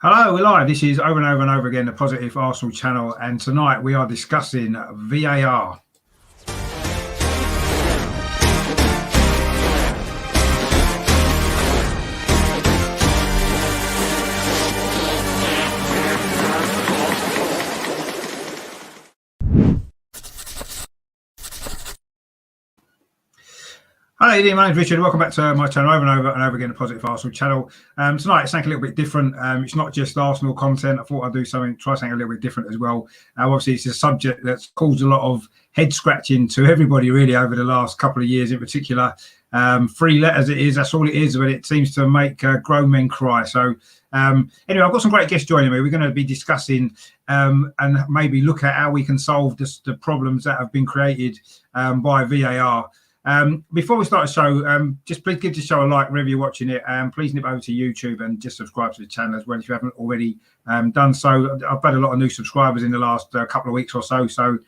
Hello, we're live. This is Over and Over and Over Again, the Positive Arsenal channel, and tonight we are discussing VAR. Hi, my name's Richard. Welcome back to my channel, Over and Over Again, the Positive Arsenal channel. Tonight it's something a little bit different. It's not just Arsenal content. I thought I'd do try something a little bit different as well. Obviously, it's a subject that's caused a lot of head scratching to everybody really over the last couple of years in particular. 3 letters it is, that's all it is, but it seems to make grown men cry. So anyway, I've got some great guests joining me. We're going to be discussing and maybe look at how we can solve the problems that have been created by VAR. Before we start the show, just please give the show a like wherever you're watching it, and please nip over to YouTube and just subscribe to the channel as well if you haven't already done so. I've had a lot of new subscribers in the last couple of weeks or so, so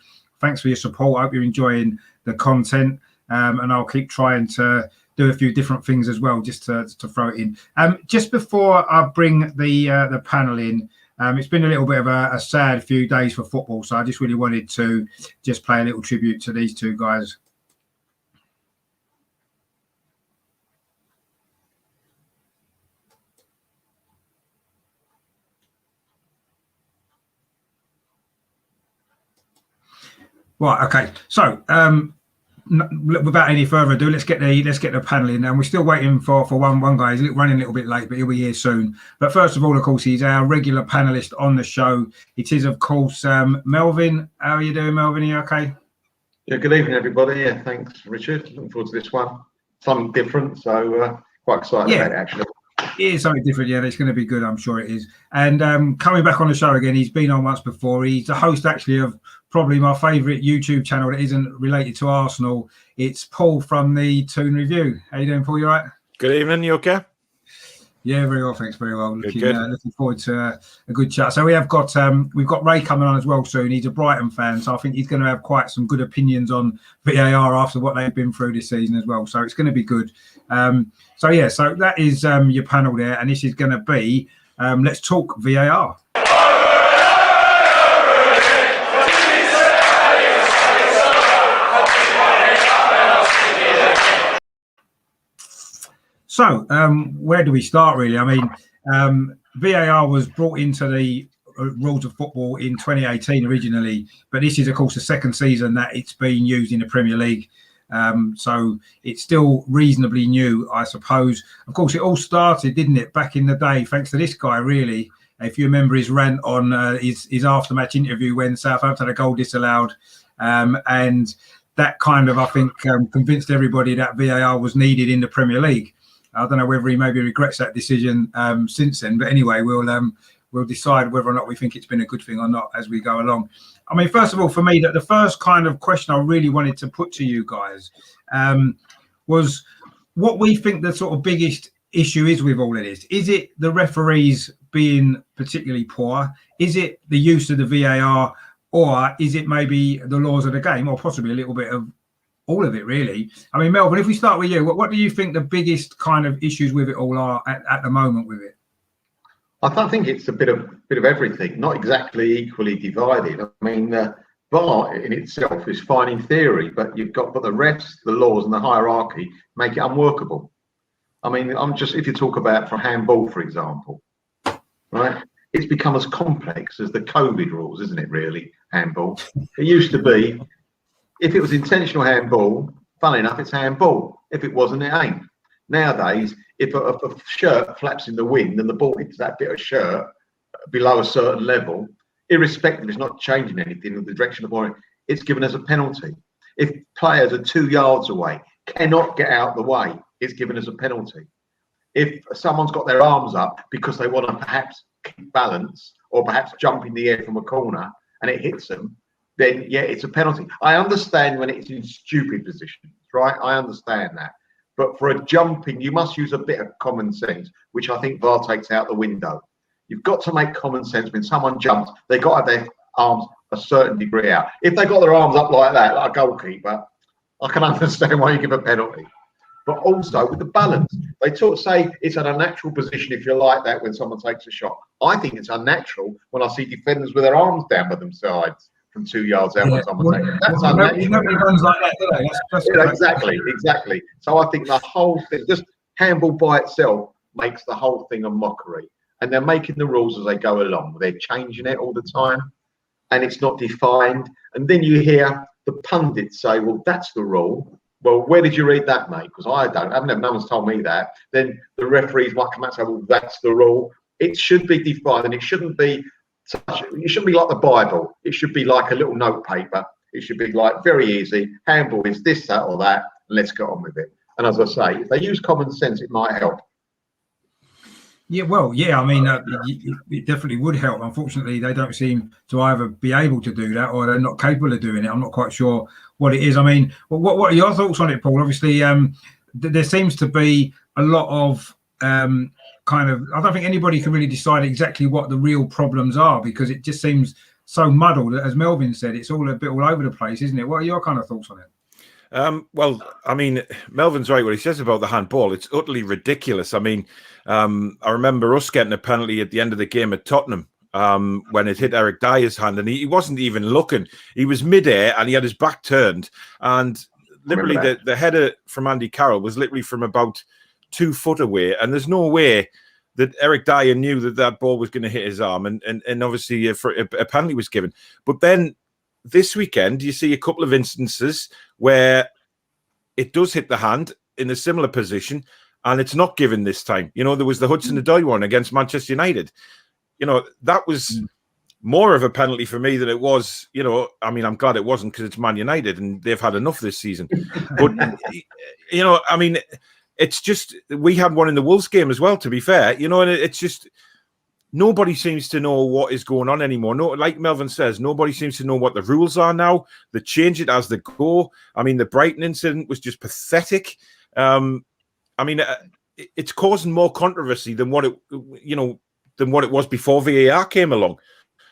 thanks for your support. I hope you're enjoying the content, and I'll keep trying to do a few different things as well, just to throw it in. Just before I bring the panel in, it's been a little bit of a sad few days for football, so I just really wanted to just pay a little tribute to these two guys. Right, okay. So without any further ado, let's get the panel in. And we're still waiting for one guy. He's running a little bit late, but he'll be here soon. But first of all, of course, he's our regular panelist on the show. It is, of course, Melvin. How are you doing, Melvin? Are you okay? Yeah, good evening, everybody. Yeah, thanks, Richard. Looking forward to this one. Something different, so quite excited about it, actually. It is something different, yeah. It's going to be good, I'm sure it is. And coming back on the show again, he's been on once before. He's the host, actually, of probably my favourite YouTube channel that isn't related to Arsenal. It's Paul from the Toon Review. How you doing, Paul? You all right? Good evening. You okay? Yeah, very well, thanks. Very well. Looking forward to a good chat. So we've got Ray coming on as well soon. He's a Brighton fan, so I think he's going to have quite some good opinions on VAR after what they've been through this season as well. So it's going to be good. So that is your panel there, and this is going to be Let's Talk VAR. So where do we start, really? I mean, VAR was brought into the rules of football in 2018 originally, but this is, of course, the second season that it's been used in the Premier League. So it's still reasonably new, I suppose. Of course, it all started, didn't it, back in the day, thanks to this guy, really. If you remember his rant on his after-match interview when Southampton had a goal disallowed, and that kind of, I think, convinced everybody that VAR was needed in the Premier League. I don't know whether he maybe regrets that decision since then, but anyway, we'll decide whether or not we think it's been a good thing or not as we go along. I mean, first of all, for me, that the first kind of question I really wanted to put to you guys was what we think the sort of biggest issue is with all of this. Is it the referees being particularly poor? Is it the use of the VAR, or is it maybe the laws of the game, or possibly a little bit of all of it, really? I mean, Melvin, if we start with you, what do you think the biggest kind of issues with it all are at the moment with it? I think it's a bit of everything, not exactly equally divided. I mean, VAR in itself is fine in theory, but the refs, the laws, and the hierarchy make it unworkable. I mean, if you talk about for handball, for example, right? It's become as complex as the COVID rules, isn't it? Really, handball. It used to be, if it was intentional handball, funnily enough, it's handball. If it wasn't, it ain't. Nowadays, if a shirt flaps in the wind and the ball hits that bit of shirt below a certain level, irrespective, it's not changing anything in the direction of the ball, it's given as a penalty. If players are 2 yards away, cannot get out the way, it's given as a penalty. If someone's got their arms up because they want to perhaps keep balance or perhaps jump in the air from a corner and it hits them, then yeah, it's a penalty. I understand when it's in stupid positions, right? I understand that. But for a jumping, you must use a bit of common sense, which I think VAR takes out the window. You've got to make common sense. When someone jumps, they've got to have their arms a certain degree out. If they've got their arms up like that, like a goalkeeper, I can understand why you give a penalty. but also with the balance. They say it's an unnatural position if you like that when someone takes a shot. I think it's unnatural when I see defenders with their arms down by themselves from 2 yards out when someone takes it. That's unnatural. Nobody runs like that, do they? Exactly. So I think the whole thing, just handball by itself, makes the whole thing a mockery. And they're making the rules as they go along. They're changing it all the time, and it's not defined. And then you hear the pundits say, well, that's the rule. Well, where did you read that, mate? Because I don't. No one's told me that. Then the referees might come out and say, well, that's the rule. It should be defined, and it shouldn't be like the Bible. It should be like a little note paper. It should be like very easy. Handball is this, that, or that, and let's get on with it. And as I say, if they use common sense, it might help. Yeah, well, yeah, I mean, it definitely would help. Unfortunately, they don't seem to either be able to do that or they're not capable of doing it. I'm not quite sure what it is. I mean, what are your thoughts on it, Paul? Obviously, there seems to be a lot of kind of, I don't think anybody can really decide exactly what the real problems are because it just seems so muddled. As Melvin said, it's all a bit all over the place, isn't it? What are your kind of thoughts on it? Well, I mean, Melvin's right what he says about the handball. It's utterly ridiculous. I mean, I remember us getting a penalty at the end of the game at Tottenham when it hit Eric Dyer's hand, and he wasn't even looking. He was midair and he had his back turned, and literally the header from Andy Carroll was literally from about 2 foot away, and there's no way that Eric Dyer knew that ball was going to hit his arm, and obviously a penalty was given. But then this weekend, you see a couple of instances where it does hit the hand in a similar position and it's not given this time. You know, there was the Hudson-Odoi one against Manchester United. You know, that was more of a penalty for me than it was, you know, I mean, I'm glad it wasn't because it's Man United and they've had enough this season. But, you know, I mean, it's just, we had one in the Wolves game as well, to be fair, you know, and it's just, nobody seems to know what is going on anymore. No, like Melvin says, nobody seems to know what the rules are now. They change it as they go. I mean, the Brighton incident was just pathetic. I mean, it's causing more controversy than what it was before VAR came along.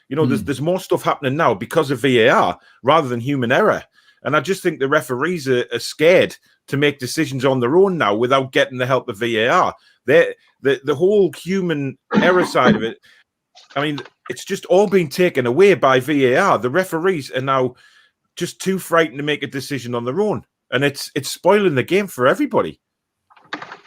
You know, there's more stuff happening now because of VAR rather than human error. And I just think the referees are scared to make decisions on their own now without getting the help of VAR. The whole human error side of it, I mean, it's just all been taken away by VAR. The referees are now just too frightened to make a decision on their own. And it's spoiling the game for everybody.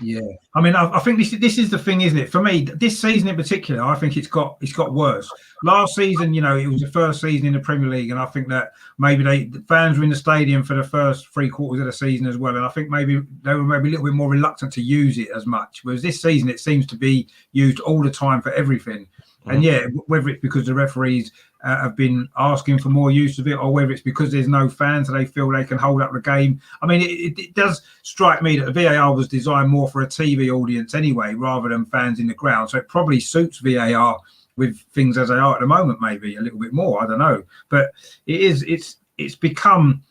Yeah, I mean, I think this is the thing, isn't it? For me, this season in particular, I think it's got worse. Last season, you know, it was the first season in the Premier League, and I think that maybe the fans were in the stadium for the first 3/4 of the season as well, and I think maybe they were maybe a little bit more reluctant to use it as much. Whereas this season, it seems to be used all the time for everything. And yeah, whether it's because the referees have been asking for more use of it, or whether it's because there's no fans and they feel they can hold up the game. I mean, it does strike me that the VAR was designed more for a TV audience anyway, rather than fans in the ground. So it probably suits VAR with things as they are at the moment, maybe a little bit more. I don't know, but it's become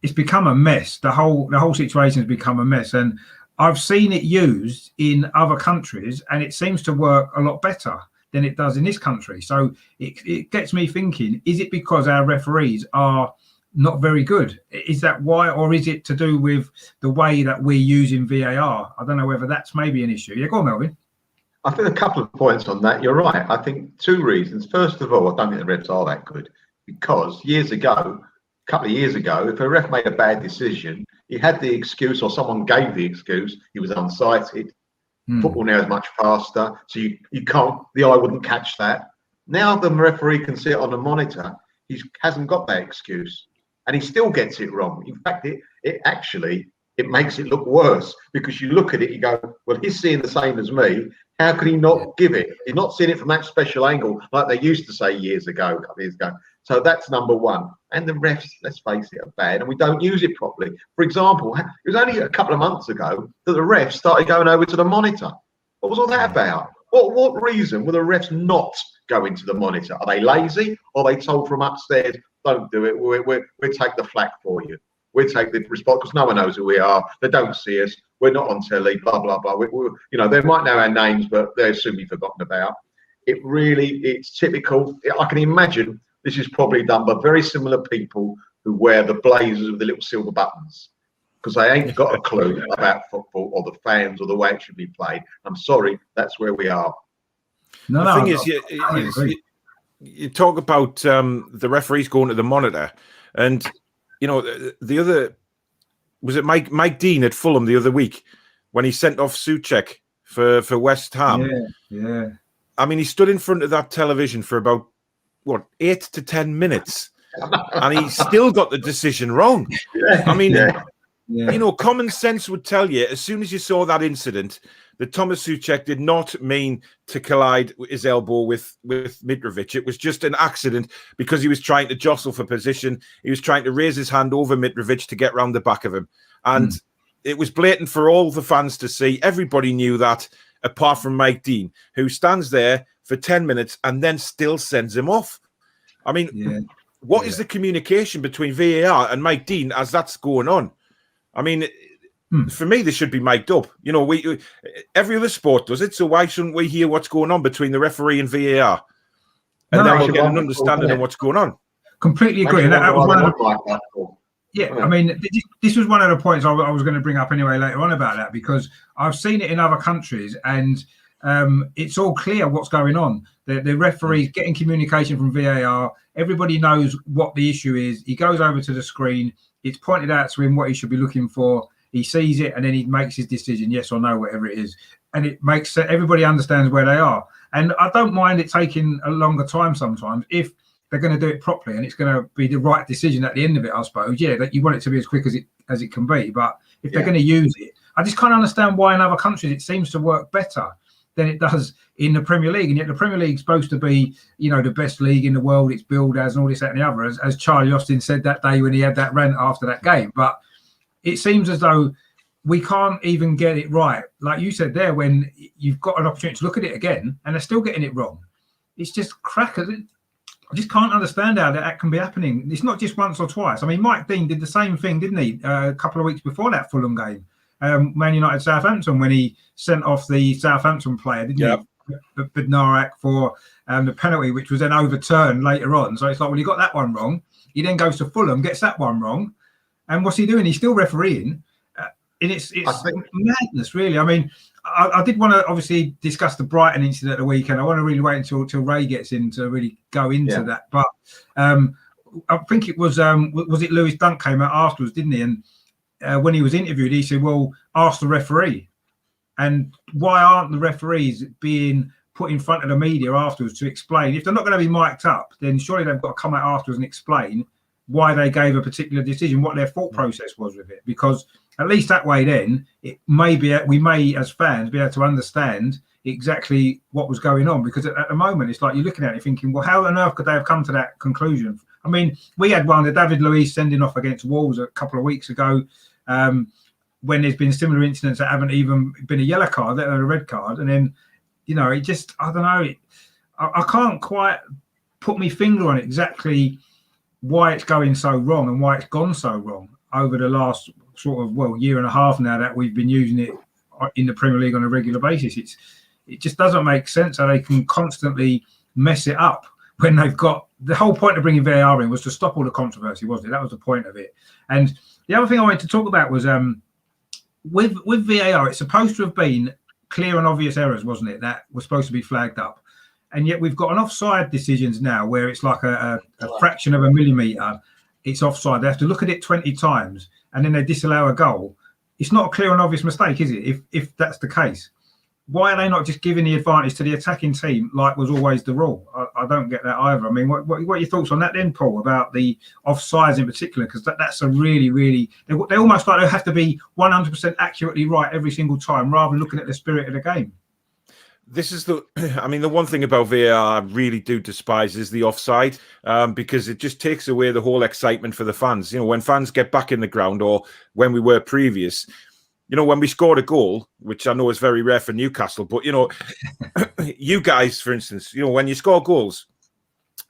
a mess. The whole situation has become a mess, and I've seen it used in other countries, and it seems to work a lot better than it does in this country. So it gets me thinking, is it because our referees are not very good? Is that why, or is it to do with the way that we're using VAR? I don't know whether that's maybe an issue. Yeah, go on, Melvin. I think a couple of points on that. You're right. I think 2 reasons. First of all, I don't think the refs are that good because a couple of years ago, if a ref made a bad decision, he had the excuse or someone gave the excuse he was unsighted. Football now is much faster, so you can't, the eye wouldn't catch that. Now the referee can see it on the monitor. He hasn't got that excuse, and he still gets it wrong. In fact, it makes it look worse because you look at it, you go, well, he's seeing the same as me. How could he not give it? He's not seeing it from that special angle like they used to say a couple of years ago. So that's number one. And the refs, let's face it, are bad, and we don't use it properly. For example, it was only a couple of months ago that the refs started going over to the monitor. What was all that about? What reason were the refs not going to the monitor? Are they lazy, or are they told from upstairs, don't do it, we'll take the flak for you. We'll take the response because no one knows who we are. They don't see us. We're not on telly, blah, blah, blah. You know, they might know our names, but they'll soon be forgotten about. It's typical. I can imagine this is probably done by very similar people who wear the blazers with the little silver buttons. because they ain't got a clue about football or the fans or the way it should be played. I'm sorry, that's where we are. The thing is, you talk about the referees going to the monitor, and the other was it Mike Dean at Fulham the other week when he sent off Souček for West Ham. Yeah. I mean, he stood in front of that television for about 8 to 10 minutes, and he still got the decision wrong. I mean, common sense would tell you as soon as you saw that incident that Thomas Souček did not mean to collide his elbow with Mitrovic. It was just an accident because he was trying to jostle for position. He was trying to raise his hand over Mitrovic to get round the back of him, and it was blatant for all the fans to see. Everybody knew that, apart from Mike Dean, who stands there for 10 minutes and then still sends him off. I mean, what is the communication between VAR and Mike Dean as that's going on? I mean, for me, they should be mic'd up. Every other sport does it, so why shouldn't we hear what's going on between the referee and VAR? And then we'll get an understanding of what's going on. Completely agree. That was one of the... I mean, this was one of the points I was going to bring up anyway later on about that, because I've seen it in other countries, and it's all clear what's going on. The referee's getting communication from VAR. Everybody knows what the issue is. He goes over to the screen. It's pointed out to him what he should be looking for. He sees it, and then he makes his decision, yes or no, whatever it is. And it makes everybody understands where they are. And I don't mind it taking a longer time sometimes if they're going to do it properly and it's going to be the right decision at the end of it, I suppose. Yeah, that you want it to be as quick as it can be. But if they're going to use it, I just can't understand why in other countries it seems to work better than it does in the Premier League. And yet the Premier League's supposed to be, the best league in the world. It's billed as and all this, that, and the other, as Charlie Austin said that day when he had that rant after that game. But it seems as though we can't even get it right. Like you said there, when you've got an opportunity to look at it again and they're still getting it wrong. It's just crackers. I just can't understand how that can be happening. It's not just once or twice. I mean, Mike Dean did the same thing, didn't he? A couple of weeks before that Fulham game, Man United Southampton, when he sent off the Southampton player, didn't he? Bednarek for the penalty, which was then overturned later on. So it's like, well, he got that one wrong. He then goes to Fulham, gets that one wrong. And what's he doing? He's still refereeing. And it's madness, really. I mean, I did want to obviously discuss the Brighton incident at the weekend. I want to really wait until Ray gets in to really go into that. But I think it was it Lewis Dunk came out afterwards, didn't he? And when he was interviewed, he said, well, ask the referee. And why aren't the referees being put in front of the media afterwards to explain? If they're not going to be mic'd up, then surely they've got to come out afterwards and explain why they gave a particular decision, what their thought process was with it. Because at least that way, then we may, as fans, be able to understand exactly what was going on. Because at the moment, it's like you're looking at it thinking, well, how on earth could they have come to that conclusion? I mean, we had one, the David Luiz sending off against Wolves a couple of weeks ago, when there's been similar incidents that haven't even been a yellow card, let alone a red card. And then, it just, I don't know, I can't quite put my finger on exactly why it's going so wrong and why it's gone so wrong over the last sort of year and a half now that we've been using it in the Premier League on a regular basis. It just doesn't make sense how they can constantly mess it up when they've got the whole point of bringing VAR in was to stop all the controversy, wasn't it? That was the point of it. And the other thing I wanted to talk about was with VAR, it's supposed to have been clear and obvious errors, wasn't it? That were supposed to be flagged up. And yet we've got an offside decisions now where it's like a fraction of a millimetre. It's offside. They have to look at it 20 times and then they disallow a goal. It's not a clear and obvious mistake, is it? If that's the case, why are they not just giving the advantage to the attacking team like was always the rule? I don't get that either. I mean, what are your thoughts on that then, Paul, about the offsides in particular? Because that's a really, really, they almost like they have to be 100% accurately right every single time rather than looking at the spirit of the game. This is the one thing about VAR I really do despise is the offside, because it just takes away the whole excitement for the fans. When fans get back in the ground, or when we were previous, when we scored a goal, which I know is very rare for Newcastle, but, you guys, for instance, when you score goals,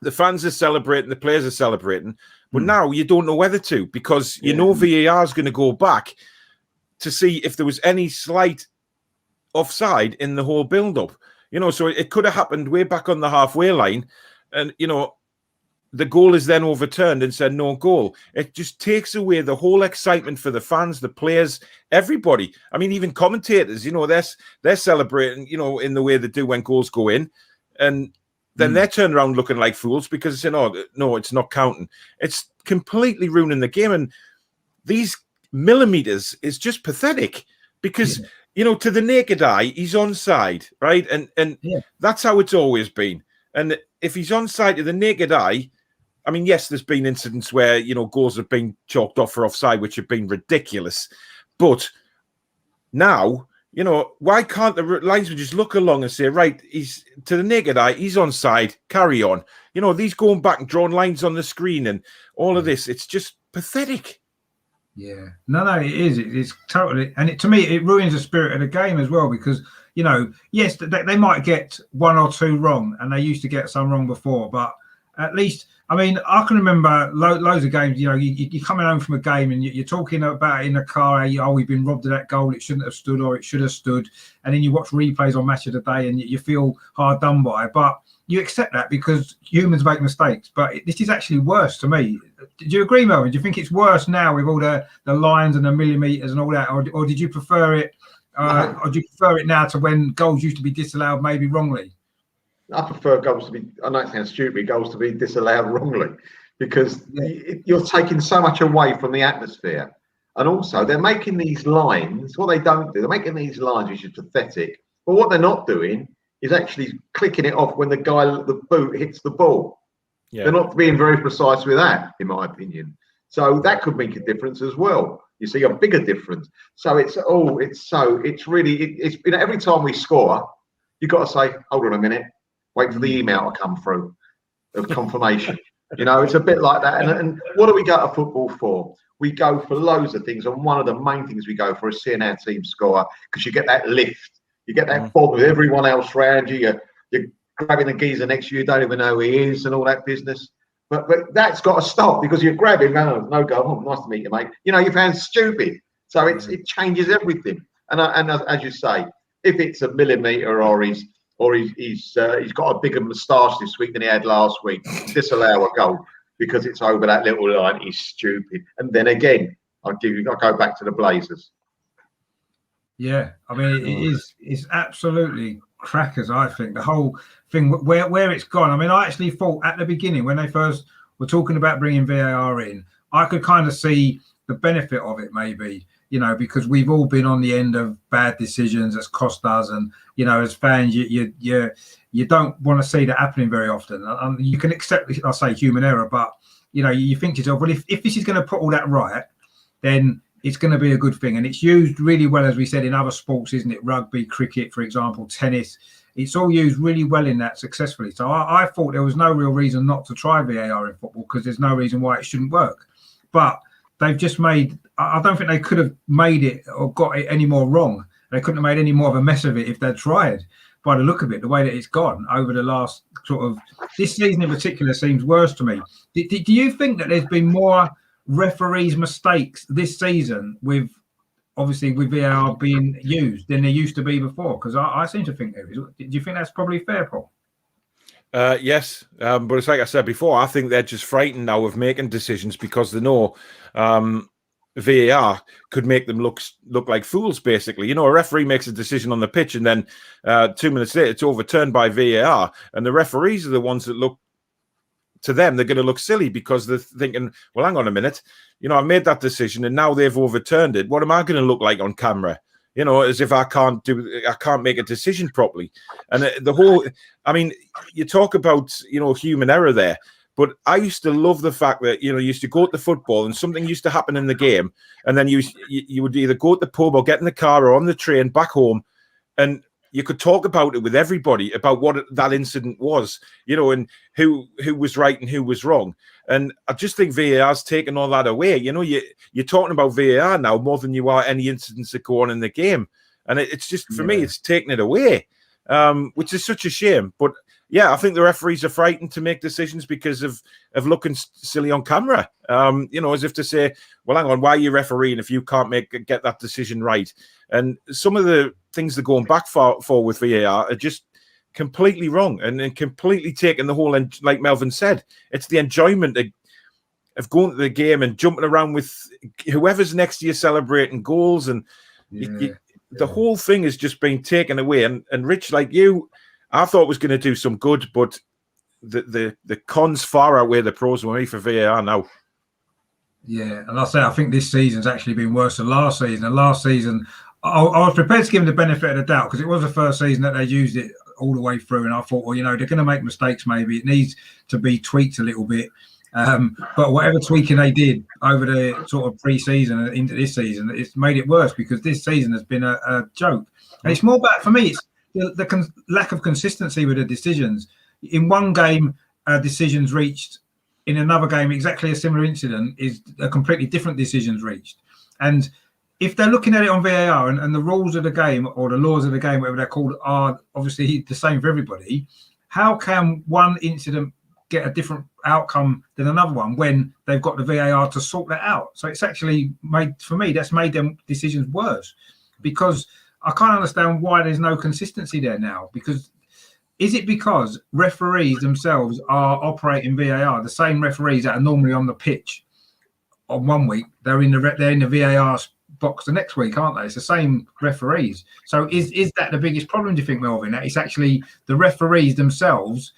the fans are celebrating, the players are celebrating, but now you don't know whether to, because VAR is going to go back to see if there was any slight offside in the whole build-up. So it could have happened way back on the halfway line, and the goal is then overturned and said no goal. It just takes away the whole excitement for the fans, the players, everybody. I mean, even commentators, they're celebrating, in the way they do when goals go in. And then they're turned around looking like fools because they're saying, oh, no, it's not counting. It's completely ruining the game. And these millimeters is just pathetic because, to the naked eye, he's onside, right? And that's how it's always been. And if he's onside to the naked eye, I mean, yes, there's been incidents where, goals have been chalked off for offside, which have been ridiculous. But now, why can't the linesman just look along and say, right, he's to the naked eye, he's onside, carry on. These going back and drawing lines on the screen and all of this, it's just pathetic. Yeah, no, it is. It's totally, and to me, it ruins the spirit of the game as well because, yes, they might get one or two wrong, and they used to get some wrong before, but at least, I mean, I can remember loads of games. You're coming home from a game and you're talking about in the car, we've been robbed of that goal. It shouldn't have stood, or it should have stood. And then you watch replays on Match of the Day and you feel hard done by. But you accept that because humans make mistakes. But this is actually worse to me. Do you agree, Melvin? Do you think it's worse now with all the lines and the millimeters and all that, or did you prefer it? Or do you prefer it now to when goals used to be disallowed, maybe wrongly? I prefer goals to be, I know it sounds stupid, goals to be disallowed wrongly because you're taking so much away from the atmosphere. And also, they're making these lines, what they don't do, they're making these lines which is pathetic. But what they're not doing is actually clicking it off when the boot hits the ball. Yeah. They're not being very precise with that, in my opinion. So that could make a difference as well. You see a bigger difference. So it's every time we score, you've got to say, hold on a minute. Wait for the email to come through of confirmation. It's a bit like that. And what do we go to football for? We go for loads of things. And one of the main things we go for is seeing our team score because you get that lift. You get that bond with everyone else around you. You're grabbing the geezer next to you. You don't even know who he is and all that business. But that's got to stop because you're grabbing. Oh, no go. Oh, nice to meet you, mate. You found stupid. So it changes everything. And as you say, if it's a millimetre or he's got a bigger moustache this week than he had last week, disallow a goal because it's over that little line. He's stupid. And then again, I'll go back to the Blazers. Yeah, I mean, it's absolutely crackers, I think. The whole thing, where it's gone. I mean, I actually thought at the beginning when they first were talking about bringing VAR in, I could kind of see the benefit of it maybe, because we've all been on the end of bad decisions that's cost us. And, as fans, you don't want to see that happening very often. You can accept, I'll say human error, but, you think to yourself, well, if this is going to put all that right, then it's going to be a good thing. And it's used really well, as we said, in other sports, isn't it? Rugby, cricket, for example, tennis. It's all used really well in that successfully. So I thought there was no real reason not to try VAR in football because there's no reason why it shouldn't work. But they've just I don't think they could have made it or got it any more wrong. They couldn't have made any more of a mess of it if they'd tried. By the look of it, the way that it's gone over the last this season in particular seems worse to me. Do you think that there's been more referees' mistakes this season with VAR being used than there used to be before? Because I seem to think there is. Do you think that's probably fair, Paul? Yes, but it's like I said before, I think they're just frightened now of making decisions because they know VAR could make them look like fools, basically. A referee makes a decision on the pitch and then 2 minutes later it's overturned by VAR, and the referees are the ones that look, to them, they're going to look silly because they're thinking, well, hang on a minute, I made that decision and now they've overturned it. What am I going to look like on camera? As if I can't make a decision properly. And you talk about, human error there, but I used to love the fact that, you used to go to football and something used to happen in the game. And then you would either go to the pub or get in the car or on the train back home, and you could talk about it with everybody about what that incident was, and who was right and who was wrong. And I just think VAR's taken all that away. You're talking about VAR now more than you are any incidents that go on in the game. And it's just, for me, it's taken it away, which is such a shame. But yeah, I think the referees are frightened to make decisions because of looking silly on camera, as if to say, well, hang on, why are you refereeing if you can't get that decision right? And some of the things that are going back for with VAR are just completely wrong and completely taking the whole, and like Melvin said, it's the enjoyment of going to the game and jumping around with whoever's next to you celebrating goals, and the whole thing has just been taken away. And Rich, like you, I thought was going to do some good, but the cons far outweigh the pros for me for VAR now. Yeah, and I think this season's actually been worse than last season. And last season, I was prepared to give them the benefit of the doubt because it was the first season that they used it all the way through. And I thought, well, they're going to make mistakes. Maybe it needs to be tweaked a little bit. But whatever tweaking they did over the sort of pre-season and into this season, it's made it worse because this season has been a joke. And it's more about, for me, it's the lack of consistency with the decisions. In one game, decisions reached. In another game, exactly a similar incident is a completely different decisions reached. And if they're looking at it on VAR and the rules of the game or the laws of the game, whatever they're called, are obviously the same for everybody, how can one incident get a different outcome than another one when they've got the VAR to sort that out? So it's actually that's made them decisions worse, because I can't understand why there's no consistency there now. Because is it because referees themselves are operating VAR, the same referees that are normally on the pitch on one week, they're in the VAR box the next week, aren't they? It's the same referees. So is that the biggest problem, do you think, Melvin? That it's actually the referees themselves,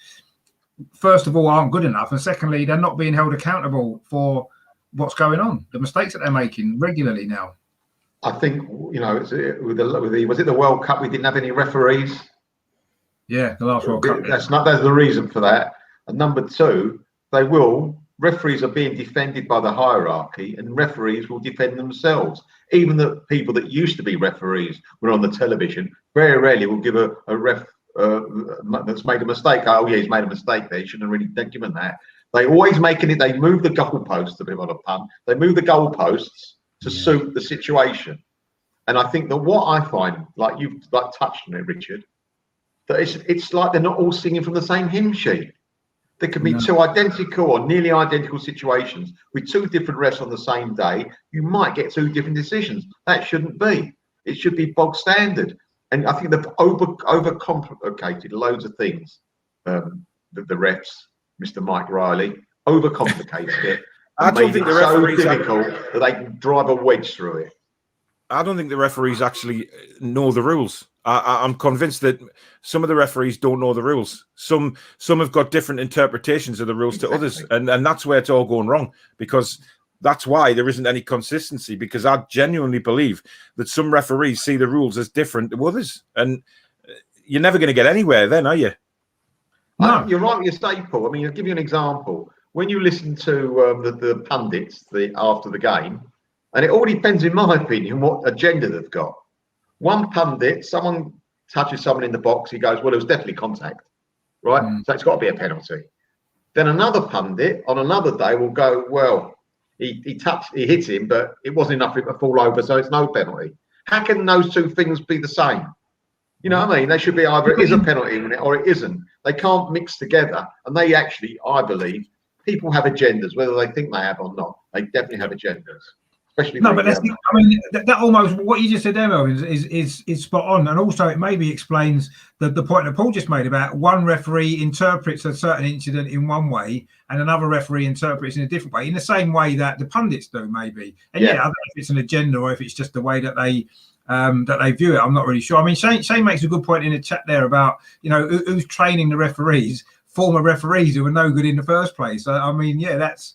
first of all, aren't good enough, and secondly, they're not being held accountable for what's going on, the mistakes that they're making regularly now. I think, was it the World Cup? We didn't have any referees. Yeah, the last World Cup. That's the reason for that. And number two, referees are being defended by the hierarchy, and referees will defend themselves. Even the people that used to be referees were on the television, very rarely will give a ref that's made a mistake. Oh yeah, he's made a mistake there. He shouldn't have really given that. They always they move the goalposts, a bit of a pun. They move the goalposts to suit the situation. And I think that what I find, like you've touched on it, Richard, that it's like they're not all singing from the same hymn sheet. There could be two identical or nearly identical situations with two different refs on the same day. You might get two different decisions. That shouldn't be. It should be bog standard. And I think they've overcomplicated loads of things. The refs, Mr. Mike Riley, overcomplicated it. I don't think the referees so difficult that they can drive a wedge through it. I don't think the referees actually know the rules. I'm convinced that some of the referees don't know the rules. Some have got different interpretations of the rules to others, and that's where it's all going wrong, because that's why there isn't any consistency, because I genuinely believe that some referees see the rules as different to others, and you're never going to get anywhere then, are you? No, you're right with your staple. I mean, I'll give you an example. When you listen to the pundits after the game, and it all depends, in my opinion, what agenda they've got. One pundit, someone touches someone in the box, he goes, well, it was definitely contact, right? So it's got to be a penalty. Then another pundit on another day will go, well, he hit him, but it wasn't enough for him to fall over, so it's no penalty. How can those two things be the same? You know what I mean? They should be either it is a penalty or it isn't. They can't mix together. And they actually, I believe, people have agendas, whether they think they have or not. They definitely have agendas. Especially no, but that almost what you just said there, Melvin, is spot on, and also it maybe explains the point that Paul just made about one referee interprets a certain incident in one way and another referee interprets in a different way, in the same way that the pundits do, maybe. And I don't know if it's an agenda or if it's just the way that they view it. I'm not really sure. I mean, Shane makes a good point in the chat there about who's training the referees, former referees who are no good in the first place. I mean, that's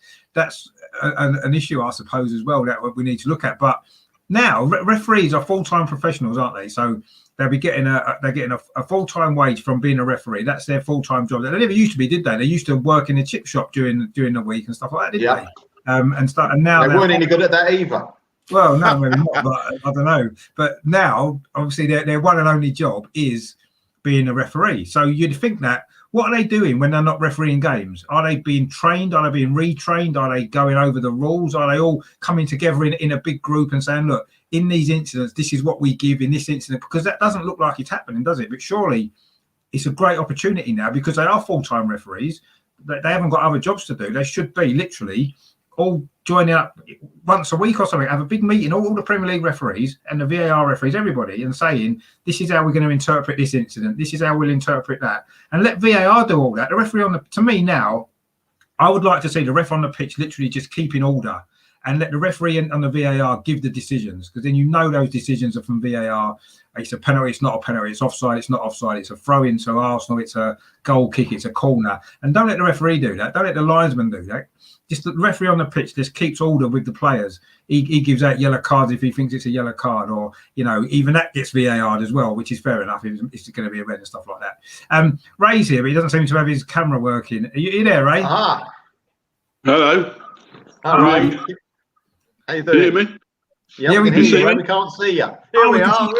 an issue, I suppose, as well, that we need to look at. But now referees are full-time professionals, aren't they? So they'll be getting a full-time wage from being a referee. That's their full-time job. They never used to be, did they? They used to work in a chip shop during the week and stuff like that, didn't they? And now they weren't any good at that either. Well, no, maybe not, but I don't know. But now, obviously, their one and only job is being a referee. So you'd think that, what are they doing when they're not refereeing games? Are they being trained? Are they being retrained? Are they going over the rules? Are they all coming together in a big group and saying, look, in these incidents, this is what we give in this incident? Because that doesn't look like it's happening, does it? But surely it's a great opportunity now, because they are full-time referees. They haven't got other jobs to do. They should be literally all join up once a week or something, have a big meeting, all the Premier League referees and the VAR referees, everybody, and saying, this is how we're going to interpret this incident, this is how we'll interpret that, and let VAR do all that. The referee to me now, I would like to see the ref on the pitch literally just keep in order and let the referee on the VAR give the decisions, because then you know those decisions are from VAR. It's a penalty, it's not a penalty, it's offside, it's not offside, it's a throw-in to Arsenal, it's a goal kick, it's a corner. And don't let the referee do that, don't let the linesman do that. Just the referee on the pitch just keeps order with the players. He gives out yellow cards if he thinks it's a yellow card, or, you know, even that gets VAR'd as well, which is fair enough. It's going to be a red and stuff like that. Ray's here, but he doesn't seem to have his camera working. Are you there, Ray? Ah. Hello. All right. How you doing? Can you hear me? Yeah, we can hear you, Ray. We can't see you. Here we are.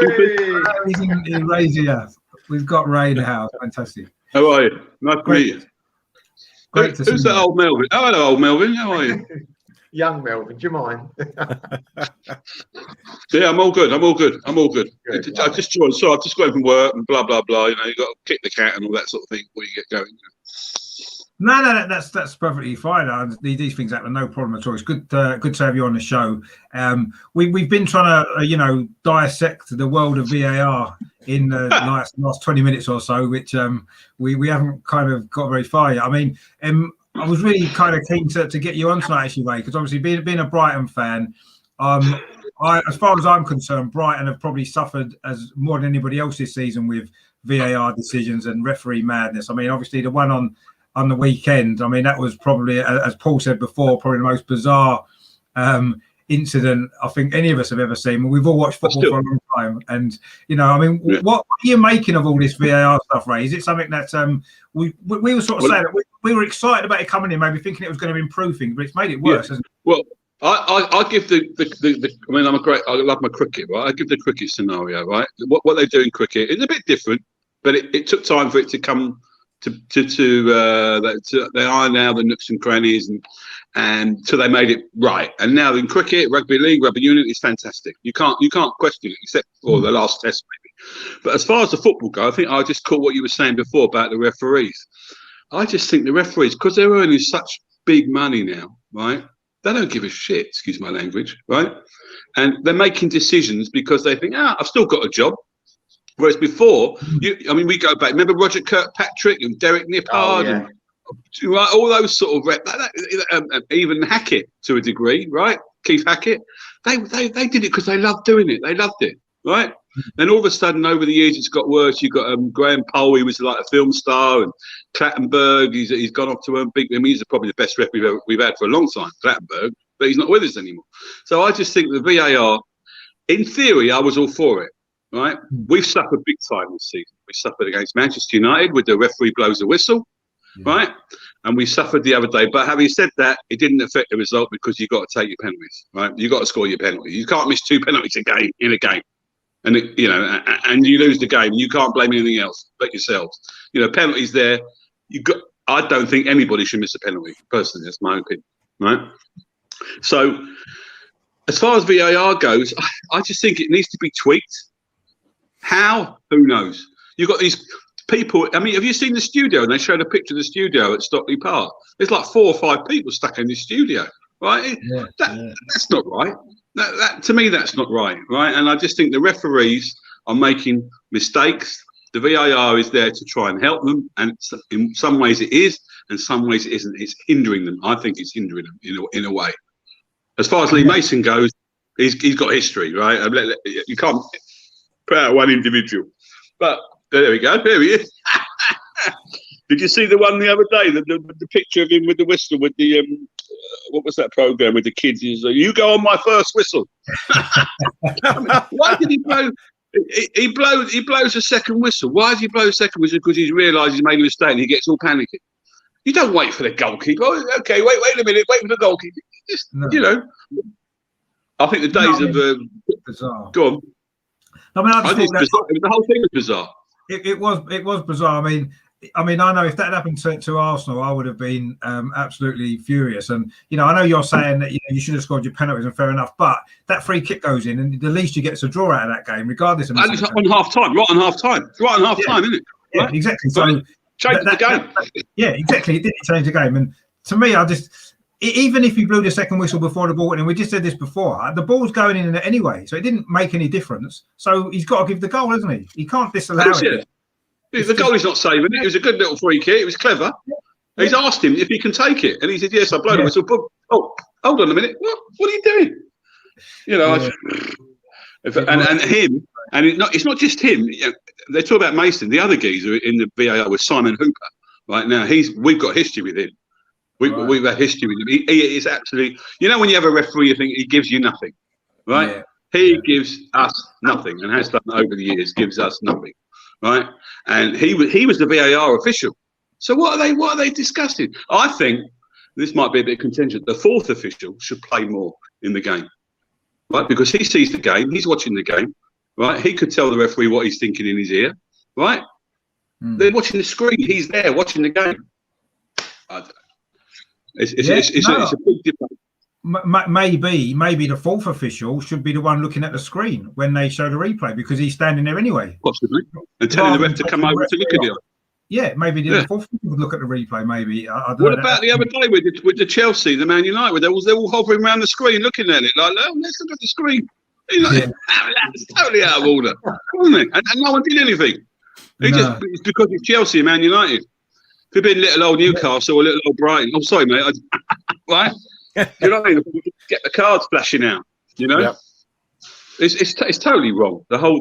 He's in Ray's here. We've got Ray in the house. Fantastic. How are you? Nice to meet you. Great to see Who's that old Melvin? Oh, hello, old Melvin. How are you? Young Melvin, do you mind? Yeah, I'm all good. I'm all good. Good, I just joined. So I've just got from work and blah blah blah. You know, you got to kick the cat and all that sort of thing before you get going. No, that's perfectly fine. These things happen, no problem at all. It's good to have you on the show. We've been trying to dissect the world of VAR in the last 20 minutes or so, which we haven't kind of got very far yet. I mean, I was really kind of keen to get you on tonight, actually, Ray, because obviously being a Brighton fan, as far as I'm concerned, Brighton have probably suffered as more than anybody else this season with VAR decisions and referee madness. I mean, obviously the one on the weekend, I mean, that was probably, as Paul said before, probably the most bizarre incident I think any of us have ever seen. We've all watched football for a long time, and you know, I mean, what are you making of all this VAR stuff, Ray? Is it something that we were sort of saying that we were excited about it coming in, maybe thinking it was going to improve things, but it's made it worse, hasn't it? Well, I give the I mean, I love my cricket, right? I give the cricket scenario, right? What they do in cricket is a bit different, but it took time for it to come to they iron out the nooks and crannies and so they made it right. And now in cricket, rugby league, rugby union is fantastic. You can't question it, except for the last test maybe. But as far as the football go, I think I just caught what you were saying before about the referees. I just think the referees, because they're earning such big money now, right? They don't give a shit, excuse my language, right? And they're making decisions because they think, I've still got a job. Whereas before, we go back. Remember Roger Kirkpatrick and Derek Nippard, and right, all those sort of even Hackett to a degree, right? Keith Hackett. They did it because they loved doing it. They loved it, right? Then all of a sudden, over the years, it's got worse. You've got Graham Poll. He was like a film star, and Clattenburg. He's gone off to earn big. I mean, he's probably the best ref we've had for a long time, Clattenburg. But he's not with us anymore. So I just think the VAR, in theory, I was all for it. Right, we've suffered big time this season. We suffered against Manchester United with the referee blows the whistle, right? And we suffered the other day. But having said that, it didn't affect the result because you got to take your penalties, right? You got to score your penalty. You can't miss 2 penalties in a game, and and you lose the game. You can't blame anything else but yourselves. You know, penalties there. I don't think anybody should miss a penalty. Personally, that's my opinion, right? So, as far as VAR goes, I just think it needs to be tweaked. How? Who knows? You've got these people. I mean, have you seen the studio? And they showed a picture of the studio at Stockley Park. There's like 4 or 5 people stuck in the studio, right? That's not right. That to me, that's not right, right? And I just think the referees are making mistakes. The VAR is there to try and help them, and in some ways it is, and some ways it isn't. It's hindering them. I think it's hindering them in a way. As far as Lee Mason goes, he's got history, right? You can't out one individual, but there we go. There he is. Did you see the one the other day? The picture of him with the whistle, with the what was that program with the kids? Is you go on my first whistle. Why did he blow? He blows a second whistle. Why does he blow a second whistle? Because he's realised he's made a mistake and he gets all panicky. You don't wait for the goalkeeper. Oh, okay, wait a minute. Wait for the goalkeeper. Just, I think the days of bizarre. Go on. I mean, the whole thing was bizarre. It was bizarre. I mean, I know if that happened to Arsenal, I would have been absolutely furious. And I know you're saying that you should have scored your penalties, and fair enough. But that free kick goes in, and the least you get is a draw out of that game, regardless of. And it's on half time, right on half time, isn't it? Yeah, right? Exactly. So change the game. Yeah, exactly. It didn't change the game, and to me, even if he blew the second whistle before the ball, and we just said this before, the ball's going in anyway, so it didn't make any difference. So he's got to give the goal, hasn't he? He can't disallow it. Yeah. The goalie's not saving it. It was a good little free kick. It was clever. Yeah. He's asked him if he can take it, and he said, "Yes, I blow the whistle." But, oh, hold on a minute. What are you doing? You know, and him, and it's not just him. You know, they talk about Mason. The other geezer in the VAR was Simon Hooper. Right now, we've got history with him. We've had history with him. He is absolutely. You know, when you have a referee, you think he gives you nothing, right? Yeah. He gives us nothing, and has done over the years. Gives us nothing, right? And he was the VAR official. So what are they discussing? I think this might be a bit contingent. The fourth official should play more in the game, right? Because he sees the game, he's watching the game, right? He could tell the referee what he's thinking in his ear, right? They're watching the screen. He's there watching the game. It's a big debate. Maybe the fourth official should be the one looking at the screen when they show the replay, because he's standing there anyway. Possibly. And telling the ref to come over to look at it. Yeah, maybe the fourth would look at the replay. Maybe. What about the other day with the Chelsea, the Man United, where they're all hovering around the screen, looking at it like, "Oh, let's look at the screen." That's totally out of order, wasn't it? And no one did anything. It's because it's Chelsea and Man United. If it'd been little old Newcastle or little old Brighton, I'm sorry, mate. Right? You know what I mean? Get the cards flashing out. You know. Yeah. It's totally wrong. The whole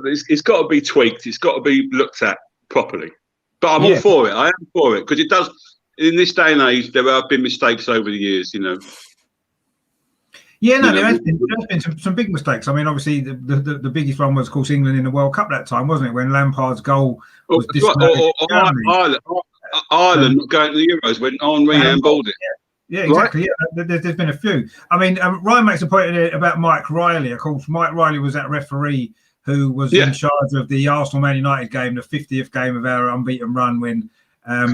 it's got to be tweaked. It's got to be looked at properly. But I'm all for it. I am for it, because it does. In this day and age, there have been mistakes over the years. You know. Yeah, no, there has been some big mistakes. I mean, obviously, the biggest one was, of course, England in the World Cup that time, wasn't it? When Lampard's goal was Ireland not going to the Euros when Henry handballed it. Yeah, exactly. Right? Yeah, there's been a few. I mean, Ryan makes a point about Mike Riley. Of course, Mike Riley was that referee who was in charge of the Arsenal-Man United game, the 50th game of our unbeaten run, when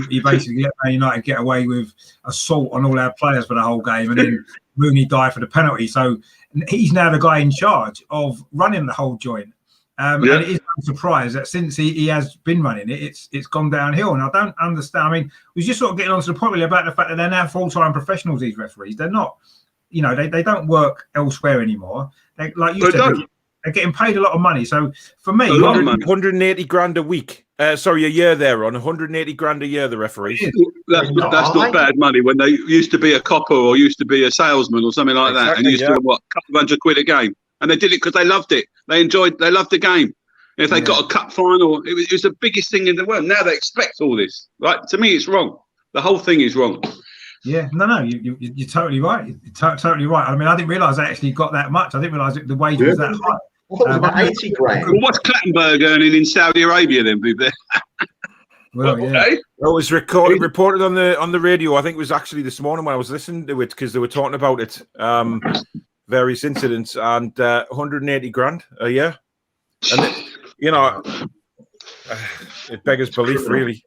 he basically let Man United get away with assault on all our players for the whole game, and then Rooney died for the penalty. So he's now the guy in charge of running the whole joint. And it is no surprise that since he has been running it, it's gone downhill. And I don't understand. I mean, we're just sort of getting on to the point really about the fact that they're now full-time professionals, these referees. They're not, you know, they don't work elsewhere anymore. They, like you said, they're getting paid a lot of money. So for me, 180 grand a week. A year there on 180 grand a year, the referees. That's not bad money when they used to be a copper or used to be a salesman or something like that, and used to a couple of £100 a game. And they did it because they loved it. They loved the game. And if they got a cup final, it was the biggest thing in the world. Now they expect all this. Right? To me, it's wrong. The whole thing is wrong. Yeah, no, you're totally right. You're totally right. I mean, I didn't realise they actually got that much. I didn't realise the wage was that high. I thought it was about 80 grand. Well, what's Clattenburg earning in Saudi Arabia then, Boob? Well, yeah. It was reported on the radio. I think it was actually this morning when I was listening to it, because they were talking about it. Various incidents, and 180 grand a year, and it beggars belief, really.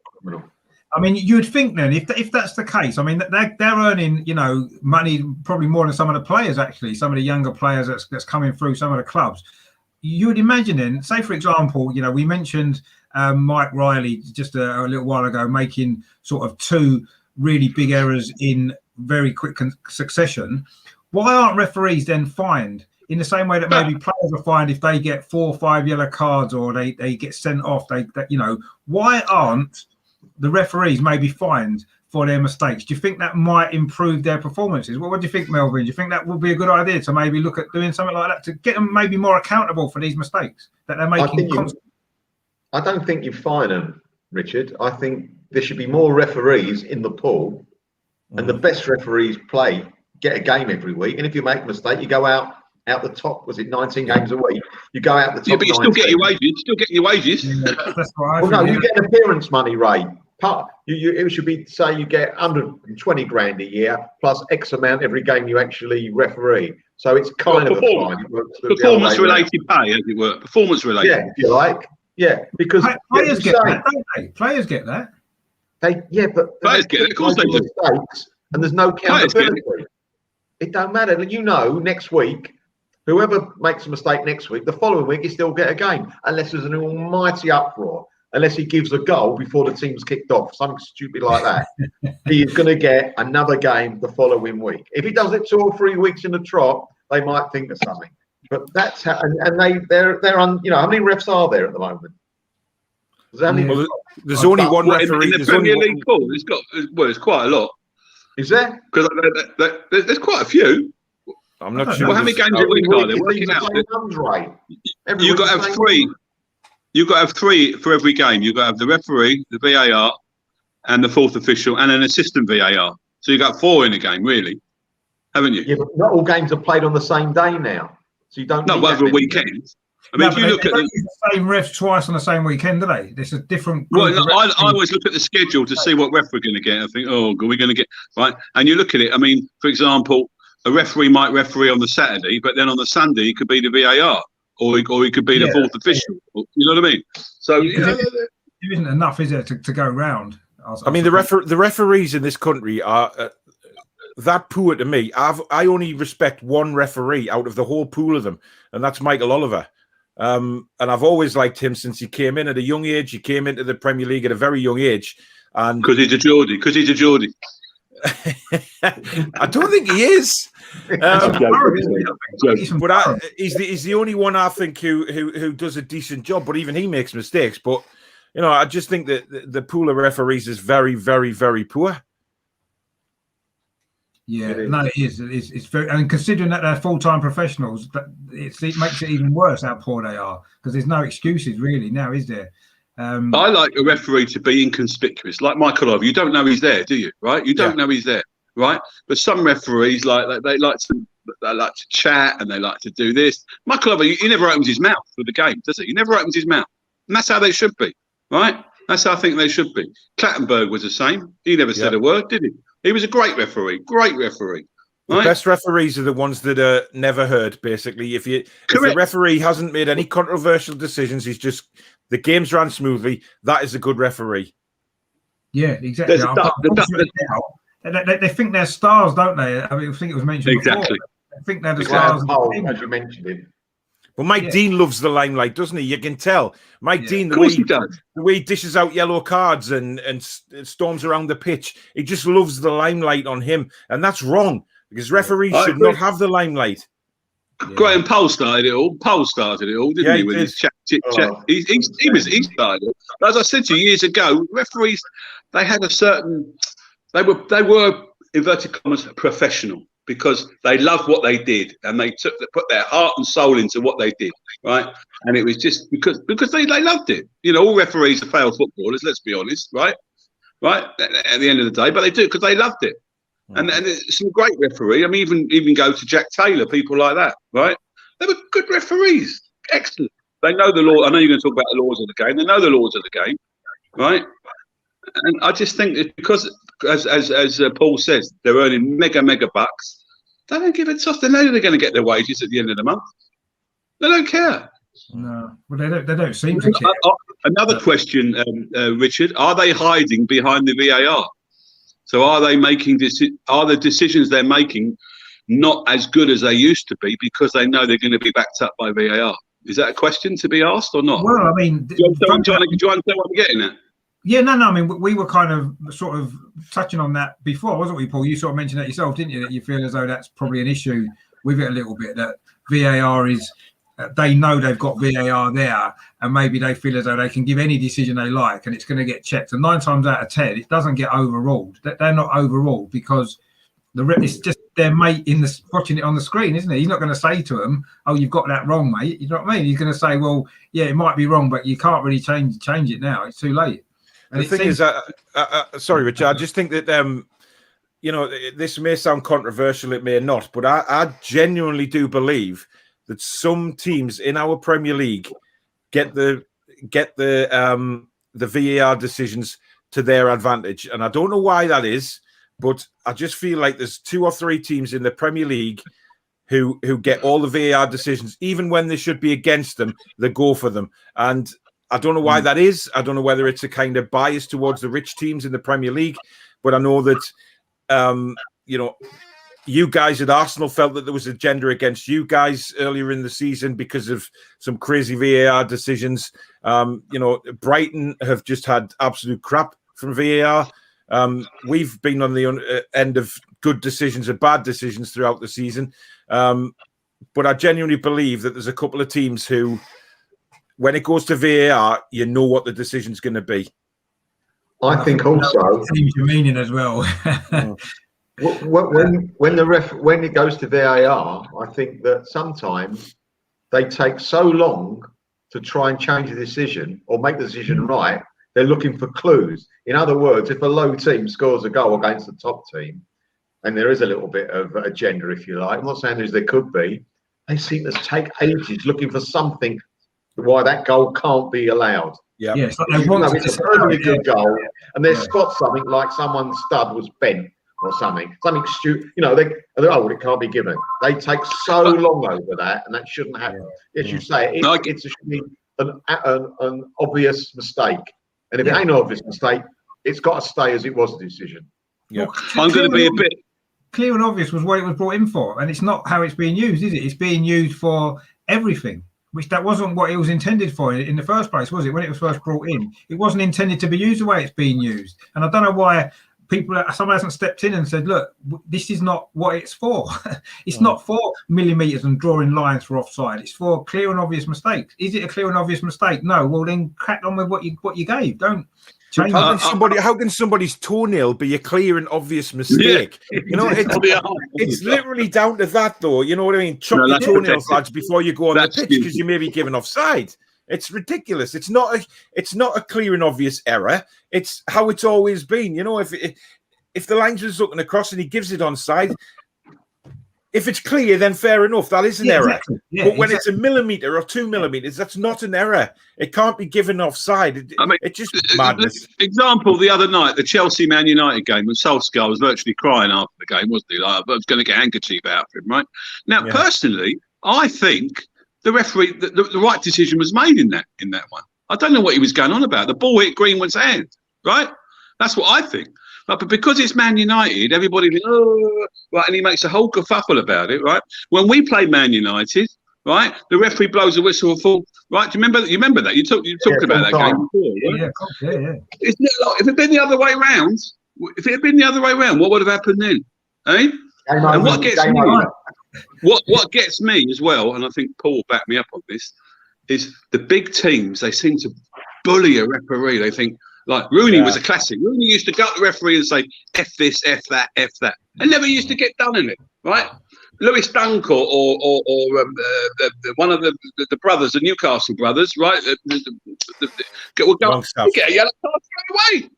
I mean, you would think then, if that's the case, I mean, they're earning, money probably more than some of the players, actually, some of the younger players that's coming through some of the clubs. You would imagine then, say for example, we mentioned Mike Riley just a little while ago making sort of two really big errors in very quick succession. Why aren't referees then fined in the same way that maybe players are fined if they get 4 or 5 yellow cards or they get sent off? Why aren't the referees maybe fined for their mistakes? Do you think that might improve their performances? What do you think, Melvin? Do you think that would be a good idea to maybe look at doing something like that to get them maybe more accountable for these mistakes that they're making? I don't think you fine them, Richard. I think there should be more referees in the pool, and the best referees get a game every week. And if you make a mistake, you go out the top. Was it 19 games a week? You go out the top. Yeah, but you still get your wages. Still get your wages. Yeah, that's right. Well, no, you get an appearance money rate. It should be, say, you get 120 grand a year plus X amount every game you actually referee. So it's kind of a fine. Performance-related pay, as it were. Performance-related. Yeah, if you like. Yeah, because players get that, don't they? Players get that. But players get it. Of course they do. Mistakes, and there's no accountability. It don't matter. Next week, whoever makes a mistake next week, the following week, you still get a game, unless there's an almighty uproar. unless he gives a goal before the team's kicked off, something stupid like that, he is going to get another game the following week. If he does it 2 or 3 weeks in a trot, they might think of something. But that's how, and they're on. You know, how many refs are there at the moment? Well, there's only one referee in the Premier League. Paul, it's quite a lot. Is there? Because there's quite a few. I'm not sure. Well, how many games a week are there? Working out. You've got to have 3. You've got to have 3 for every game. You've got to have the referee, the VAR, and the 4th official, and an assistant VAR. So you've got 4 in a game, really, haven't you? Yeah, but not all games are played on the same day now, so you don't. No, but over a weekend. I mean, if you look at the same refs twice on the same weekend, do they? This is different. Well, I always look at the schedule to see what ref we're going to get. I think, oh, are we going to get right? And you look at it. I mean, for example, a referee might referee on the Saturday, but then on the Sunday he could be the VAR, or he could be the 4th official. You know what I mean? So there isn't enough, is there, to go round? I mean, the referees in this country are that poor to me. I only respect one referee out of the whole pool of them, and that's Michael Oliver. And I've always liked him since he came in at a young age. He came into the Premier League at a very young age, and because he's a Geordie. I don't think he is. But he's the only one I think who does a decent job. But even he makes mistakes. But you know, I just think that the pool of referees is very, very, very poor. Yeah, it is. It's very, and considering that they're full-time professionals, it makes it even worse how poor they are, because there's no excuses really now, is there? I like a referee to be inconspicuous, like Michael Oliver. You don't know he's there, do you? Right? You don't know he's there, right? But some referees they like to chat and they like to do this. Michael Oliver, he never opens his mouth for the game, does he? He never opens his mouth, and that's how they should be, right? That's how I think they should be. Clattenburg was the same. He never said a word, did he? He was a great referee. Great referee. Right? The best referees are the ones that are never heard, basically. If the referee hasn't made any controversial decisions, he's just the game's ran smoothly, that is a good referee. Yeah, exactly. They think they're stars, don't they? I mean, I think it was mentioned before. I think they're the stars. As you mentioned it. Well, Mike Dean loves the limelight, doesn't he? You can tell. Mike Dean, the way he dishes out yellow cards and storms around the pitch, he just loves the limelight on him. And that's wrong, because referees should not have the limelight. Graham Poll started it all. Didn't he? With his chat. He started it. But as I said to you years ago, referees, they had a certain, they were inverted commas professional, because they loved what they did and they put their heart and soul into what they did, right? And it was just because they loved it. You know, all referees are failed footballers, let's be honest, right? At the end of the day, but they do because they loved it. And some great referee. I mean, even go to Jack Taylor, people like that, right? They were good referees, excellent. They know the law. I know you're going to talk about the laws of the game. They know the laws of the game, right? And I just think that because, as Paul says, they're earning mega bucks. They don't give a toss. They know they're going to get their wages at the end of the month. They don't care. No, well, they don't seem to care. Another question, Richard: are they hiding behind the VAR? So are they making are the decisions they're making not as good as they used to be because they know they're going to be backed up by VAR? Is that a question to be asked or not? Well, I mean, do you understand what I'm getting at? Yeah, no. I mean, we were kind of sort of touching on that before, wasn't we, Paul? You sort of mentioned that yourself, didn't you? That you feel as though that's probably an issue with it a little bit. That VAR is, they know they've got VAR there, and maybe they feel as though they can give any decision they like, and it's going to get checked. And 9 times out of 10, it doesn't get overruled. They're not overruled because it's just their mate watching it on the screen, isn't it? He's not going to say to them, "Oh, you've got that wrong, mate." You know what I mean? He's going to say, "Well, yeah, it might be wrong, but you can't really change it now. It's too late." And the thing is, sorry, Richard, I just think that you know, this may sound controversial, it may not, but I genuinely do believe that some teams in our Premier League get the VAR decisions to their advantage, and I don't know why that is, but I just feel like there's 2 or 3 teams in the Premier League who get all the VAR decisions, even when they should be against them, they go for them. And I don't know why that is. I don't know whether it's a kind of bias towards the rich teams in the Premier League, but I know that, you know, you guys at Arsenal felt that there was agenda against you guys earlier in the season because of some crazy VAR decisions. Brighton have just had absolute crap from VAR. We've been on the end of good decisions and bad decisions throughout the season. But I genuinely believe that there's a couple of teams who, when it goes to VAR, you know what the decision's going to be. I think also teams you're meaning as well. when it goes to VAR, I think that sometimes they take so long to try and change the decision or make the decision right. They're looking for clues. In other words, if a low team scores a goal against the top team, and there is a little bit of agenda, if you like, I'm not saying there could be, they seem to take ages looking for something why that goal can't be allowed. Yeah, it's like they want it's a perfectly good goal, and they spot something like someone's stud was bent or something stupid. It can't be given. They take so long over that, and that shouldn't happen. As you say, it should be an obvious mistake, and if it ain't an obvious mistake, it's got to stay as it was a decision. Yeah, I'm going to be a bit clear and obvious was what it was brought in for, and it's not how it's being used, is it? It's being used for everything. Which that wasn't what it was intended for in the first place, was it? When it was first brought in, it wasn't intended to be used the way it's being used. And I don't know why someone hasn't stepped in and said, look, this is not what it's for. It's not for millimeters and drawing lines for offside. It's for clear and obvious mistakes. Is it a clear and obvious mistake? No. Well, then crack on with what you gave. Don't change it. How can somebody's toenail be a clear and obvious mistake? Yeah. It's literally down to that, though. You know what I mean? Chuck your toenails, lads, before you go on the pitch because you may be given offside. It's ridiculous. It's not a clear and obvious error. It's how it's always been. If the linesman's looking across and he gives it onside, if it's clear, then fair enough. That is an error. Exactly. Yeah, but when it's a millimeter or 2 millimeters, that's not an error. It can't be given offside. It's just madness. Example, the other night, the Chelsea-Man United game, when Solskjaer was virtually crying after the game, wasn't he? Like, I was going to get handkerchief out for him, right? Now, personally, I think the referee, the right decision was made in that one. I don't know what he was going on about. The ball hit Greenwood's hand, right? That's what I think. But because it's Man United, everybody thinks, right, and he makes a whole kerfuffle about it, right? When we played Man United, right, the referee blows a whistle for right. Do you remember that? You talked about that game before, right? Yeah. Isn't it like, if it had been the other way round, what would have happened then? Eh? And what gets me as well, and I think Paul will back me up on this, is the big teams, they seem to bully a referee. They think, like Rooney was a classic. Rooney used to go to the referee and say, F this, F that, F that. And never used to get done in it, right? Lewis Dunk or one of the brothers, the Newcastle brothers, right? Will go get a yellow card straight away,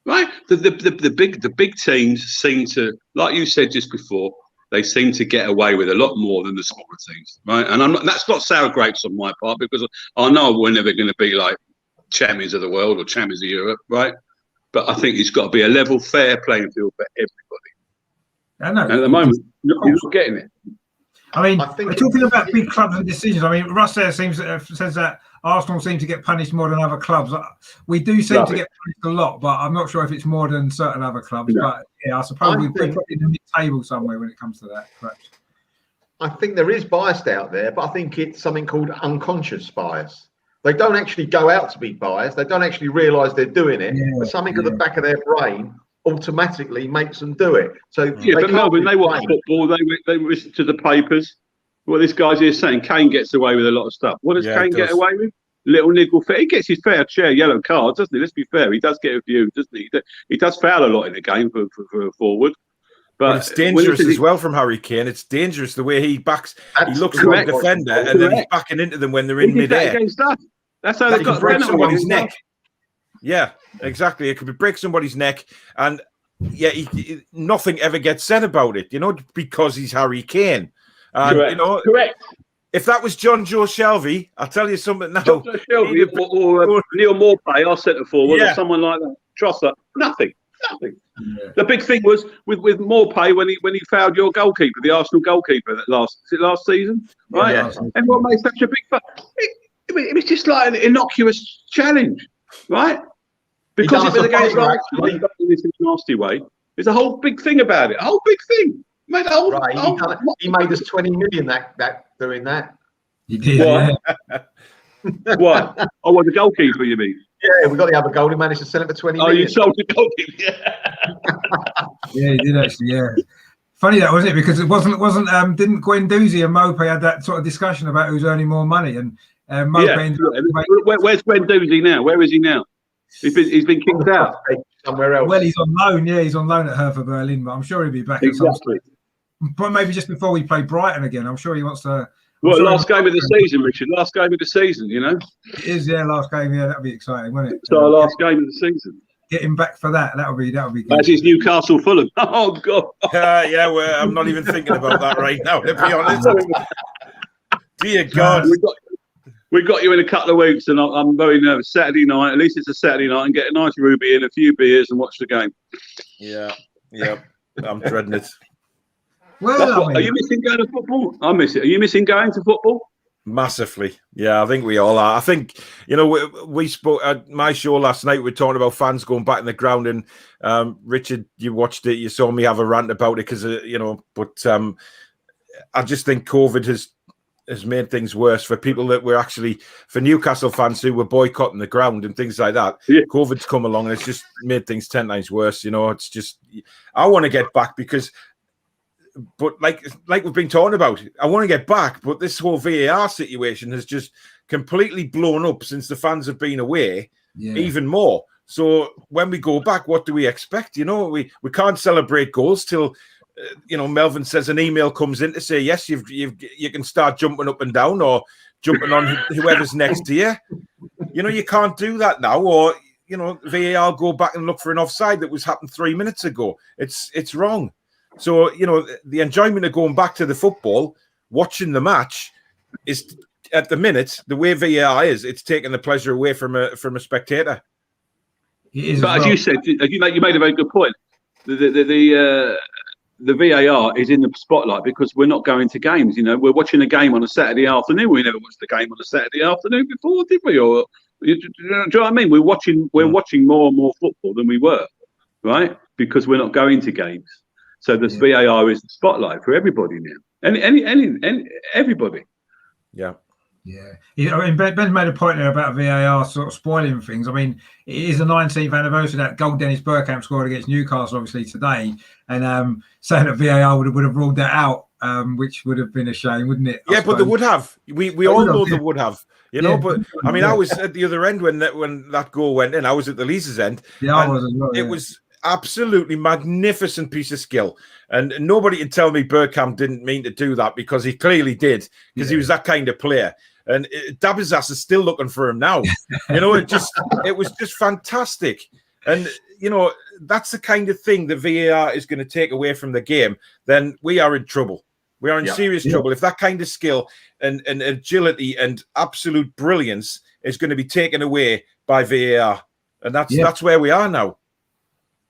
right? The big teams seem to, like you said just before, they seem to get away with a lot more than the smaller teams, right? And that's not sour grapes on my part, because I know we're never going to be like champions of the world or champions of Europe, right? But I think it's got to be a level, fair playing field for everybody. I know. And at the moment, you're not getting it. I mean, we're talking about big clubs and decisions. I mean, Russ there says that Arsenal seem to get punished more than other clubs. We do seem to get punished a lot, but I'm not sure if it's more than certain other clubs. No. But yeah, I suppose we're probably in the mid-table somewhere when it comes to that. Perhaps. I think there is bias out there, but I think it's something called unconscious bias. They don't actually go out to be biased. They don't actually realise they're doing it. Yeah, but something at the back of their brain automatically makes them do it. So but Melvin, they watch football. They listen to the papers. What this guy's here saying, Kane gets away with a lot of stuff. What does Kane get away with? Little niggle. He gets his fair share yellow cards, doesn't he? Let's be fair. He does get a few, doesn't he? He does foul a lot in the game for a forward. But it's dangerous as well from Harry Kane. It's dangerous the way he backs. He looks like a defender and then he's backing into them when they're in midair. That's how they got break somebody's neck. Yeah, exactly. It could break somebody's neck, and nothing ever gets said about it. Because he's Harry Kane. And, Correct. If that was John Joe Shelby, I'll tell you something now. John Joe Shelby or Neil Maupay, our centre forward, or someone like that. Trossard, nothing. Yeah. The big thing was with Maupay when he fouled your goalkeeper, the Arsenal goalkeeper last season, right? Yeah. Everyone made such a big fuss. It was just like an innocuous challenge, right? Because it was against Arsenal in this nasty way. There's a whole big thing about it. A whole big thing. Mate, Right, he made us 20 million that doing that. He did, What? yeah. What? Oh, well, the goalkeeper, you mean? Yeah, we got the other goal. He managed to sell it for 20 Oh, million. you sold the goalkeeper. Yeah. Yeah, he did actually. Yeah, funny that wasn't it? Because it wasn't. Didn't Guendouzi and Mope had that sort of discussion about who's earning more money? And Mope ended up Where's Guendouzi now? Where is he now? He's been kicked out somewhere else. Well, he's on loan. Yeah, he's on loan at Hertha Berlin, but I'm sure he'll be back at some stage. But maybe just before we play Brighton again. I'm sure he wants to. Well, last game of the season, Richard. Last game of the season, you know. It is, yeah, last game. Yeah, that'll be exciting, won't it? So our last game of the season. Get him back for that. That'll be good. That's his Newcastle Fulham. Oh God. Yeah, I'm not even thinking about that right now, to be honest. Dear God. We've got you in a couple of weeks, and I'm very nervous. Saturday night, at least it's a Saturday night, and get a nice Ruby in, a few beers, and watch the game. Yeah, I'm dreading it. Well, are you missing going to football? I miss it. Are you missing going to football? Massively. Yeah, I think we all are. I think, we spoke at my show last night. We were talking about fans going back in the ground, and Richard, you watched it. You saw me have a rant about it because, but I just think COVID has made things worse for people that were actually, for Newcastle fans who were boycotting the ground and things like that. Yeah. COVID's come along and it's just made things 10 times worse. It's just, I want to get back but like we've been talking about, I want to get back, but this whole VAR situation has just completely blown up since the fans have been away, even more. So when we go back, what do we expect? We can't celebrate goals till Melvin says an email comes in to say yes, you can start jumping up and down or jumping on whoever's next to you. You can't do that now, or VAR go back and look for an offside that was happened 3 minutes ago. It's wrong. So, the enjoyment of going back to the football, watching the match, is at the minute, the way VAR is, it's taking the pleasure away from a spectator. But as you said, you made a very good point. The VAR is in the spotlight because we're not going to games. We're watching a game on a Saturday afternoon. We never watched the game on a Saturday afternoon before, did we? Or do you know what I mean? We're watching more and more football than we were, right? Because we're not going to games. So this VAR is the spotlight for everybody now. And everybody. Yeah. Yeah. I mean, Ben made a point there about VAR sort of spoiling things. I mean, it is the 19th anniversary of that goal Dennis Bergkamp scored against Newcastle, obviously, today. And saying that VAR would have ruled that out, which would have been a shame, wouldn't it? Yeah, but they would have. We all know they would have. But I mean, I was at the other end when that goal went in. I was at the Leazes end. Yeah, I was as well. It was absolutely magnificent piece of skill, and nobody can tell me Bergkamp didn't mean to do that, because he clearly did, because he was that kind of player. And Dabizas is still looking for him now. It was just fantastic. And that's the kind of thing that VAR is going to take away from the game. Then we are in trouble. We are in serious trouble if that kind of skill and agility and absolute brilliance is going to be taken away by VAR. And that's where we are now.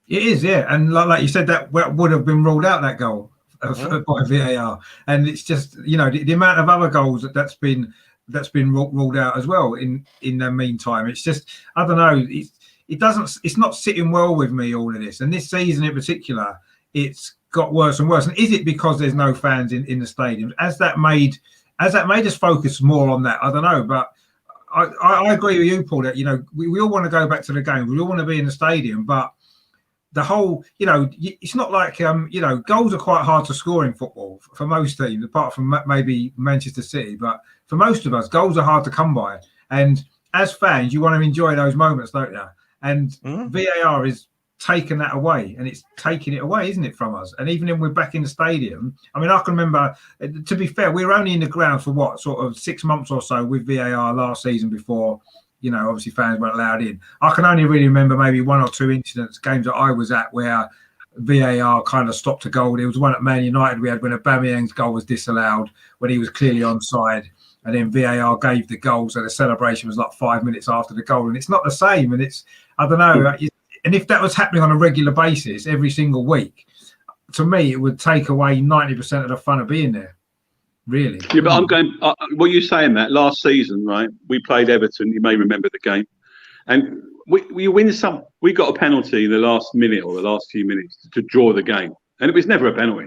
It is, yeah. And like you said, that would have been ruled out, that goal by VAR. And it's just, the amount of other goals that's been ruled out as well in the meantime. It's just, I don't know, it's not sitting well with me, all of this. And this season in particular, it's got worse and worse. And is it because there's no fans in the stadiums? Has that made us focus more on that? I don't know, but I agree with you, Paul, that we all want to go back to the game. We all want to be in the stadium, but the whole, it's not like, goals are quite hard to score in football for most teams, apart from maybe Manchester City. But for most of us, goals are hard to come by. And as fans, you want to enjoy those moments, don't you? And VAR is taking that away, and it's taking it away, isn't it, from us? And even when we're back in the stadium, I mean, I can remember, to be fair, we were only in the ground for what, sort of 6 months or so with VAR last season before, obviously fans weren't allowed in. I can only really remember maybe one or two incidents, games that I was at, where VAR kind of stopped a goal. There was one at Man United we had when Aubameyang's goal was disallowed, when he was clearly onside, and then VAR gave the goal, so the celebration was like 5 minutes after the goal. And it's not the same, and it's, I don't know, and if that was happening on a regular basis every single week, to me, it would take away 90% of the fun of being there. Really? Yeah, but I'm going. What you're saying, that last season, right? We played Everton. You may remember the game, and we win some. We got a penalty in the last minute or the last few minutes to draw the game, and it was never a penalty.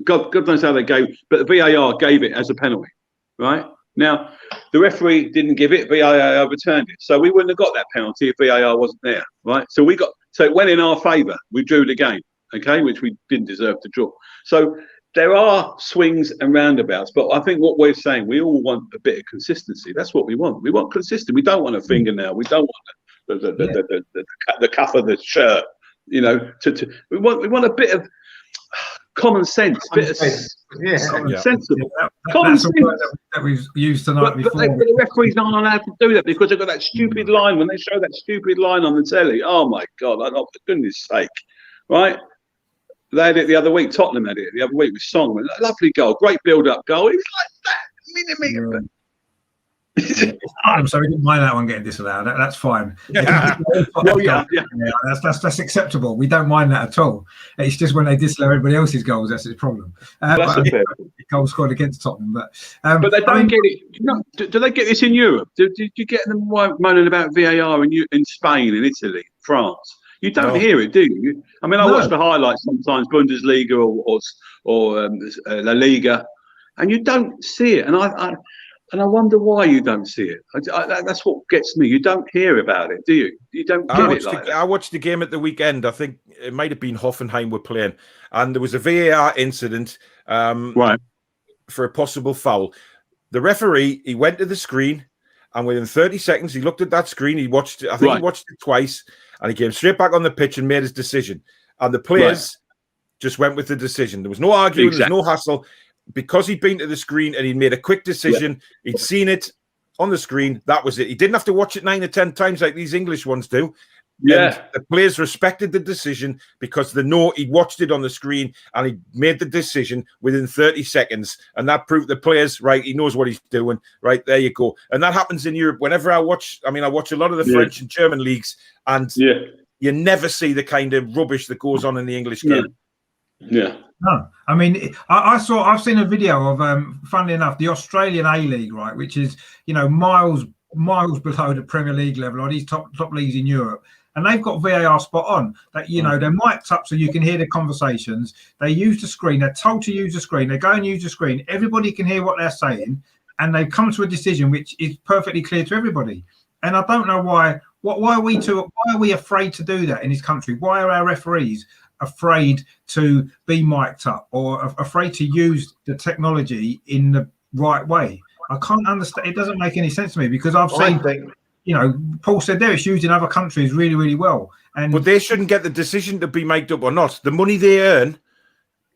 God knows how they gave, but the VAR gave it as a penalty, right? Now, the referee didn't give it, VAR overturned it. So we wouldn't have got that penalty if VAR wasn't there, right? So it went in our favour. We drew the game, okay, which we didn't deserve to draw. So there are swings and roundabouts, but I think what we're saying, we all want a bit of consistency. That's what we want. We want consistency. We don't want a fingernail. We don't want the cuff of the shirt. You know, we want a bit of common sense, common sense. That's a word that we've used tonight before. But the referees aren't allowed to do that because they've got that stupid line. When they show that stupid line on the telly, oh my God, for goodness sake, right? They had it the other week. Tottenham had it the other week with Song. A lovely goal, great build-up goal. It was like that, millimetre. So we didn't mind that one getting disallowed. That's fine. Yeah. That's acceptable. We don't mind that at all. It's just when they disallow everybody else's goals, that's the problem. Goal scored against Tottenham, but they don't get it. Do they get this in Europe? Do you get them moaning about VAR in Spain, in Italy, France? You don't hear it, do you? I mean, I watch the highlights sometimes, Bundesliga or La Liga, and you don't see it. And I wonder why you don't see it. That's what gets me. You don't hear about it, do you? You don't get it like that. I watched the game at the weekend. I think it might have been Hoffenheim were playing, and there was a VAR incident for a possible foul. The referee, he went to the screen, and within 30 seconds, he looked at that screen. He watched it. I think he watched it twice, and he came straight back on the pitch and made his decision. And the players just went with the decision. There was no arguing. There was no hassle. Because he'd been to the screen and he'd made a quick decision, he'd seen it on the screen, that was it. He didn't have to watch it 9 or 10 times like these English ones do. And the players respected the decision because they know he watched it on the screen and he made the decision within 30 seconds. And that proved the players, right, he knows what he's doing. Right, there you go. And that happens in Europe. Whenever I watch a lot of the French and German leagues, and you never see the kind of rubbish that goes on in the English game. Yeah. No, I mean, I've seen a video of, funnily enough, the Australian A-League, right, which is, miles below the Premier League level or these top leagues in Europe. And they've got VAR spot on that, they're mic'd up so you can hear the conversations. They use the screen. They're told to use the screen. They go and use the screen. Everybody can hear what they're saying. And they've come to a decision which is perfectly clear to everybody. And I don't know why are we afraid to do that in this country? Why are our referees afraid to be mic'd up or afraid to use the technology in the right way? I can't understand. It doesn't make any sense to me because I've seen, Paul said there it's used in other countries really, really well. But they shouldn't get the decision to be mic'd up or not. The money they earn,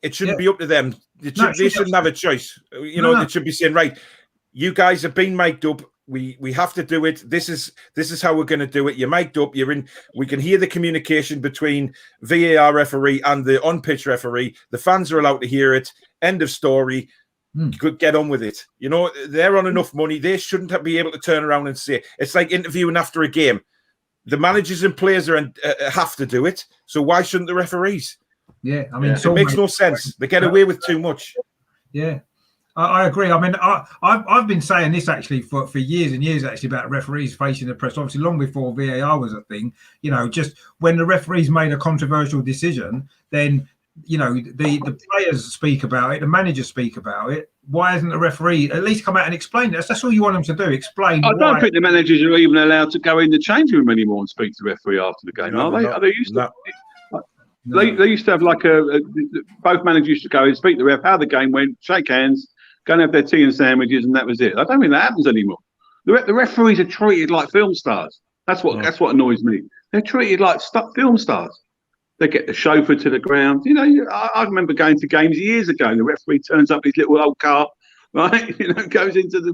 it shouldn't be up to them. They shouldn't have a choice. They should be saying, right, you guys have been mic'd up. We have to do it. This is how we're going to do it. You're mic'd up. You're in. We can hear the communication between VAR referee and the on-pitch referee. The fans are allowed to hear it. End of story. You could get on with it. They're on enough money. They shouldn't be able to turn around and say it's like interviewing after a game. The managers and players have to do it. So why shouldn't the referees? Yeah, I mean, it makes no sense. They get away with too much. Yeah. I agree. I mean, I've been saying this actually for years and years actually about referees facing the press. Obviously, long before VAR was a thing. Just when the referees made a controversial decision, then the players speak about it, the managers speak about it. Why hasn't the referee at least come out and explain it? That's all you want them to do. Explain. I don't think the managers are even allowed to go in the changing room anymore and speak to the referee after the game, are they? Are they used to? No. They used to have both managers used to go and speak to the ref, how the game went, shake hands, go and have their tea and sandwiches, and that was it. I don't think that happens anymore. The referees are treated like film stars. That's what annoys me. They're treated like film stars. They get the chauffeur to the ground. I remember going to games years ago, and the referee turns up his little old car, right? Goes into the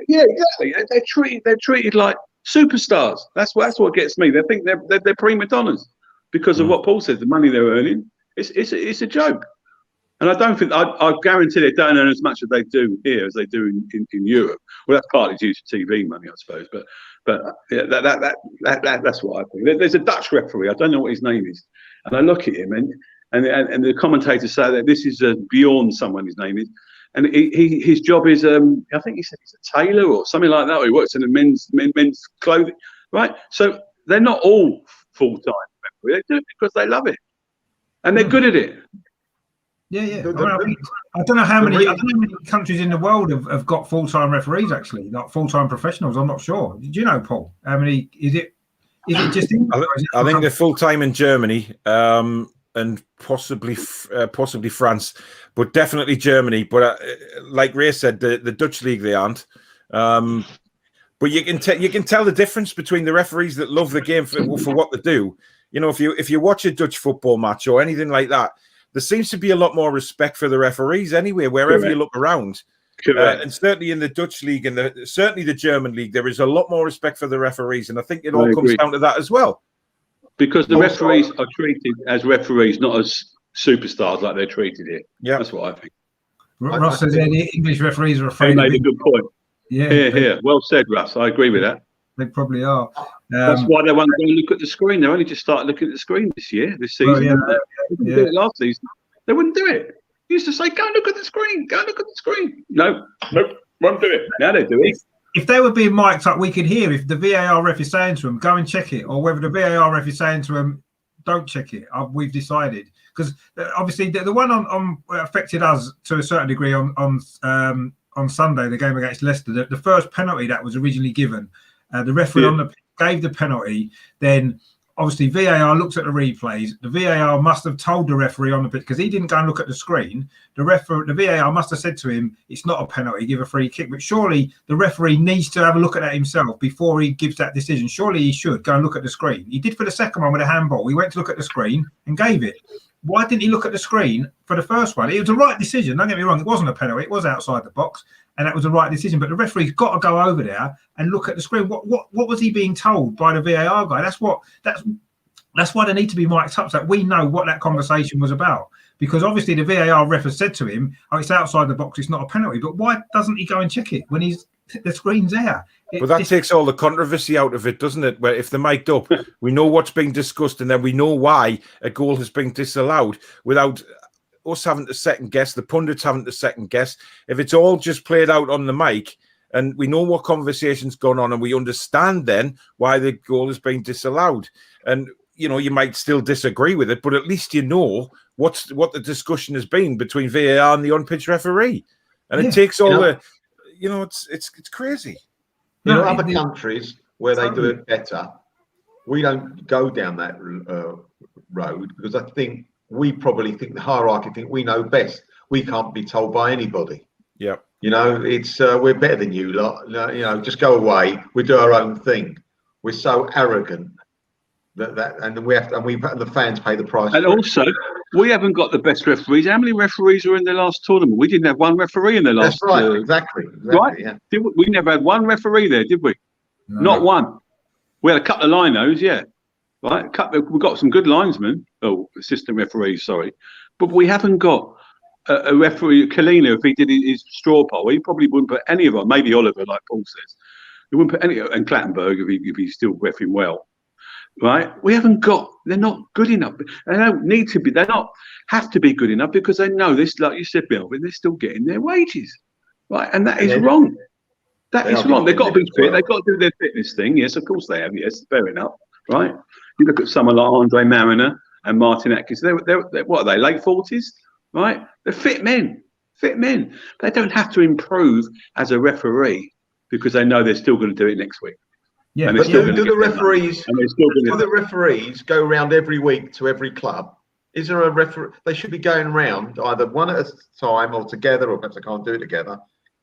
yeah, exactly. They're treated like superstars. That's what gets me. They think they're prima donnas because of what Paul says. The money they're earning, it's a joke. And I don't think I guarantee they don't earn as much as they do here as they do in Europe. Well, that's partly due to TV money, I suppose. But yeah, that's what I think. There's a Dutch referee. I don't know what his name is, and I look at him and the commentators say that this is Bjorn, someone his name is, and his job is I think he said he's a tailor or something like that. Or he works in the men's clothing, right? So they're not all full-time referees. They do it because they love it and they're good at it. Yeah, yeah. The- I don't know how the many. re- I don't know how many countries in the world have got full-time referees. Actually, like full-time professionals. I'm not sure. Did you know, Paul? How many? Is it just? I think they're full time in Germany, and possibly France, but definitely Germany. But like Ray said, the Dutch league they aren't. But you can tell the difference between the referees that love the game for what they do. You know, if you watch a Dutch football match or anything like that, there seems to be a lot more respect for the referees anyway, wherever Correct. you look around. And certainly in the Dutch league and certainly the German league, there is a lot more respect for the referees, and I think it all comes down to that as well. Because the referees are treated as referees, not as superstars like they're treated here. Yeah, that's what I think. Ross says the English referees are He afraid. made a good point. Yeah, Here. Well said, Russ. I agree with that. They probably are. That's why they won't go and look at the screen. They only just started looking at the screen this season. Well, yeah, They didn't do it last season. They wouldn't do it. They used to say, "Go and look at the screen. Go and look at the screen." No, won't do it. Now they do it. If they were being mic'd up, we could hear if the VAR ref is saying to them, "Go and check it," or whether the VAR ref is saying to them, "Don't check it." We've decided, because obviously the one on affected us to a certain degree on Sunday, the game against Leicester. The first penalty that was originally given, the referee on the pitch gave the penalty. Then obviously VAR looks at the replays. The VAR must have told the referee on the pitch, because he didn't go and look at the screen. The VAR must have said to him, "It's not a penalty, give a free kick." But surely the referee needs to have a look at that himself before he gives that decision. Surely he should go and look at the screen. He did for the second one with a handball. He went to look at the screen and gave it. Why didn't he look at the screen for the first one? It was the right decision. Don't get me wrong. It wasn't a penalty. It was outside the box, and that was the right decision. But the referee's got to go over there and look at the screen. What was he being told by the VAR guy? That's why they need to be mic'd up, so that we know what that conversation was about. Because obviously the VAR ref has said to him, "Oh, it's outside the box. It's not a penalty." But why doesn't he go and check it when the screen's there? But that takes all the controversy out of it, doesn't it? Where if they're mic'd up, we know what's being discussed, and then we know why a goal has been disallowed without us having to second guess, the pundits having to second guess. If it's all just played out on the mic, and we know what conversation's gone on, and we understand then why the goal has been disallowed. And you know, you might still disagree with it, but at least you know what the discussion has been between VAR and the on-pitch referee. And it takes all it's crazy. Other countries where they do it better, we don't go down that road, because I think we probably think the hierarchy think we know best. We can't be told by anybody. Yeah. You know, it's we're better than you lot. You know, just go away. We do our own thing. We're so arrogant and the fans pay the price. And also, we haven't got the best referees. How many referees were in the last tournament? We didn't have one referee in the last. That's right. Exactly. Right. Yeah. We never had one referee there, did we? No. Not one. We had a couple of linos, yeah. Right. We've got some good linesmen. Oh, assistant referees, sorry, but we haven't got a referee. Kalina, if he did his straw poll, he probably wouldn't put any of them. Maybe Oliver, like Paul says, he wouldn't put any. And Clattenburg, if he's still reffing well. Right, we haven't got. They're not good enough. They don't need to be. They not have to be good enough, because they know this. Like you said, Melvin, they're still getting their wages, right? And that is wrong. That is wrong. They've got to be fit. They've got to do their fitness thing. Yes, of course they have. Yes, fair enough. Right. You look at someone like Andre Mariner and Martin Atkins. They're what are they? Late 40s, right? They're fit men. Fit men. They don't have to improve as a referee because they know they're still going to do it next week. Yeah, but do the referees go around every week to every club? Is there a referee? They should be going around either one at a time or together, or perhaps they can't do it together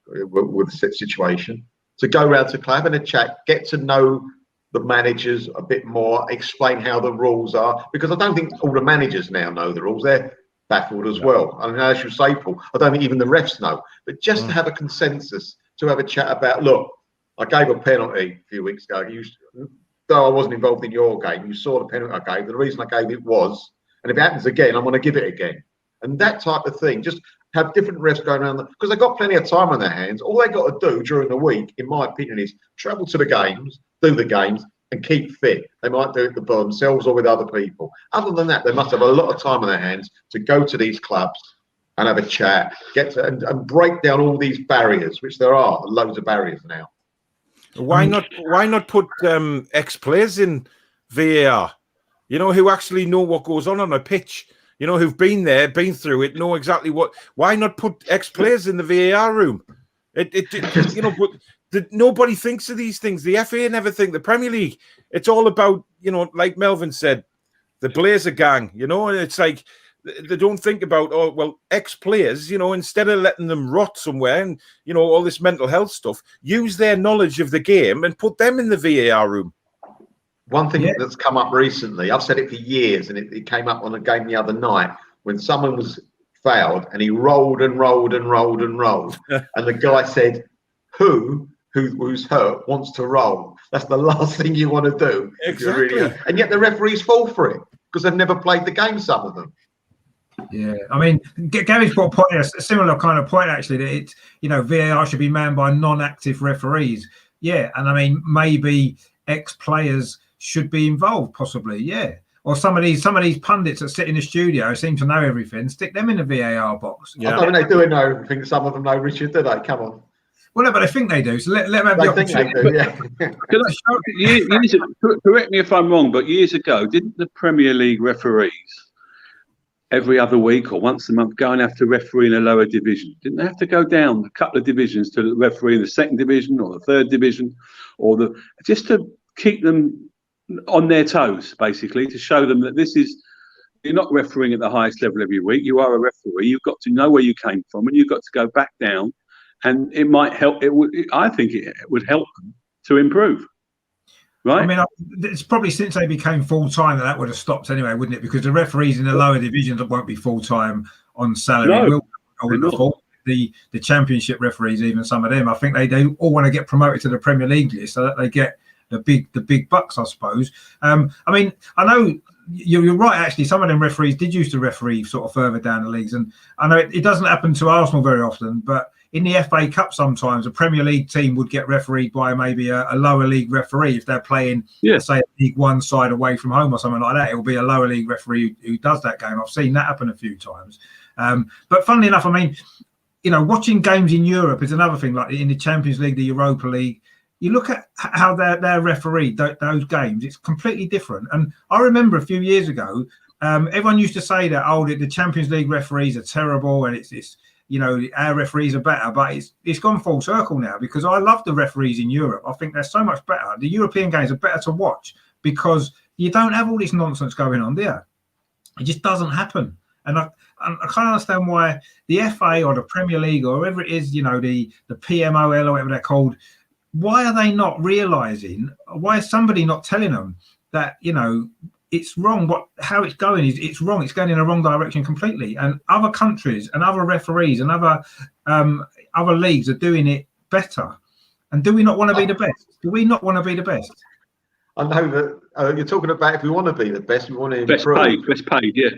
with the situation, to go around to club and a chat, get to know the managers a bit more, explain how the rules are, because I don't think all the managers now know the rules. They're baffled as well. I mean, as you say, Paul, I don't think even the refs know. But just to have a consensus, to have a chat about, look, I gave a penalty a few weeks ago. Though I wasn't involved in your game, you saw the penalty I gave. The reason I gave it was, and if it happens again, I'm going to give it again. And that type of thing, just have different refs going around, because they've got plenty of time on their hands. All they got to do during the week, in my opinion, is travel to the games, do the games, and keep fit. They might do it by themselves or with other people. Other than that, they must have a lot of time on their hands to go to these clubs and have a chat, and break down all these barriers, which there are loads of barriers now. Why not put ex-players in VAR? You know, who actually know what goes on a pitch. you know, who've been there, been through it, know exactly what. Why not put ex-players in the VAR room? You know, but nobody thinks of these things. The FA never think. The Premier League, it's all about, you know, like Melvin said, the Blazer gang, you know, and it's like they don't think about, oh, well, ex-players, you know, instead of letting them rot somewhere and, you know, all this mental health stuff, use their knowledge of the game and put them in the VAR room. One thing that's come up recently, I've said it for years, and it came up on a game the other night when someone was fouled and he rolled and rolled and rolled and rolled. And the guy said, who's hurt wants to roll. That's the last thing you want to do. Exactly. And yet the referees fall for it because they've never played the game, some of them. Yeah, I mean, Gary's brought a similar kind of point, actually, that it's, you know, VAR should be manned by non-active referees. Yeah, and I mean, maybe ex-players should be involved, possibly, yeah. Or some of these pundits that sit in the studio seem to know everything. Stick them in the VAR box. Yeah. I don't think they do know everything. Some of them know, Richard, do they? Come on. Well, no, but I think they do. So let them have the opportunity. Correct me if I'm wrong, but years ago, didn't the Premier League referees every other week or once a month go and have to referee in a lower division? Didn't they have to go down a couple of divisions to referee in the second division or the third division, or just to keep them on their toes, basically, to show them that you're not refereeing at the highest level every week. You are a referee. You've got to know where you came from, and you've got to go back down. And it might help. I think it would help them to improve. Right. I mean, it's probably since they became full-time that would have stopped anyway, wouldn't it? Because the referees in the lower divisions won't be full-time on salary. No, I wouldn't have thought. The championship referees, even some of them, I think they all want to get promoted to the Premier League list so that they get the big bucks, I suppose. I mean, I know you're right. Actually, some of them referees did used to referee sort of further down the leagues, and I know it doesn't happen to Arsenal very often, but in the FA Cup, sometimes a Premier League team would get refereed by maybe a lower league referee if they're playing, say, a League One side away from home or something like that. It will be a lower league referee who does that game. I've seen that happen a few times. But funnily enough, I mean, you know, watching games in Europe is another thing. Like in the Champions League, the Europa League, you look at how they're refereed those games. It's completely different. And I remember a few years ago, everyone used to say that, oh, the Champions League referees are terrible, and it's you know, our referees are better, but it's gone full circle now because I love the referees in Europe. I think they're so much better. The European games are better to watch because you don't have all this nonsense going on there. It just doesn't happen. And I can't understand why the FA or the Premier League or whoever it is, you know, the PMOL or whatever they're called, why are they not realising, why is somebody not telling them that, you know, it's wrong. How it's going is it's wrong. It's going in the wrong direction completely. And other countries and other referees and other leagues are doing it better. And do we not want to be the best? Do we not want to be the best? I know that you're talking about if we want to be the best, we want to improve. Best paid, yeah.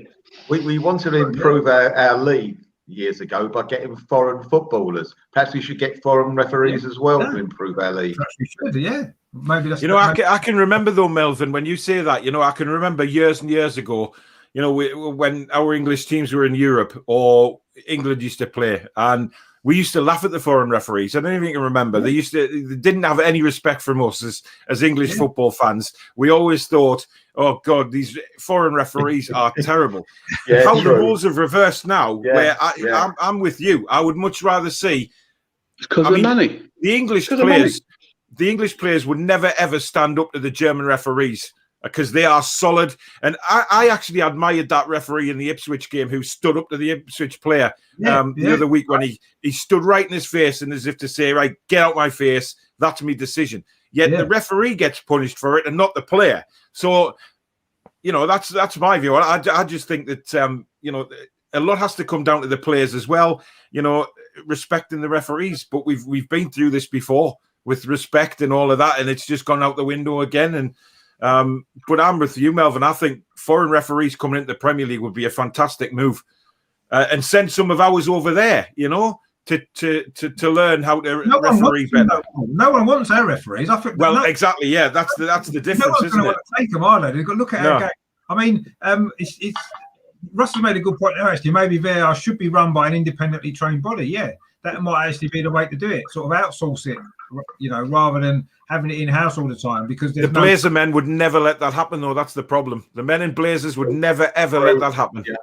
We wanted to improve our league years ago by getting foreign footballers. Perhaps we should get foreign referees as well to improve our league. Perhaps we should, yeah. Maybe that's, you know, I can remember though, Melvin, when you say that, you know, I can remember years and years ago, you know, when our English teams were in Europe or England used to play, and we used to laugh at the foreign referees. I don't even can remember. They didn't have any respect from us as English football fans. We always thought, oh God, these foreign referees are terrible. How the rules have reversed now, where I'm with you. I would much rather see, because of money. The English players would never ever stand up to the German referees because they are solid. And I actually admired that referee in the Ipswich game who stood up to the Ipswich player the other week when he stood right in his face and as if to say, right, get out my face. That's my decision. Yet the referee gets punished for it and not the player. So, you know, that's my view. I just think that, you know, a lot has to come down to the players as well, you know, respecting the referees. But we've been through this before with respect and all of that, and it's just gone out the window again. And but I'm with you, Melvin. I think foreign referees coming into the Premier League would be a fantastic move, and send some of ours over there, you know, to learn how to referee better. No one wants our referees. I think. Well, exactly. Yeah, that's the difference, no one's isn't it? Want to take them, are they? They've got to look at our game. I mean, it's Russell made a good point there. Actually, maybe VAR should be run by an independently trained body. Yeah, that might actually be the way to do it. Sort of outsource it, you know, rather than having it in house all the time. Because the Blazer men would never let that happen, though. That's the problem. The men in Blazers would never ever let that happen. Yeah.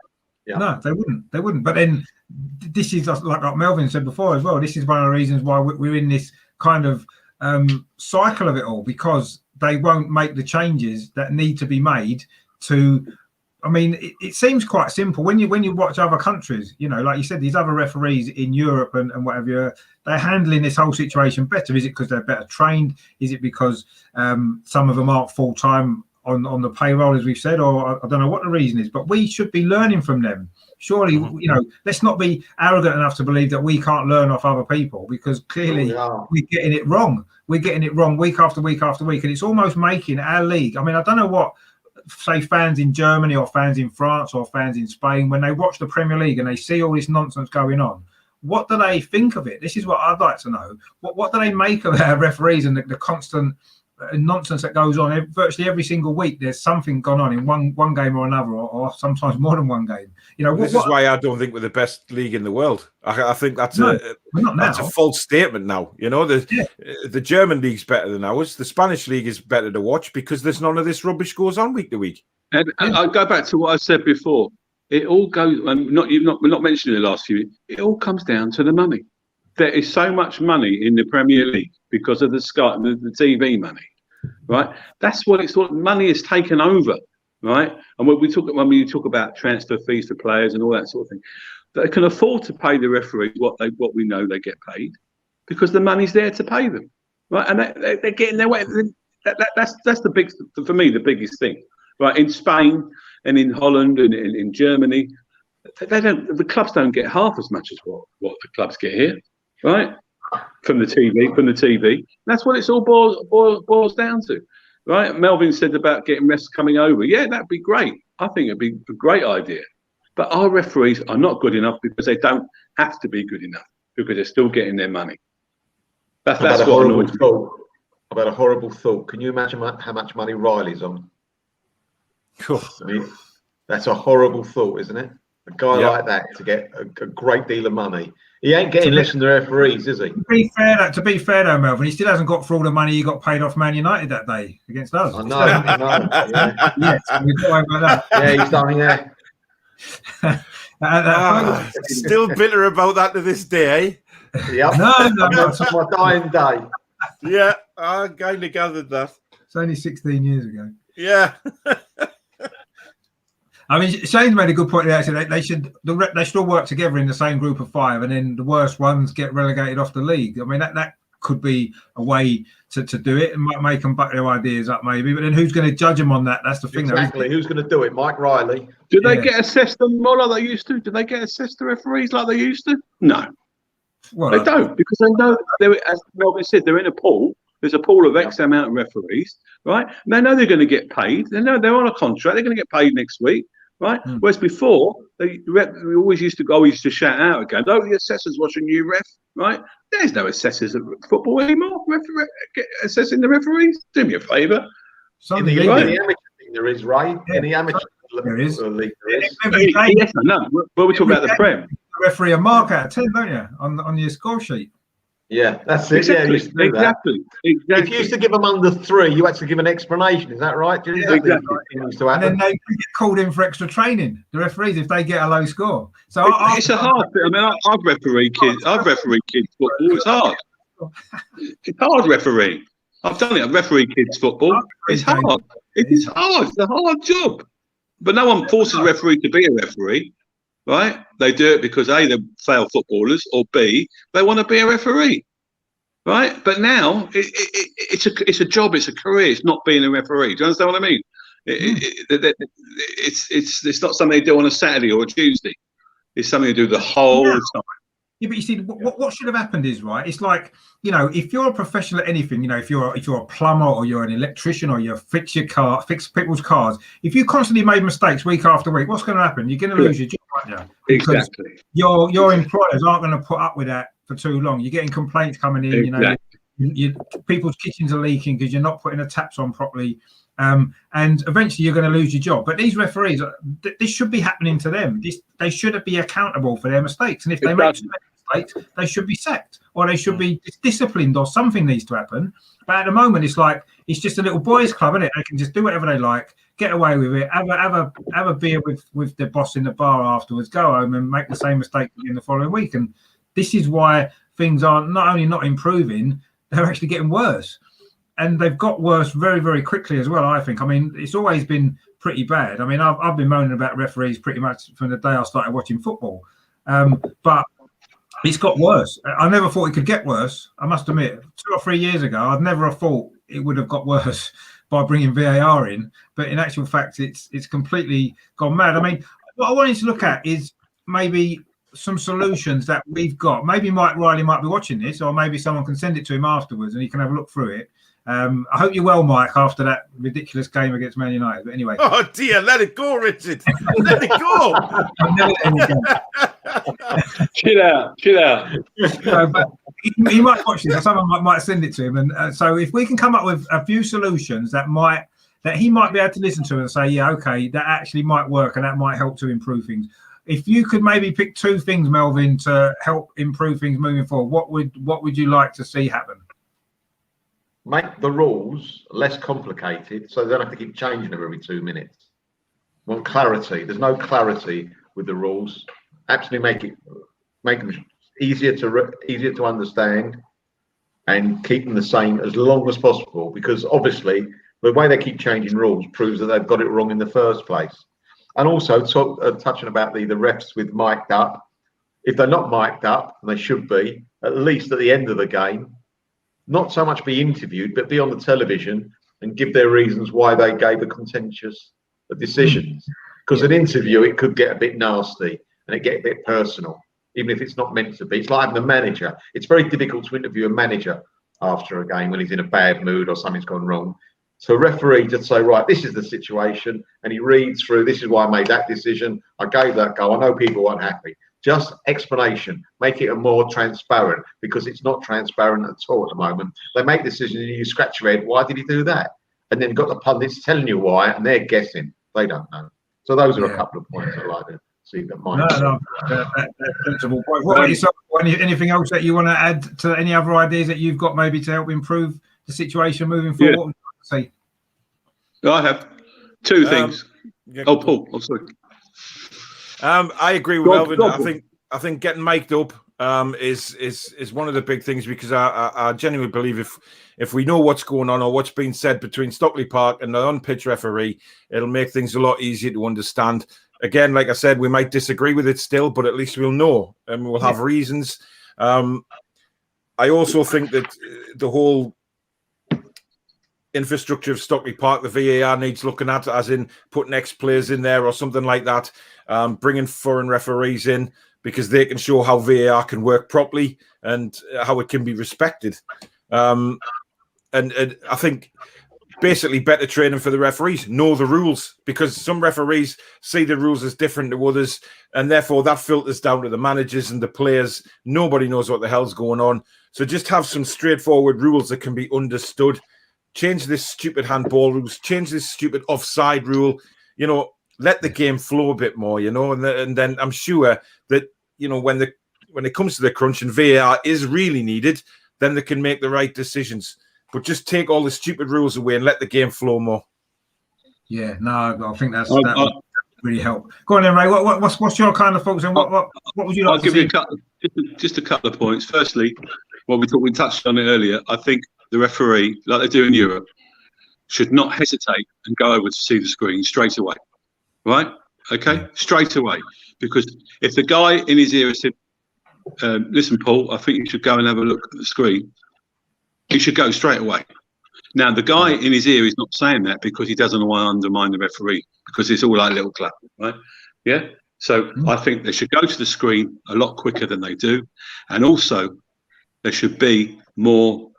Yeah. No, they wouldn't. They wouldn't. But then this is like Melvin said before as well. This is one of the reasons why we're in this kind of cycle of it all, because they won't make the changes that need to be made to. I mean, it seems quite simple when you watch other countries. You know, like you said, these other referees in Europe and whatever, they're handling this whole situation better. Is it because they're better trained? Is it because some of them aren't full time on the payroll, as we've said, or I don't know what the reason is, but we should be learning from them. Surely, you know, let's not be arrogant enough to believe that we can't learn off other people, because clearly we're getting it wrong. We're getting it wrong week after week after week, and it's almost making our league. I mean, I don't know what, say, fans in Germany or fans in France or fans in Spain, when they watch the Premier League and they see all this nonsense going on, what do they think of it? This is what I'd like to know. What do they make of our referees and the constant nonsense that goes on virtually every single week? There's something gone on in one game or another, or sometimes more than one game. You know, this is why I don't think we're the best league in the world. I think that's that's a false statement now. You know, the German league's better than ours. The Spanish league is better to watch because there's none of this rubbish goes on week to week. And I'll go back to what I said before. It all goes, and we're not mentioning the last few. It all comes down to the money. There is so much money in the Premier League because of the TV money, right? That's what it's. Money is taken over, right? And when you talk about transfer fees for players and all that sort of thing, they can afford to pay the referees what we know they get paid, because the money's there to pay them, right? And they're getting their way. That's the big, for me, the biggest thing, right? In Spain and in Holland and in Germany, the clubs don't get half as much as what the clubs get here, right? From the TV. That's what it's all boils down to, right? Melvin said about getting refs coming over. Yeah, that'd be great. I think it'd be a great idea. But our referees are not good enough because they don't have to be good enough, because they're still getting their money. That's what annoys me. About a horrible thought. Can you imagine how much money Riley's on? Cool. I mean, that's a horrible thought, isn't it? A guy like that to get a great deal of money. He ain't getting less than the referees, is he? To be fair though, Melvin, he still hasn't got for all the money he got paid off Man United that day against us. I know. Yes, we got over that. Yeah, he's done Still bitter about that to this day, eh? Yep. No, it's my dying day. Yeah, I kind of gathered that. It's only 16 years ago. Yeah. I mean, Shane's made a good point there. Actually, they should all work together in the same group of five, and then the worst ones get relegated off the league. I mean, that could be a way to do it, and might make them back their ideas up, maybe. But then who's going to judge them on that? That's the thing. Exactly. Who's going to do it? Mike Riley. Do they get assessed more like they used to? Do they get assessed to referees like they used to? No. Well, they don't, because they know, as Melvin said, they're in a pool. There's a pool of X amount of referees, right? And they know they're going to get paid. They know they're on a contract. They're going to get paid next week, right? Whereas we always used to shout out again, "Oh, the assessor's watching you, ref," right? There's no assessors at football anymore. Assessing the referees. Do me a favour. In the amateur league there is, right? Yeah. In the amateur league there is. Yes, I know. But we're talking about the Prem. Referee a mark out of 10, don't you, on your score sheet? Yeah, that's it. Exactly. Yeah, Exactly. If you used to give them under 3, you had to give an explanation. Is that right? Exactly. And then they get called in for extra training. The referees, if they get a low score. So it's a hard thing. I mean, I've refereed kids football. It's hard. It's hard refereeing. I've done it. I've refereed kids football. It's hard. It is hard. It's a hard job. But no one forces a referee to be a referee. Right? They do it because A, they're failed footballers, or B, they want to be a referee. Right? But now it's a job, it's a career. It's not being a referee. Do you understand what I mean? It's not something they do on a Saturday or a Tuesday. It's something they do the whole time. Yeah, but you see, what should have happened is, right, it's like, you know, if you're a professional at anything, you know, if you're a plumber or you're an electrician or you fix people's cars, if you constantly made mistakes week after week, what's going to happen? You're going to lose your job right now. Exactly. Your employers aren't going to put up with that for too long. You're getting complaints coming in, you know, people's kitchens are leaking because you're not putting the taps on properly. And eventually you're going to lose your job. But these referees, this should be happening to them. They should be accountable for their mistakes. And if they make mistakes, mistakes, they should be sacked or they should be disciplined or something needs to happen. But at the moment, it's like it's just a little boys' club, isn't it? They can just do whatever they like, get away with it, have a beer with the boss in the bar afterwards, go home and make the same mistake in the following week. And this is why things are not only not improving, they're actually getting worse. And they've got worse very, very quickly as well, I think. I mean, it's always been pretty bad. I mean, I've been moaning about referees pretty much from the day I started watching football. But it's got worse. I never thought it could get worse. I must admit, 2 or 3 years ago, I'd never have thought it would have got worse by bringing VAR in. But in actual fact, it's completely gone mad. I mean, what I wanted to look at is maybe some solutions that we've got. Maybe Mike Riley might be watching this, or maybe someone can send it to him afterwards and he can have a look through it. I hope you're well, Mike, after that ridiculous game against Man United. But anyway. Oh, dear. Let it go, Richard. Let it go. Chill out. But he might watch this. Someone might send it to him. And so if we can come up with a few solutions that he might be able to listen to and say, yeah, okay, that actually might work and that might help to improve things. If you could maybe pick 2 things, Melvin, to help improve things moving forward, what would you like to see happen? Make the rules less complicated so they don't have to keep changing them every 2 minutes. Want clarity. There's no clarity with the rules. Absolutely make them easier to understand and keep them the same as long as possible, because obviously the way they keep changing rules proves that they've got it wrong in the first place. And also touching about the refs with mic'd up. If they're not mic'd up, and they should be, at least at the end of the game, not so much be interviewed, but be on the television and give their reasons why they gave a contentious decisions. Because an interview, it could get a bit nasty and it get a bit personal, even if it's not meant to be. It's like having a manager. It's very difficult to interview a manager after a game when he's in a bad mood or something's gone wrong. So a referee just say, right, this is the situation, and he reads through, this is why I made that decision. I gave that goal. I know people weren't happy. Just explanation, make it a more transparent, because it's not transparent at all at the moment. They make decisions and you scratch your head, why did he do that? And then got the pundits telling you why, and they're guessing. They don't know. So those are a couple of points I'd like to see that might. No, that's sensible point. What is anything else that you want to add to any other ideas that you've got maybe to help improve the situation moving forward? What would you like to say? I have 2 things. Paul, I'm sorry. I agree with Melvin. I think getting mic'd up is one of the big things, because I genuinely believe if we know what's going on or what's being said between Stockley Park and the on-pitch referee, it'll make things a lot easier to understand. Again, like I said, we might disagree with it still, but at least we'll know and we'll have reasons. I also think that the whole infrastructure of Stockley Park, the VAR needs looking at, as in putting ex-players in there or something like that, bringing foreign referees in, because they can show how VAR can work properly and how it can be respected. And I think basically better training for the referees, know the rules, because some referees see the rules as different to others, and therefore that filters down to the managers and the players. Nobody knows what the hell's going on. So just have some straightforward rules that can be understood. Change this stupid handball rules, change this stupid offside rule, let the game flow a bit more, and then I'm sure that, when it comes to the crunch and VAR is really needed, then they can make the right decisions. But just take all the stupid rules away and let the game flow more. Yeah, no, I think that would really help. Go on then, Ray. What's your kind of thoughts, and what would you like to see? I'll give you just a couple of points. Firstly, we touched on it earlier. I think the referee, like they do in Europe, should not hesitate and go over to see the screen straight away. Right? Okay? Straight away. Because if the guy in his ear said, listen, Paul, I think you should go and have a look at the screen, he should go straight away. Now, the guy in his ear is not saying that because he doesn't want to undermine the referee, because it's all like little clap, right? Yeah? So I think they should go to the screen a lot quicker than they do. And also, there should be more,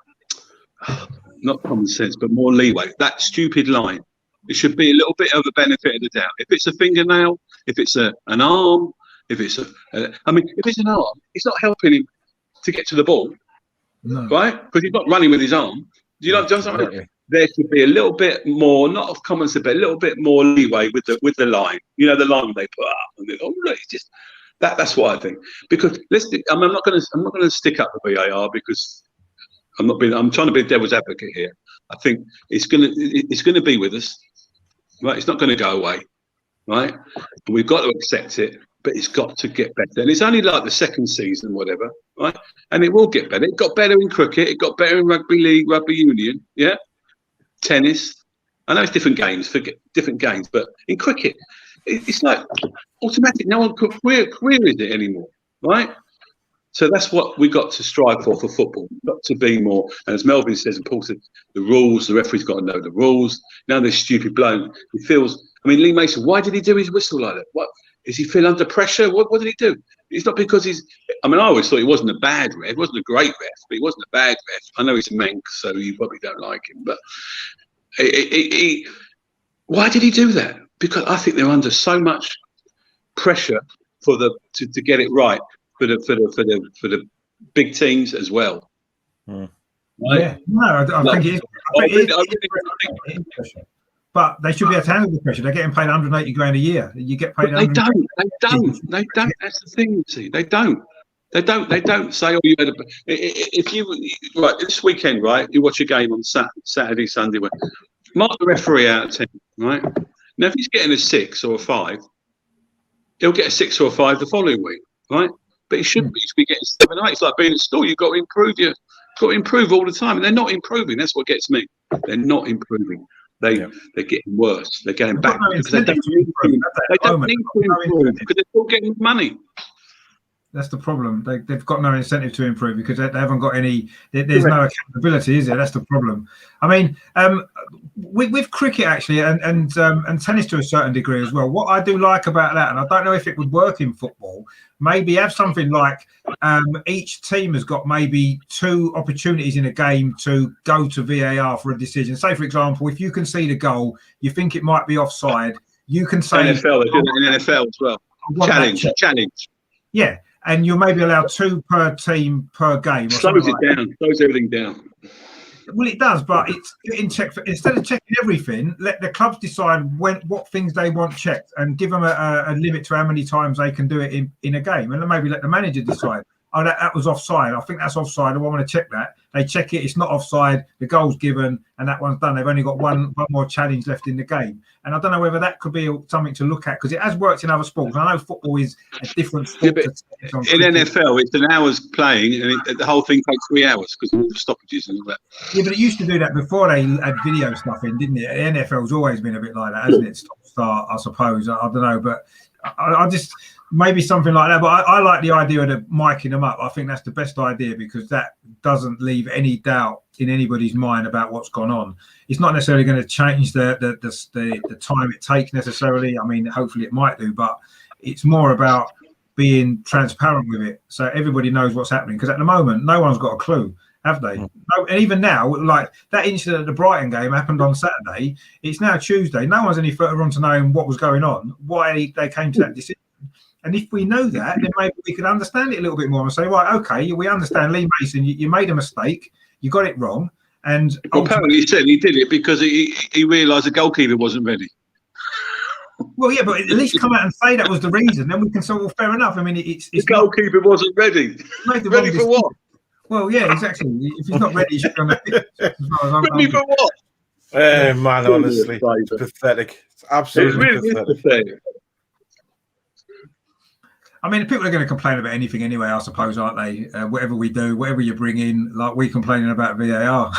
not common sense, but more leeway. That stupid line, it should be a little bit of a benefit of the doubt. If it's a fingernail, if it's an arm, if it's if it's an arm, it's not helping him to get to the ball, right? Because he's not running with his arm. Do you know something? There should be a little bit more, not of common sense, but a little bit more leeway with the line. The line they put up, and they go, look, it's just That's what I think. Because I'm not going to stick up the VAR because I'm trying to be a devil's advocate here. I think it's going to be with us, right? It's not going to go away, right? And we've got to accept it, but it's got to get better. And it's only like the second season, whatever, right? And it will get better. It got better in cricket. It got better in rugby league, rugby union, yeah, tennis. I know it's different games, but in cricket, it's like automatic. No one could query it anymore, right? So that's what we got to strive for football. We've got to be more. And as Melvin says, and Paul said, the rules. The referee's got to know the rules. Now this stupid bloke, he feels. I mean, Lee Mason. Why did he do his whistle like that? What is he feel under pressure? What did he do? It's not because he's. I mean, I always thought he wasn't a bad ref. He wasn't a great ref, but he wasn't a bad ref. I know he's a Manx, so you probably don't like him. But why did he do that? Because I think they're under so much pressure to get it right. For the big teams as well. Right? Yeah, no, I think it is. But they should be able to handle the pressure. They're getting paid 180 grand a year. You get paid. They don't. That's the thing. You see, they don't. They don't say, "Oh, you had a." If you right this weekend, right, you watch a game on Saturday, Sunday. Mark the referee out of 10, right? Now, if he's getting a 6 or a 5, he'll get a 6 or a 5 the following week, right? But it shouldn't be. You should be getting 7 or 8. It's like being at school. You've got to improve. You've got to improve all the time. And they're not improving. That's what gets me. They're not improving. They're getting worse. They're going back because they don't need to improve because they're still getting money. That's the problem. They've got no incentive to improve because they haven't got any. There's no accountability, is there? That's the problem. I mean, with cricket actually, and tennis to a certain degree as well. What I do like about that, and I don't know if it would work in football, maybe have something like each team has got maybe 2 opportunities in a game to go to VAR for a decision. Say, for example, if you can see the goal, you think it might be offside, you can say NFL. They do that in NFL as well. Challenge. Yeah. And you'll maybe allow 2 per team per game. Slows it down. Slows everything down. Well, it does, but it's instead of checking everything, let the clubs decide what things they want checked and give them a limit to how many times they can do it in a game. And then maybe let the manager decide, oh, that was offside. I think that's offside. I want to check that. They check it. It's not offside. The goal's given and that one's done. They've only got one more challenge left in the game. And I don't know whether that could be something to look at because it has worked in other sports. I know football is a different sport. In NFL, it's an hour's playing and the whole thing takes 3 hours because of all the stoppages and all that. Yeah, but it used to do that before they had video stuff in, didn't it? The NFL's always been a bit like that, hasn't it? Stop-start, I suppose. I don't know, but I just maybe something like that. But I like the idea of miking them up. I think that's the best idea because that doesn't leave any doubt in anybody's mind about what's gone on. It's not necessarily going to change the time it takes necessarily. I mean, hopefully it might do, but it's more about being transparent with it so everybody knows what's happening. Because at the moment, no one's got a clue, have they? No, and even now, like that incident at the Brighton game happened on Saturday. It's now Tuesday. No one's any further on to knowing what was going on, why they came to that decision. And if we know that, then maybe we can understand it a little bit more and say, right, okay, we understand, Lee Mason, you made a mistake, you got it wrong. And apparently he said he did it because he realised the goalkeeper wasn't ready. Well, yeah, but at least come out and say that was the reason. Then we can say, well, fair enough. I mean, it's the goalkeeper wasn't ready. Ready for what? Well, yeah, exactly. If he's not ready, he should come out. Ready for what? Man, honestly, it's pathetic. It's absolutely pathetic. I mean, people are going to complain about anything anyway, I suppose, aren't they? Whatever we do, whatever you bring in, like we're complaining about VAR.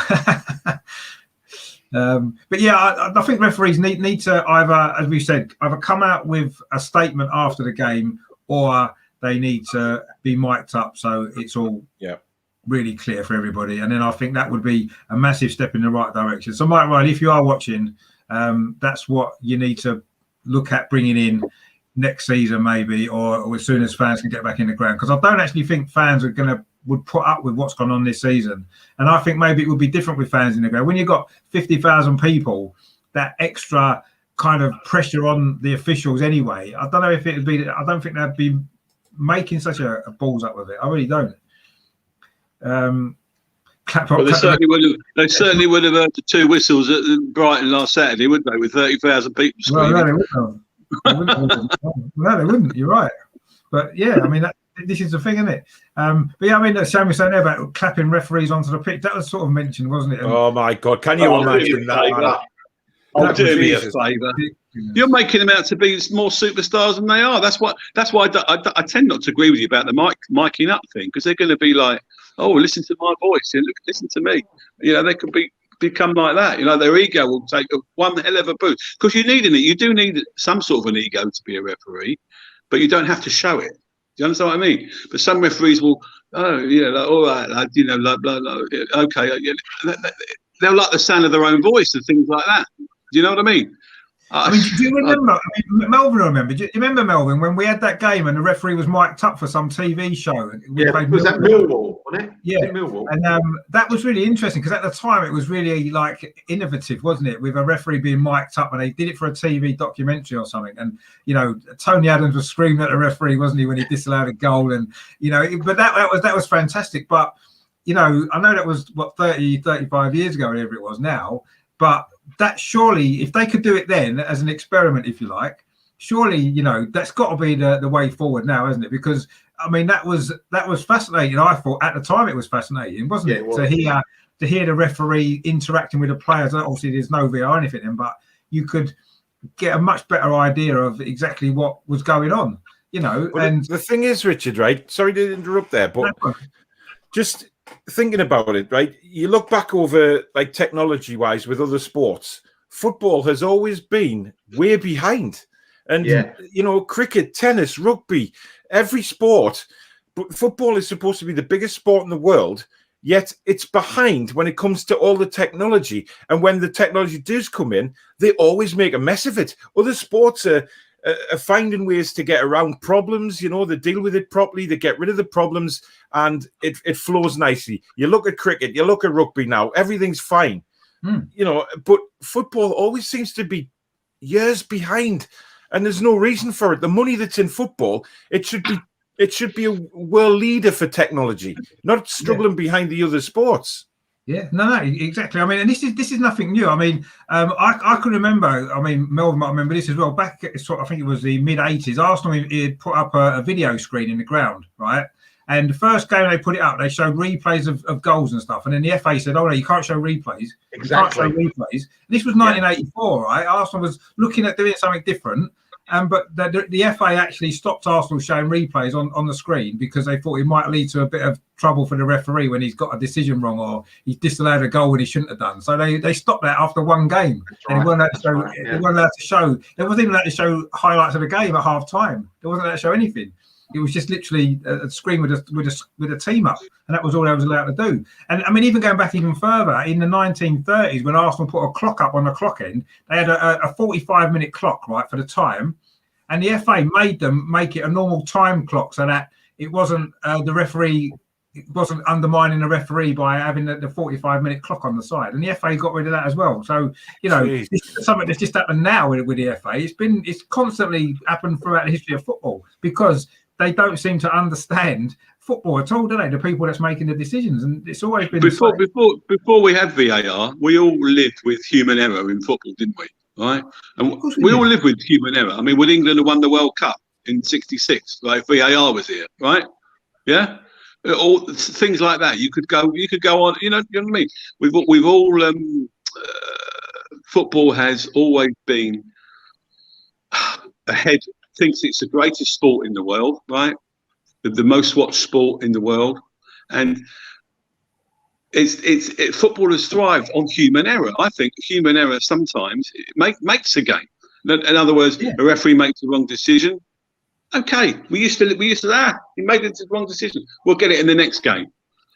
But yeah, I think referees need to either, as we said, either come out with a statement after the game or they need to be mic'd up so it's all really clear for everybody. And then I think that would be a massive step in the right direction. So, Mike Riley, if you are watching, that's what you need to look at bringing in next season maybe, or as soon as fans can get back in the ground, because I don't actually think fans would put up with what's gone on this season. And I think maybe it would be different with fans in the ground. When you've got 50,000 people, that extra kind of pressure on the officials anyway, I don't know if it would be, I don't think they'd be making such a balls up with it. I really don't. They certainly would have heard the 2 whistles at Brighton last Saturday, wouldn't they, with 30,000 people screaming? Well, no, they wouldn't. No, they wouldn't. You're right. But yeah, I mean, this is the thing, isn't it? But yeah, I mean, Sam was saying there about clapping referees onto the pitch. That was sort of mentioned, wasn't it? Oh my God, can you imagine that? Man? Oh, do me a favour. You're making them out to be more superstars than they are. That's why I tend not to agree with you about the miking up thing, because they're going to be like, oh, listen to my voice, listen to me. They could become like that. Their ego will take one hell of a boost, because you do need some sort of an ego to be a referee, but you don't have to show it. Do you understand what I mean? But some referees will, all right, blah, blah, blah, okay, they'll like the sound of their own voice and things like that. Do you know what I mean? I mean, do you remember? Melvin, remember? Do you remember, Melvin, when we had that game and the referee was mic'd up for some TV show? Was that Millwall, wasn't it? Yeah, Millwall. And that was really interesting, because at the time it was really like innovative, wasn't it? With a referee being mic'd up, and they did it for a TV documentary or something. And Tony Adams was screaming at the referee, wasn't he, when he disallowed a goal? And but that was fantastic. But I know that was 30, 35 years ago, whatever it was now. But that surely, if they could do it then as an experiment, if you like, surely that's got to be the way forward now, isn't it? Because I mean, that was fascinating. I thought at the time it was fascinating, wasn't it? To hear the referee interacting with the players. Obviously, there's no VR or anything, but you could get a much better idea of exactly what was going on. And the thing is, Richard, right? Sorry to interrupt there, but just thinking about it, right? You look back over, like, technology-wise with other sports, football has always been way behind. And, cricket, tennis, rugby, every sport, but football is supposed to be the biggest sport in the world, yet it's behind when it comes to all the technology. And when the technology does come in, they always make a mess of it. Other sports are finding ways to get around problems, they deal with it properly, they get rid of the problems, and it flows nicely. You look at cricket, you look at rugby now, everything's fine. But football always seems to be years behind, and there's no reason for it. The money that's in football, it should be a world leader for technology, not struggling behind the other sports. Yeah, no, exactly. I mean, and this is nothing new. I mean, I can remember. I mean, Melvin might remember this as well. Back, I think it was the mid-80s. Arsenal had put up a video screen in the ground, right? And the first game they put it up, they showed replays of goals and stuff. And then the FA said, "Oh no, you can't show replays. Exactly. You can't show replays." And this was 1984, right? Arsenal was looking at doing something different. But the FA actually stopped Arsenal showing replays on the screen, because they thought it might lead to a bit of trouble for the referee when he's got a decision wrong, or he's disallowed a goal when he shouldn't have done. So they stopped that after one game. And they weren't allowed to show. They wasn't even allowed to show highlights of the game at half time. They wasn't allowed to show anything. It was just literally a screen with a team up, and that was all they was allowed to do. And I mean, even going back even further, in the 1930s, when Arsenal put a clock up on the clock end, they had a 45-minute clock, right, for the time, and the FA made them make it a normal time clock, so that it wasn't the referee. It wasn't undermining the referee by having the 45-minute clock on the side, and the FA got rid of that as well. So it's something that's just happened now with the FA. It's constantly happened throughout the history of football, because they don't seem to understand football at all, do they? The people that's making the decisions, and it's always been before we had VAR, we all lived with human error in football, didn't we? Right, and we all lived with human error. I mean, would England have won the World Cup in '66, like if VAR was here, right? Yeah, all things like that. You could go on. You know what I mean? We've all football has always been ahead. Thinks it's the greatest sport in the world, right? The most watched sport in the world, and footballers thrive on human error. I think human error sometimes makes a game. In other words, a referee makes the wrong decision. Okay, we used to he made the wrong decision. We'll get it in the next game.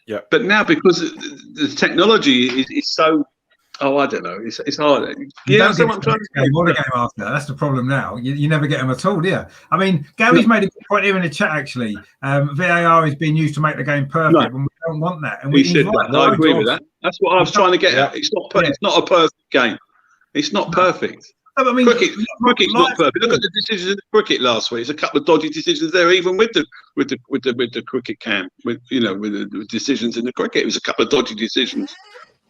Yeah. But now, because the technology is so, I don't know, it's hard. Yeah, so much game or the game after. That's the problem now. You never get them at all, do you? I mean, Gary's made a good point here in the chat. Actually, VAR is being used to make the game perfect, and we don't want that. And I agree with that. That's what I was trying to get at. It's not. It's not a perfect game. It's not perfect. I mean, cricket's not perfect. Look at the decisions in the cricket last week. There's a couple of dodgy decisions there, even with the cricket cam. With the decisions in the cricket, it was a couple of dodgy decisions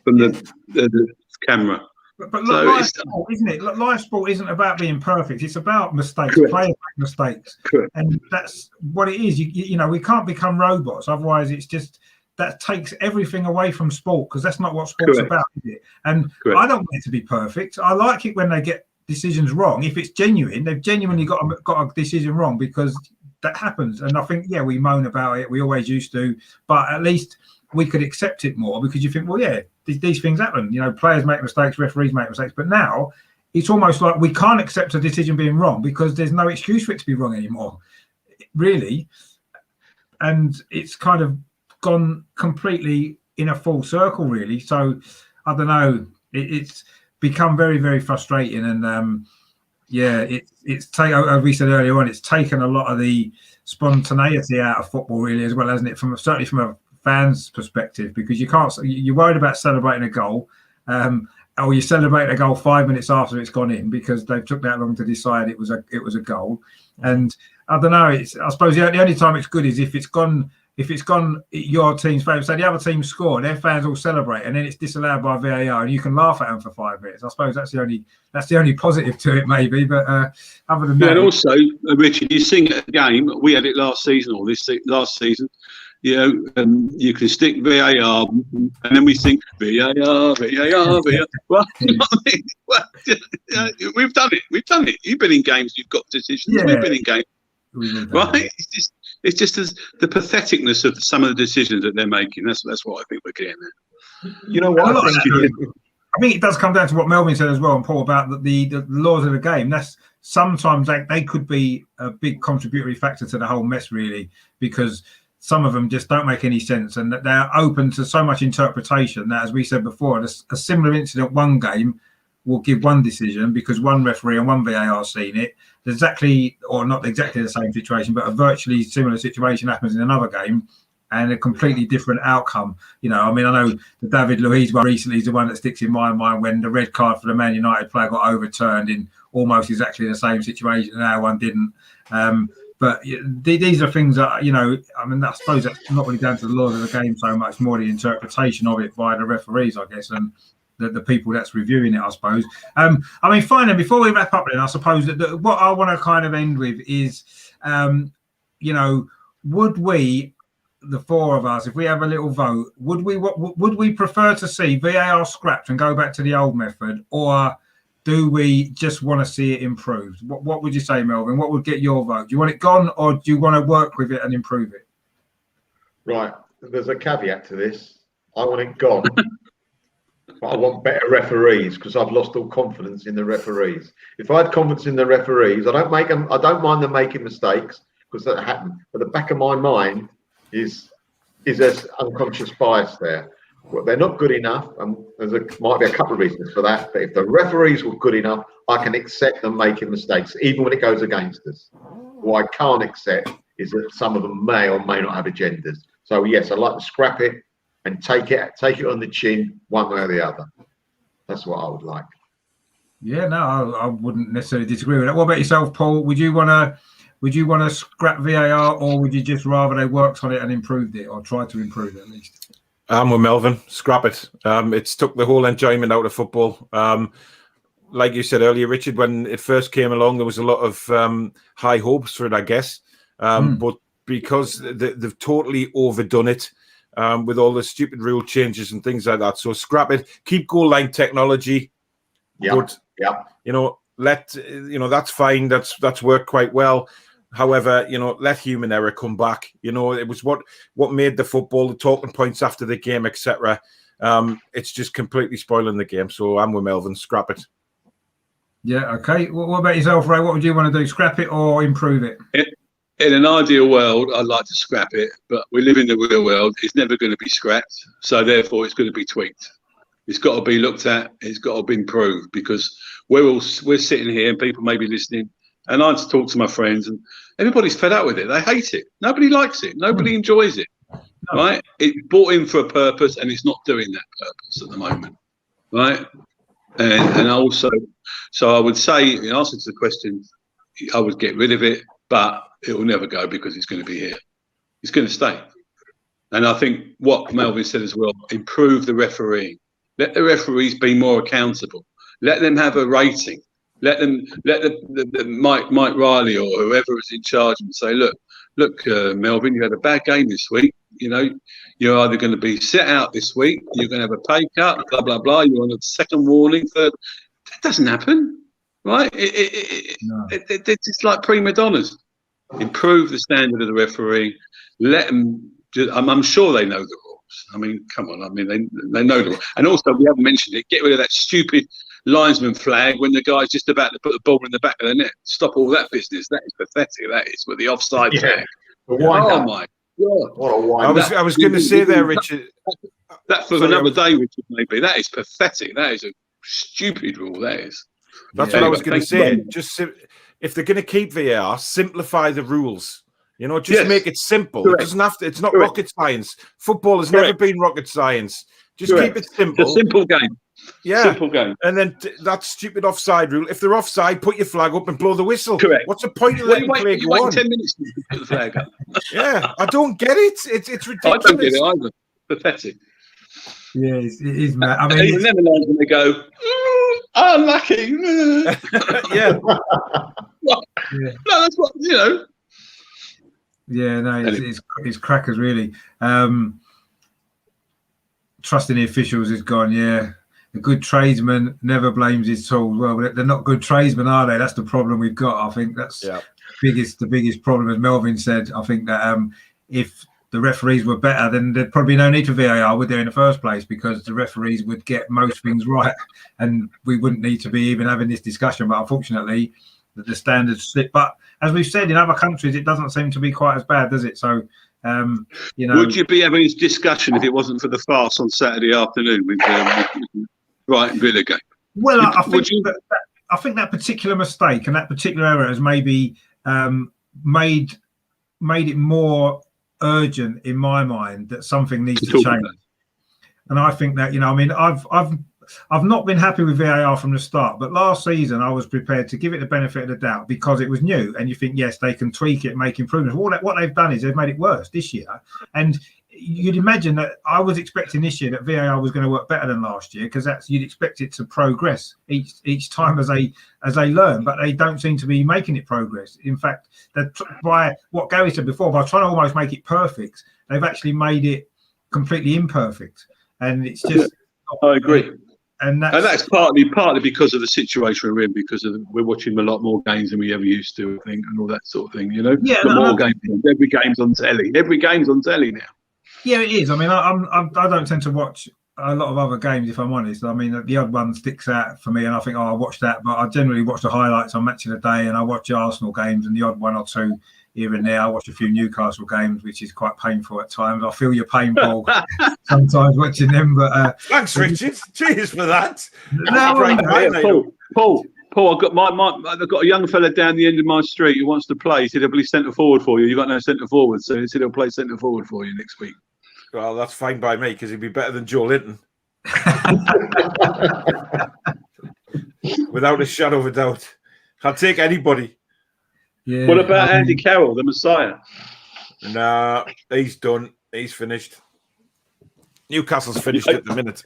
from the camera. But So live it's sport, isn't it? Live sport isn't about being perfect. It's about mistakes. Correct. Players make mistakes, Correct. and that's what it is. You know, we can't become robots. Otherwise, it's just that takes everything away from sport, because that's not what sport's Correct. about, is it? And Correct. I don't want it to be perfect. I like it when they get decisions wrong. If it's genuine, they've genuinely got a decision wrong, because that happens. And I think, yeah, we moan about it. We always used to, but at least we could accept it more, because you think, well, yeah, these things happen. You know, players make mistakes, referees make mistakes. But now it's almost like we can't accept a decision being wrong, because there's no excuse for it to be wrong anymore, really. And it's kind of gone completely in a full circle, really. So I don't know. It's become very, very frustrating. And yeah, it's as we said earlier on, it's taken a lot of the spontaneity out of football, really, as well, hasn't it? Certainly from a fan's perspective, because you're worried about celebrating a goal, or you celebrate a goal 5 minutes after it's gone in, because they took that long to decide it was a goal. And I don't know. I suppose the only time it's good is if it's gone your team's favour. So the other team score, their fans all celebrate, and then it's disallowed by VAR, and you can laugh at them for 5 minutes. I suppose that's the only positive to it, maybe. But other than that, and also, Richard, you sing at a game. We had it last season, or last season. You know, you can stick VAR, and then we think VAR. Well, you know what I mean? Well, we've done it. You've been in games. You've got decisions. Yeah. We've been in games, right? It's just the patheticness of some of the decisions that they're making. That's what I think we're getting at. You know what? I think it does come down to what Melvin said as well, and Paul, about the laws of the game. That's sometimes they could be a big contributory factor to the whole mess, really, because some of them just don't make any sense, and that they're open to so much interpretation that, as we said before, a similar incident one game will give one decision because one referee and one VAR seen it. Exactly, or not exactly the same situation, but a virtually similar situation happens in another game, and a completely different outcome. You know, I mean, I know the David Luiz one recently is the one that sticks in my mind, when the red card for the Man United player got overturned in almost exactly the same situation, and our one didn't. But these are things that, you know, I mean, I suppose that's not really down to the laws of the game so much, more the interpretation of it by the referees, I guess, and the people that's reviewing it, I suppose. I mean, finally, before we wrap up, then I suppose that what I want to kind of end with is, you know, would we, the four of us, if we have a little vote, would we prefer to see VAR scrapped and go back to the old method, or do we just want to see it improved? What would you say, Melvin? What would get your vote? Do you want it gone, or do you want to work with it and improve it? Right. There's a caveat to this. I want it gone. But I want better referees, because I've lost all confidence in the referees. If I had confidence in the referees, I don't mind them making mistakes, because that happened. But the back of my mind is there's unconscious bias there. Well, they're not good enough, and might be a couple of reasons for that. But if the referees were good enough, I can accept them making mistakes, even when it goes against us. What I can't accept is that some of them may or may not have agendas. So yes, I'd like to scrap it and take it on the chin, one way or the other. That's what I would like. Yeah, no, I wouldn't necessarily disagree with that. What about yourself, Paul? Would you want to scrap VAR, or would you just rather they worked on it and improved it, or tried to improve it at least? I'm with Melvin. Scrap it. It's took the whole enjoyment out of football. Like you said earlier, Richard, when it first came along, there was a lot of high hopes for it, I guess. But because they've totally overdone it with all the stupid rule changes and things like that. So scrap it. Keep goal line technology. Yeah. But, you know, that's fine. That's worked quite well. However, you know, let human error come back. You know, it was what made the football, the talking points after the game, etc. It's just completely spoiling the game. So I'm with Melvin. Scrap it. Yeah. Okay. What about yourself, Ray? What would you want to do? Scrap it or improve it? In an ideal world, I'd like to scrap it, but we live in the real world. It's never going to be scrapped. So therefore, it's going to be tweaked. It's got to be looked at. It's got to be improved, because we're sitting here and people may be listening. And I talk to my friends, and everybody's fed up with it. They hate it. Nobody likes it. Nobody enjoys it. No. Right? It's brought in for a purpose, and it's not doing that purpose at the moment. Right? And also, so I would say, in answer to the question, I would get rid of it, but it will never go, because it's going to be here. It's going to stay. And I think what Melvin said as well, improve the refereeing. Let the referees be more accountable. Let them have a rating. Let the Mike Riley or whoever is in charge and say, look, Melvin, you had a bad game this week. You're either going to be set out this week, you're going to have a pay cut, blah blah blah. You're on a second warning, third. That doesn't happen, right? It's like prima donnas. Improve the standard of the refereeing. Let them. I'm sure they know the rules. I mean, come on. I mean, they know the rules. And also, we haven't mentioned it. Get rid of that stupid linesman flag when the guy's just about to put the ball in the back of the net. Stop all that business. That is pathetic. That is with the offside tag. Oh my God! What a wind. I was going to say there, Richard. That for another day, Richard. Maybe that is pathetic. That is a stupid rule. That is. That's what I was going to say. Just if they're going to keep VAR, simplify the rules. Just make it simple. Correct. It doesn't have to. It's not rocket science. Football has never been rocket science. Just keep it simple. It's a simple game. Yeah, simple game. And then that stupid offside rule. If they're offside, put your flag up and blow the whistle. Correct. What's the point of letting play go on? 10 minutes to put the flag up. Yeah, I don't get it. It's ridiculous. I don't get it either. Pathetic. Yeah, it is, man. I mean, even them lines when they go, unlucky. Yeah. No, that's what Yeah, no, it's crackers really. Trusting the officials is gone. Yeah, a good tradesman never blames his tools. Well, they're not good tradesmen, are they? That's the problem we've got. I think that's the biggest problem, as Melvin said. I think that if the referees were better, then there'd probably be no need for VAR, would there, in the first place? Because the referees would get most things right, and we wouldn't need to be even having this discussion. But unfortunately, the standards slip. But as we've said, in other countries, it doesn't seem to be quite as bad, does it? So, would you be having this discussion if it wasn't for the farce on Saturday afternoon with Brighton Villa game? Well, I think that particular mistake and that particular error has maybe made it more urgent in my mind that something needs to change. And I think that I've not been happy with VAR from the start, but last season I was prepared to give it the benefit of the doubt because it was new, and you think, yes, they can tweak it, make improvements. What they've done is they've made it worse this year, and you'd imagine that I was expecting this year that VAR was going to work better than last year, because you'd expect it to progress each time as they learn, but they don't seem to be making it progress. In fact, by what Gary said before, by trying to almost make it perfect, they've actually made it completely imperfect, and it's just. I agree. And that's partly because of the situation we're in, because we're watching a lot more games than we ever used to, I think, and all that sort of thing. Yeah, more games. Every game's on telly. Every game's on telly now. Yeah, it is. I mean, I don't tend to watch a lot of other games, if I'm honest. I mean, the odd one sticks out for me, and I think, I'll watch that. But I generally watch the highlights on Match of the Day, and I watch the Arsenal games, and the odd one or two here and there. I watch a few Newcastle games, which is quite painful at times. I feel your pain, Paul, sometimes watching them. But thanks, Richard. Cheers for that. Paul, I've got a young fella down the end of my street who wants to play. He said he'll play centre forward for you. You've got no centre forward, so he said he'll play centre forward for you next week. Well, that's fine by me, because he'd be better than Joe Linton. Without a shadow of a doubt. I'll take anybody. Yeah, what about Andy Carroll, the Messiah? Nah, he's done. He's finished. Newcastle's finished at the minute.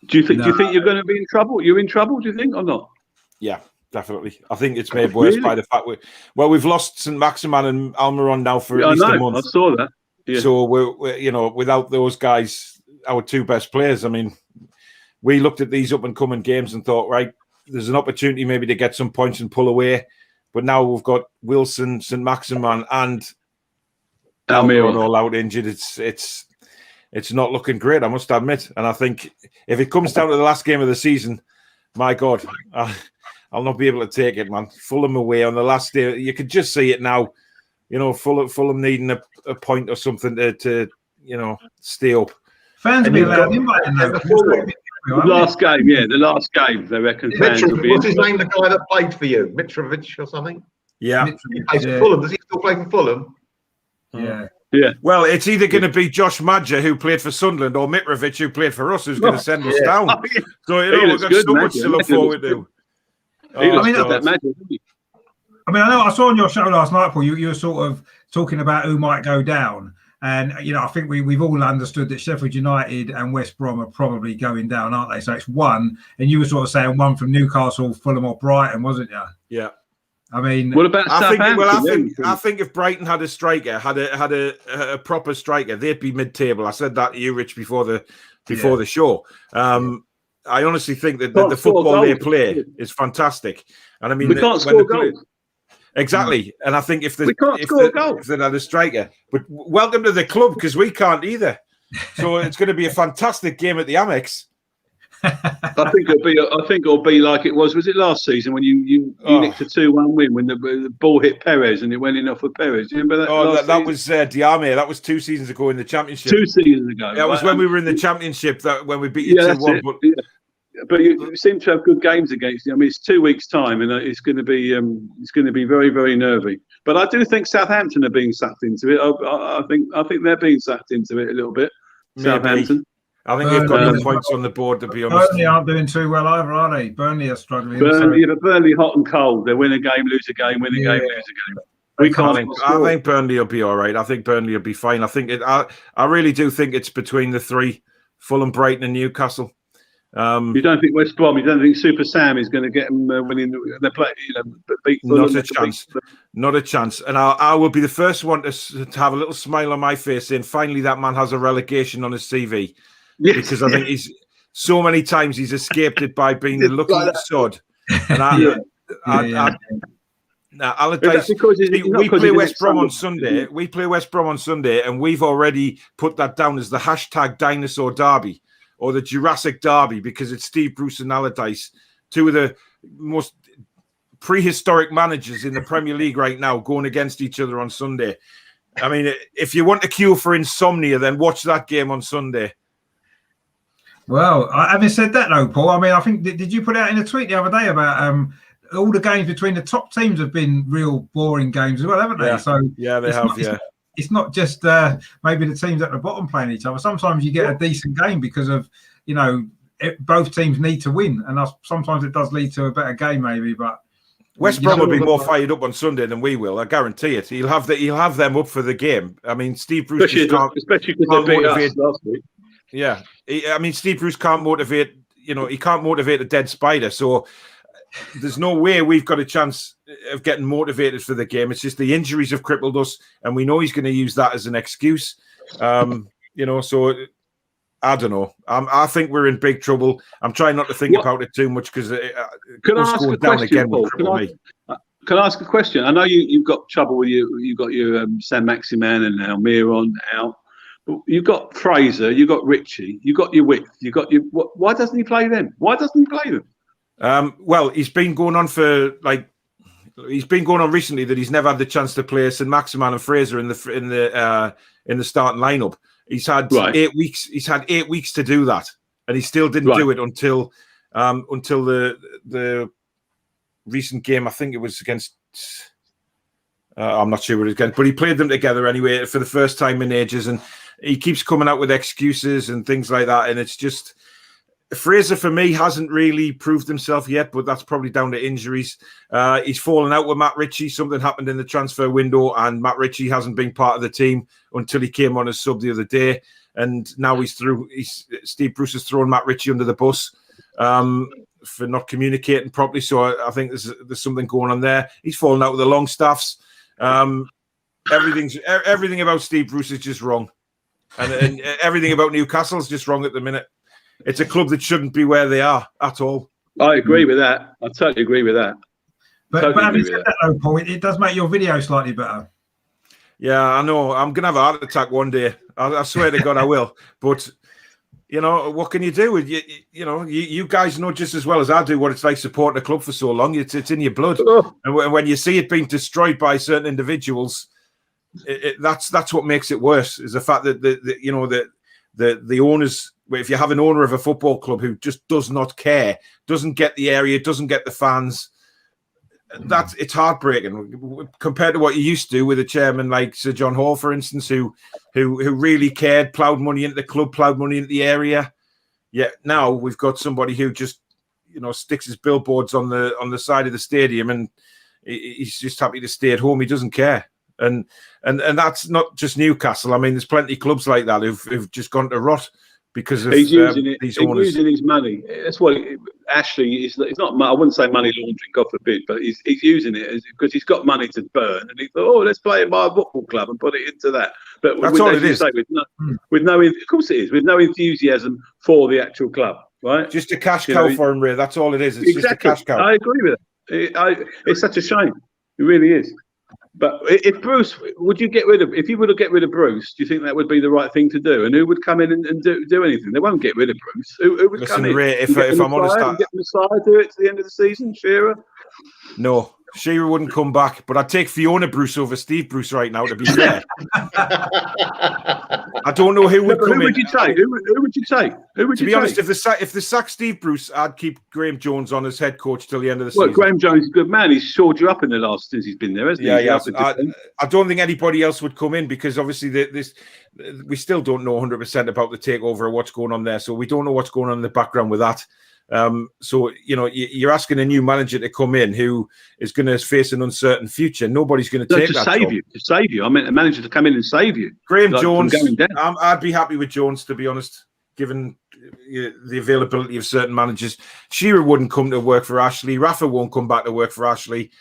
Do you think you're going to be in trouble? You're in trouble, do you think, or not? Yeah, definitely. I think it's made worse by the fact we've lost St. Maximin and Almiron now for at least a month. I saw that. Yeah. So we're without those guys, our two best players. I mean, we looked at these up and coming games and thought, right, there's an opportunity maybe to get some points and pull away. But now we've got Wilson, St. Maximin, and Almiron all out injured. It's not looking great, I must admit. And I think if it comes down to the last game of the season, my God, I'll not be able to take it, man. Fulham away on the last day. You could just see it now. Fulham needing a point or something to stay up. Fans will be allowed in by the last game, they reckon fans will be. What's his name, the guy that played for you? Mitrovic or something? Yeah. He plays for Fulham. Does he still play for Fulham? Yeah. Yeah. Well, it's either going to be Josh Madger, who played for Sunderland, or Mitrovic, who played for us, who's going to send us down. So, we've got so much to look forward to. I mean, I know I saw on your show last night, Paul, you were sort of talking about who might go down. And I think we've all understood that Sheffield United and West Brom are probably going down, aren't they? So it's one, and you were sort of saying one from Newcastle, Fulham, or Brighton, wasn't you? Yeah. I mean, what about Southampton? I think if Brighton had a striker, had a proper striker, they'd be mid-table. I said that to you, Rich, before the show. I honestly think that the football they play is fantastic, and I mean we can't score goals. Exactly, and I think if they had a striker, but welcome to the club because we can't either. So it's going to be a fantastic game at the Amex. I think it'll be like it was it last season when you nicked a 2-1 win when the ball hit Perez and it went in off of Perez. Do you remember that? Oh, that was Diame. That was 2 seasons ago in the Championship. 2 seasons ago. That was when we were in the Championship. That when we beat you 2-1. But you seem to have good games against you. I mean, it's 2 weeks' time, and it's going to be very, very nervy. But I do think Southampton are being sucked into it. I think they're being sucked into it a little bit. Maybe. Southampton. I think they've got enough points on the board, to be honest. Burnley aren't doing too well either, are they? Burnley are struggling. Burnley hot and cold. They win a game, lose a game, win a game, lose a game. I think Burnley will be all right. I think Burnley will be fine. I really do think it's between the 3, Fulham, Brighton, and Newcastle. You don't think West Brom? You don't think Super Sam is going to get them winning? They play, beat Fulham. Not a chance. Not a chance. And I will be the first one to have a little smile on my face, saying finally that man has a relegation on his CV. Yes. Because I think he's so many times he's escaped it by being the lucky sod. And Allardyce, we play West Brom on Sunday. We play West Brom on Sunday, and we've already put that down as the hashtag Dinosaur Derby or the Jurassic Derby because it's Steve Bruce and Allardyce, 2 of the most prehistoric managers in the Premier League right now, going against each other on Sunday. I mean, if you want a cure for insomnia, then watch that game on Sunday. Well, having said that, though, Paul, I mean, I think did you put out in a tweet the other day about all the games between the top teams have been real boring games as well, haven't they? Yeah. So they have. It's not just maybe the teams at the bottom playing each other. Sometimes you get a decent game because of both teams need to win, and sometimes it does lead to a better game, maybe. But West Brom will be more fired up on Sunday than we will. I guarantee it. He'll have them up for the game. I mean, Steve Bruce especially because they beat us last week. Yeah, I mean, Steve Bruce can't motivate. He can't motivate a dead spider. So there's no way we've got a chance of getting motivated for the game. It's just the injuries have crippled us, and we know he's going to use that as an excuse. So I don't know. I think we're in big trouble. I'm trying not to think about it too much because can I ask a question, Paul? Can I ask a question? I know you've got trouble with you've got your Sam Maximan and Almiron out. You've got Fraser, you've got Richie, you've got your width, you've got your. Why doesn't he play them? Well, he's been going on recently that he's never had the chance to play St Maximan and Fraser in the starting lineup. He's had 8 weeks. He's had 8 weeks to do that, and he still didn't do it until the recent game. I think it was against. I'm not sure what it was against, but he played them together anyway for the first time in ages, and he keeps coming out with excuses and things like that, and it's just. Fraser, for me, hasn't really proved himself yet, but that's probably down to injuries. He's fallen out with Matt Ritchie. Something happened in the transfer window, and Matt Ritchie hasn't been part of the team until he came on as sub the other day. And now Steve Bruce has thrown Matt Ritchie under the bus for not communicating properly. So I think there's something going on there. He's fallen out with the Longstaffs. Everything about Steve Bruce is just wrong, and everything about Newcastle is just wrong at the minute. It's a club that shouldn't be where they are at all. I agree with that. I totally agree with that. But having said that, though, Paul, it does make your video slightly better. Yeah, I know. I'm going to have a heart attack one day. I swear to God I will. But, what can you do? You guys know just as well as I do what it's like supporting a club for so long. It's in your blood. Oh. And when you see it being destroyed by certain individuals, that's what makes it worse, is the fact that the owners... If you have an owner of a football club who just does not care, doesn't get the area, doesn't get the fans, it's heartbreaking compared to what you used to do with a chairman like Sir John Hall, for instance, who really cared, ploughed money into the club, ploughed money into the area. Yet now we've got somebody who just sticks his billboards on the side of the stadium, and he's just happy to stay at home. He doesn't care. And that's not just Newcastle. I mean, there's plenty of clubs like that who've just gone to rot because of he's using it. these he's owners. using his money. That's what Ashley is. It's not. I wouldn't say money laundering, God forbid, but he's using it because he's got money to burn, and he thought, oh, let's play at my football club and put it into that. But That's all it is. Say, with no, of course it is, with no enthusiasm for the actual club, right? Just a cash cow for him, Ray. That's all it is. It's exactly. just a cash cow. I agree with it. It's such a shame. It really is. But if Bruce, would you get rid of? If you were to get rid of Bruce, do you think that would be the right thing to do? And who would come in and do anything? They won't get rid of Bruce. Who would come in? Ray, if I'm honest, get Messiah do it to the end of the season. Shearer? No, Shearer wouldn't come back. But I'd take Fiona Bruce over Steve Bruce right now. To be fair, I don't know who would come in. Who would you take? Who would you take? To be honest, if they sack Steve Bruce, I'd keep Graham Jones on as head coach till the end of the season. Well, Graham Jones is a good man. He's shored you up in the last since he's been there, hasn't he? Yeah. I don't think anybody else would come in because obviously we still don't know 100% about the takeover or what's going on there. So we don't know what's going on in the background with that. So you're asking a new manager to come in who is going to face an uncertain future. Nobody's going to take that job. To save you. I mean, a manager to come in and save you. Graham Jones. I'd be happy with Jones, to be honest, given the availability of certain managers. Shearer wouldn't come to work for Ashley. Rafa won't come back to work for Ashley.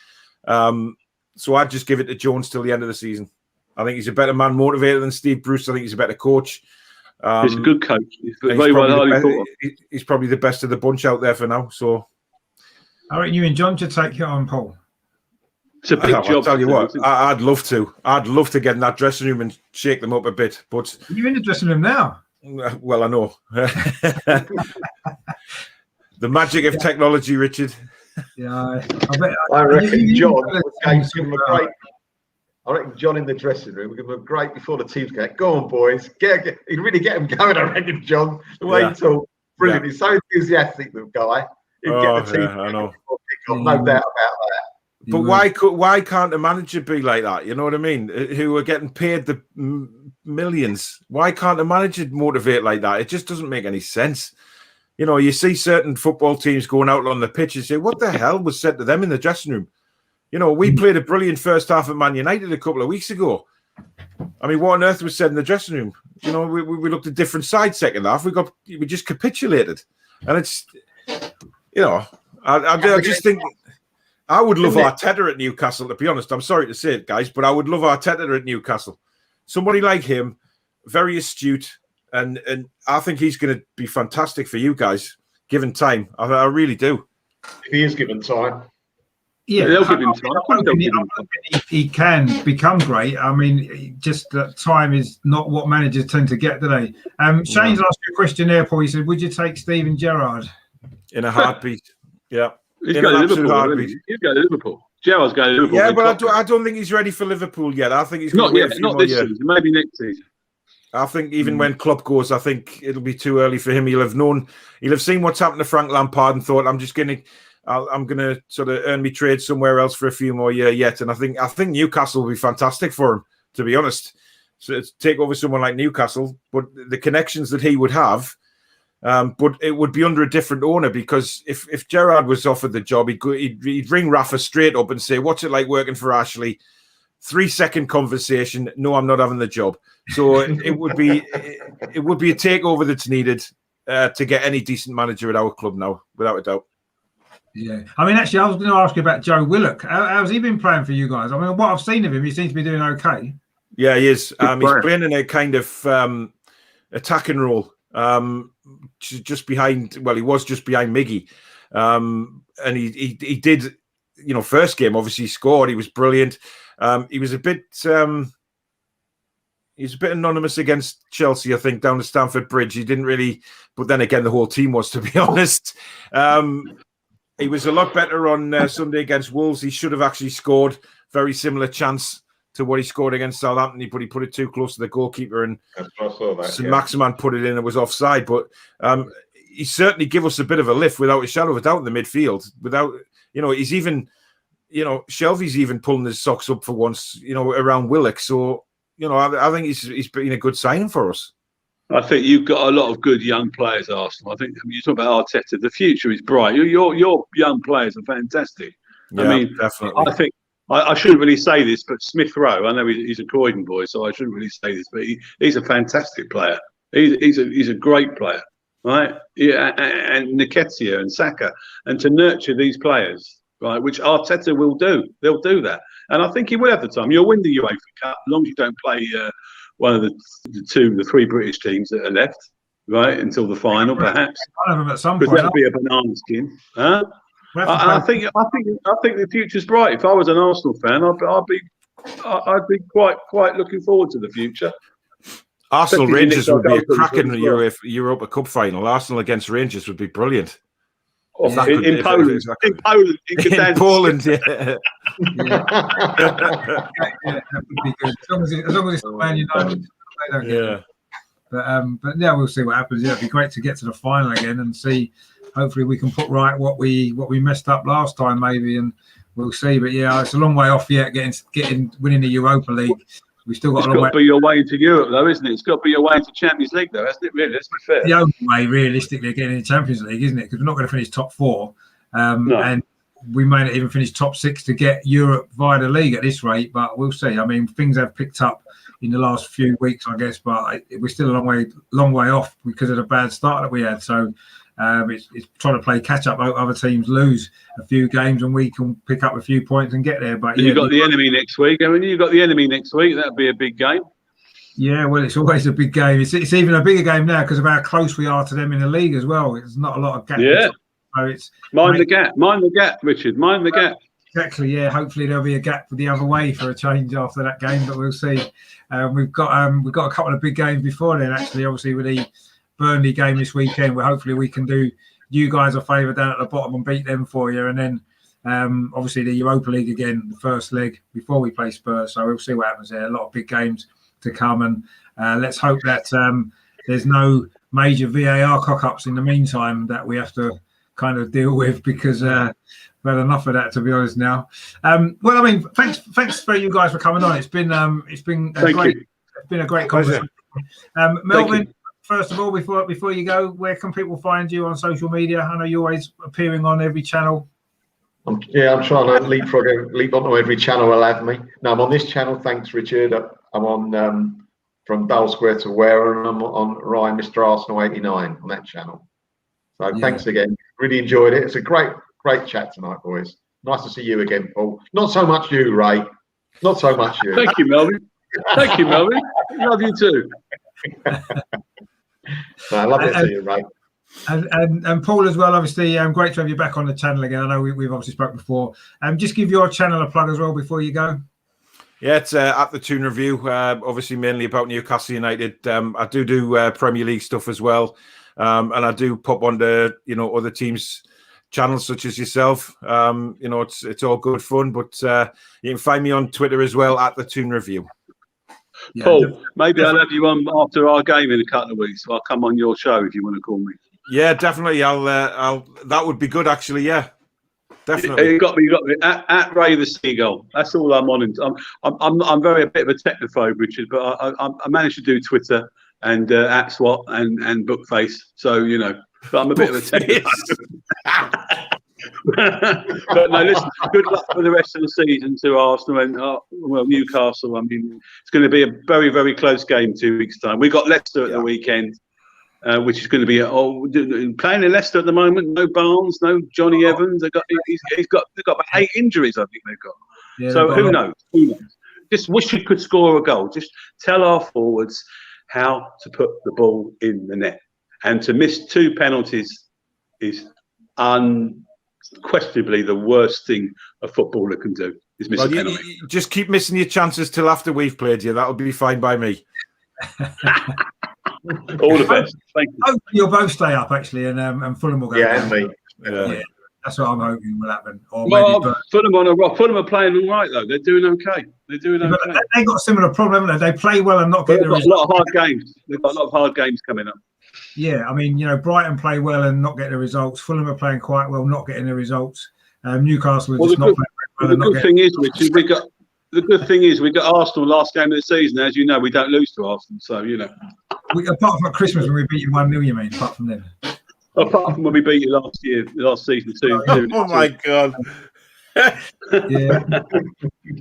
So I'd just give it to Jones till the end of the season. I think he's a better man motivator than Steve Bruce. I think he's a better coach. He's a good coach. He's probably the best of the bunch out there for now. So I reckon you and John should take it on, Paul. It's a big job. I'll tell you what, I'd love to. I'd love to get in that dressing room and shake them up a bit. But you're in the dressing room now. Well, I know. The magic of technology, Richard. Yeah, I reckon John gave him a break. I reckon John in the dressing room, we're going to have a great before the teams go on, boys. He'd really get them going, I reckon, John. The way he talks, brilliant. He's so enthusiastic, the guy. He'd get the team I know. No doubt about that. But why can't a manager be like that? You know what I mean? Who are getting paid the millions. Why can't a manager motivate like that? It just doesn't make any sense. You know, you see certain football teams going out on the pitch and say, what the hell was said to them in the dressing room? You know, we played a brilliant first half at Man United a couple of weeks ago. I mean, what on earth was said in the dressing room? You know, we looked at different sides second half. We just capitulated. And it's, you know, I just think I would love Arteta at Newcastle, to be honest. I'm sorry to say it, guys, but I would love Arteta at Newcastle. Somebody like him, very astute, and I think he's going to be fantastic for you guys, given time. I really do. If he is given time. Yeah, they'll give him time. He can become great. I mean, just that time is not what managers tend to get, do they? Shane's asked you a question there, Paul. He said, would you take Steven Gerrard? In a heartbeat. Yeah. He's going to Liverpool. He's going to Liverpool. Gerrard's going to Liverpool. Yeah, but I don't think he's ready for Liverpool yet. I think he's not yet. Not this season. Maybe next season. I think even when Klopp goes, I think it'll be too early for him. He'll have seen what's happened to Frank Lampard and thought, I'm going to sort of earn me trade somewhere else for a few more years yet. And I think Newcastle will be fantastic for him, to be honest. So to take over someone like Newcastle, but the connections that he would have, but it would be under a different owner, because if Gerrard was offered the job, he'd ring Rafa straight up and say, what's it like working for Ashley? 3-second conversation. No, I'm not having the job. So it would be a takeover that's needed to get any decent manager at our club now, without a doubt. Yeah, I mean, actually, I was going to ask you about Joe Willock. How's he been playing for you guys? I mean, what I've seen of him, he seems to be doing okay. Yeah, he is. He's playing in a kind of attacking role, just behind. Well, he was just behind Miggy, and he did. You know, first game obviously scored. He was brilliant. He was a bit. He's a bit anonymous against Chelsea, I think, down at Stamford Bridge. He didn't really, but then again, the whole team was, to be honest. He was a lot better on Sunday against Wolves. He should have actually scored. Very similar chance to what he scored against Southampton, but he put it too close to the goalkeeper, and Maximan put it in. It was offside, but he certainly give us a bit of a lift without a shadow of a doubt in the midfield. Without, you know, he's even, you know, Shelvey's even pulling his socks up for once, you know, around Willock. So, you know, I think he's been a good signing for us. I think you've got a lot of good young players, Arsenal. I think you talk about Arteta. The future is bright. Your young players are fantastic. Yeah, I mean, definitely. I think I shouldn't really say this, but Smith Rowe, I know he's a Croydon boy, so I shouldn't really say this, but he's a fantastic player. He's a great player, right? Yeah, and Nketiah and Saka, and to nurture these players, right, which Arteta will do. They'll do that, and I think he will have the time. You'll win the UEFA Cup as long as you don't play one of the three British teams that are left, right, until the final, perhaps. One of them at some Because point. that'll be a banana skin, huh? We'll have to I play- think the future's bright. If I was an Arsenal fan, I'd be quite looking forward to the future. Arsenal Especially Rangers Nick would be a Dalglish cracking as well. Europa Cup final. Arsenal against Rangers would be brilliant. Oh, That in, could- in if- Poland, if- if- in Poland, in In Gdansk. Poland, yeah. Yeah, that would be good. As long as it's not Man United, they don't get Yeah. it. But yeah, we'll see what happens. Yeah, it'd be great to get to the final again and see. Hopefully, we can put right what we messed up last time, maybe, and we'll see. But yeah, it's a long way off yet. Winning the Europa League, we still got It's a long got way. to be your way into Europe, though, isn't it? It's got to be your way into Champions League, though, hasn't it? Really, let's be fair. The only way, realistically, of getting in the Champions League, isn't it? Because we're not going to finish top four, No. and we may not even finish top six to get Europe via the league at this rate. But we'll see. I mean, things have picked up in the last few weeks, I guess, but we're still a long way off because of the bad start that we had. So it's trying to play catch up. Other teams lose a few games, and we can pick up a few points and get there. But And you've got the enemy next week, haven't you? You've got the enemy next week. That'd be a big game. yeah, well, it's always a big game. It's even a bigger game now because of how close we are to them in the league as well. It's not a lot of gap. Yeah. So it's Mind the gap, Richard. Mind the gap. exactly, yeah. Hopefully there'll be a gap the other way for a change after that game, but we'll see. We've got a couple of big games before then. Actually, obviously with the Burnley game this weekend, where hopefully we can do you guys a favour down at the bottom and beat them for you, and then obviously the Europa League again, the first leg before we play Spurs. So we'll see what happens there. A lot of big games to come, and let's hope that there's no major VAR cock-ups in the meantime that we have to kind of deal with, because we've had enough of that, to be honest now. Well, I mean, thanks for you guys for coming on. It's been a Thank great you. it's been a great Pleasure. conversation. Melvin, you. first of all, before you go, where can people find you on social media? I know you're always appearing on every channel. I'm trying to leap onto every channel will have me. No, I'm on this channel. Thanks, Richard. I'm on From Dull Square to Where, and I'm on Ryan, Mr. Arsenal 89 on that channel. So Thanks again. Really enjoyed it. It's a great chat tonight, boys. Nice to see you again, Paul. Not so much you, Ray. Not so much you. Thank you, Melvin. Thank you, Melvin. Love you too. No, lovely to see you, Ray. And Paul as well, obviously, great to have you back on the channel again. I know we've obviously spoken before. Just give your channel a plug as well before you go. Yeah, it's at the Toon Review. Obviously, mainly about Newcastle United. I do Premier League stuff as well, and I do pop onto other teams' channels such as yourself. It's all good fun. But you can find me on Twitter as well at the Toon Review. Yeah, Paul, maybe I'll have you on after our game in a couple of weeks. I'll come on your show if you want to call me. Yeah, definitely. I'll. That would be good, actually. Yeah, definitely. You got me at Ray the Seagull. That's all I'm on. I'm very a bit of a technophobe, Richard, but I managed to do Twitter and at SWAT and Bookface. So but I'm a bit of a technophobe. But no, listen. Good luck for the rest of the season to Arsenal and Newcastle. I mean, it's going to be a very, very close game 2 weeks' time. We've got Leicester at the weekend. Which is going to be playing in Leicester at the moment. No Barnes, no Johnny Evans. They've got about 8 injuries. I think they've got. Yeah, So who knows? Just wish we could score a goal. Just tell our forwards how to put the ball in the net, and to miss 2 penalties is unquestionably the worst thing a footballer can do. Is miss a penalty. You just keep missing your chances till after we've played you. That'll be fine by me. All the best. Thank you. Hopefully you'll both stay up actually, and Fulham will go Yeah, down. and me. Yeah. That's what I'm hoping will happen. Or Well, maybe Fulham on a rock. Fulham are playing all right though. They're doing okay. They're doing but okay. they got a similar problem, haven't they? They play well and not They've get the got a results. lot of hard games. They've got a lot of hard games coming up. Yeah, I mean, Brighton play well and not get the results. Fulham are playing quite well, not getting the results. Newcastle are Well, just the not good- playing well The and not good getting. thing is, Richard, the good thing is we got Arsenal last game of the season. As you know, we don't lose to Arsenal. So Apart from at Christmas when we beat you 1-0, you mean? Apart from them. apart from when we beat you last season 2-2. Oh my God! Yeah.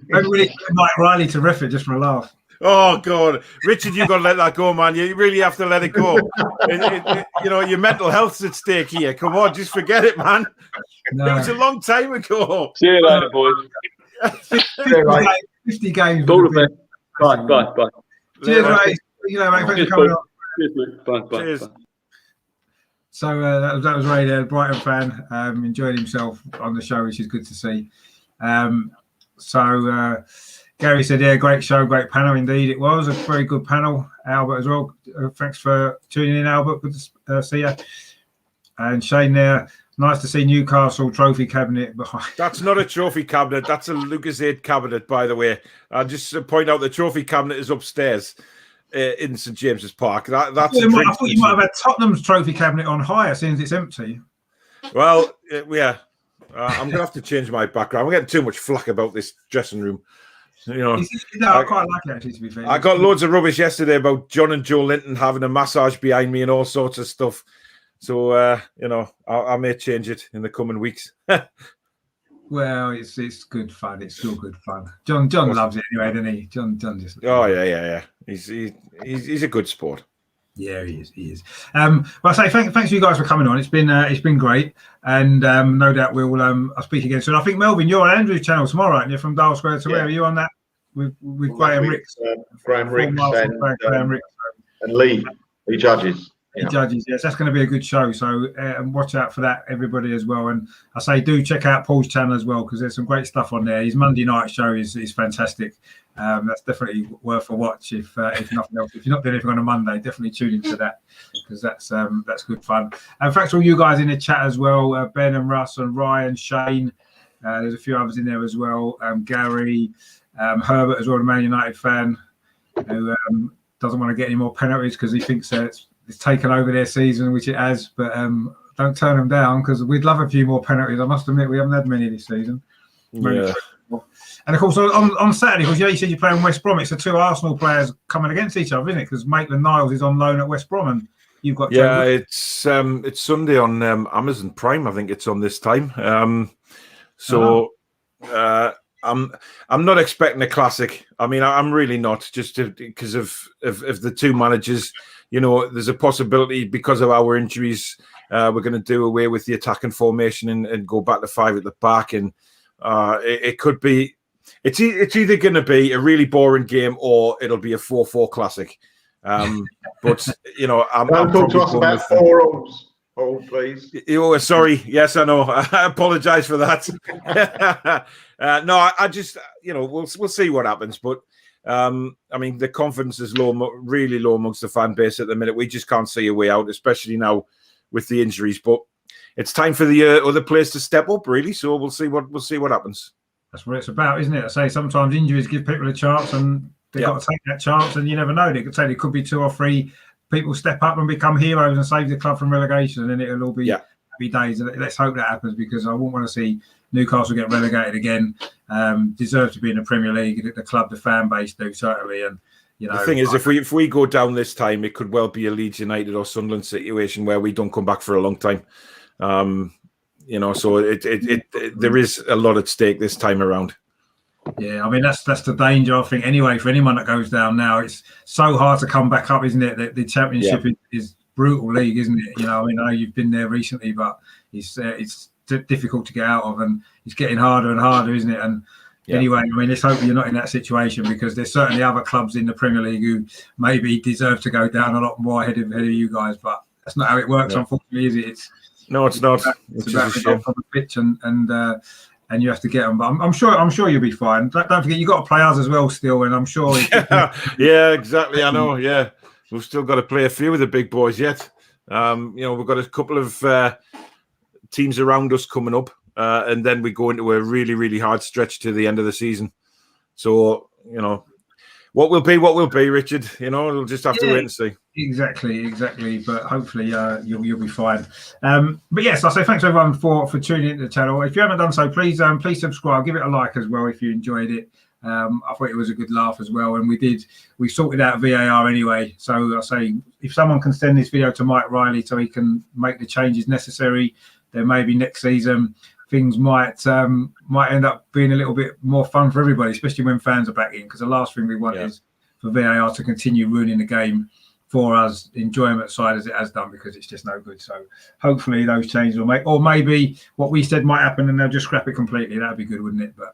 Maybe we need Mike Riley to ref it just for a laugh. Oh God, Richard, you got to let that go, man. You really have to let it go. You know, your mental health's at stake here. Come on, just forget it, man. No. It was a long time ago. See you later, boys. 50 games. All the best. Bye. Cheers, mate. You know, mate. Thanks for coming on. Cheers, mate. Bye. Cheers. Bye. So that was Ray there, Brighton fan. Enjoyed himself on the show, which is good to see. Gary said, yeah, great show, great panel indeed. It was a very good panel. Albert as well. Thanks for tuning in, Albert. Good to see you. And Shane there, nice to see Newcastle trophy cabinet behind. That's not a trophy cabinet. That's a Lucozade cabinet, by the way. I'll just point out the trophy cabinet is upstairs in St James's Park. I thought you might have had Tottenham's trophy cabinet on higher since it's empty. Well, yeah. I'm going to have to change my background. I'm getting too much flack about this dressing room. You know, I quite like it, actually, to be fair. I got loads of rubbish yesterday about John and Joe Linton having a massage behind me and all sorts of stuff. So, you know, I may change it in the coming weeks. Well, it's good fun. It's still good fun. John loves it anyway, doesn't he? John just. Oh yeah. He's a good sport. Yeah, he is. Well, I say thanks you guys for coming on. It's been great, and no doubt I'll speak again soon. I think Melvin, you're on Andrew's channel tomorrow, aren't you? From Dial Square to where are you on that? With Graham Ricks, Graham Ricks, and Lee Judges. Judges, yes, that's going to be a good show. So watch out for that, everybody, as well. And I say, do check out Paul's channel as well, because there's some great stuff on there. His Monday night show is fantastic. That's definitely worth a watch. If nothing else, if you're not doing anything on a Monday, definitely tune into that, because that's good fun. And thanks to all you guys in the chat as well, Ben and Russ and Ryan, Shane. There's a few others in there as well. Gary, Herbert as well, the Man United fan, who doesn't want to get any more penalties because he thinks it's taken over their season, which it has, but don't turn them down, because we'd love a few more penalties. I must admit, we haven't had many this season. Yeah. And of course, on Saturday, because you said you're playing West Brom, it's the two Arsenal players coming against each other, isn't it? Because Maitland-Niles is on loan at West Brom, and you've got it's Sunday on Amazon Prime. I think it's on this time. I'm not expecting a classic. I mean, I'm really not, just because of the two managers. You know, there's a possibility because of our injuries, we're going to do away with the attacking formation and go back to 5 at the back. And it could be, it's either going to be a really boring game or it'll be a 4-4 classic. But, you know, I'm talk to us about forums, Paul, please. Oh, sorry. Yes, I know. I apologize for that. No, I just, you know, we'll see what happens. But I mean, the confidence is low, really low amongst the fan base at the minute. We just can't see a way out, especially now with the injuries. But it's time for the other players to step up, really. So we'll see what happens. That's what it's about, isn't it? I say sometimes injuries give people a chance, and they've got to take that chance. And you never know. They could say there could be 2 or 3 people step up and become heroes and save the club from relegation, and then it'll all be happy days. And let's hope that happens, because I wouldn't want to see Newcastle get relegated again. Deserve to be in the Premier League. The club, the fan base do, certainly. And you know, the thing is, if we go down this time, it could well be a Leeds United or Sunderland situation where we don't come back for a long time. You know, so there is a lot at stake this time around. Yeah, I mean that's the danger, I think. Anyway, for anyone that goes down now, it's so hard to come back up, isn't it? The Championship is brutal league, isn't it? You know, I mean, I know you've been there recently, but it's difficult to get out of, and it's getting harder and harder, isn't it? And anyway, I mean, let's hope you're not in that situation, because there's certainly other clubs in the Premier League who maybe deserve to go down a lot more ahead of you guys, but that's not how it works, unfortunately, is it? No, it's not. It's about to get on the pitch and you have to get them. But I'm sure you'll be fine. Don't forget, you've got to play us as well still, and I'm sure. Yeah, exactly. I know. Yeah, we've still got to play a few of the big boys yet. You know, we've got a couple of teams around us coming up, and then we go into a really, really hard stretch to the end of the season. So, you know, what will be, Richard. You know, we'll just have to wait and see. Exactly. But hopefully, you'll be fine. But yes, I say thanks everyone for tuning into the channel. If you haven't done so, please subscribe, give it a like as well if you enjoyed it. I thought it was a good laugh as well, and we sorted out VAR anyway. So I say, if someone can send this video to Mike Riley so he can make the changes necessary, then maybe next season things might end up being a little bit more fun for everybody, especially when fans are back in. Because the last thing we want is for VAR to continue ruining the game for us, enjoyment side, as it has done, because it's just no good. So hopefully those changes will make, or maybe what we said might happen and they'll just scrap it completely. That'd be good, wouldn't it? But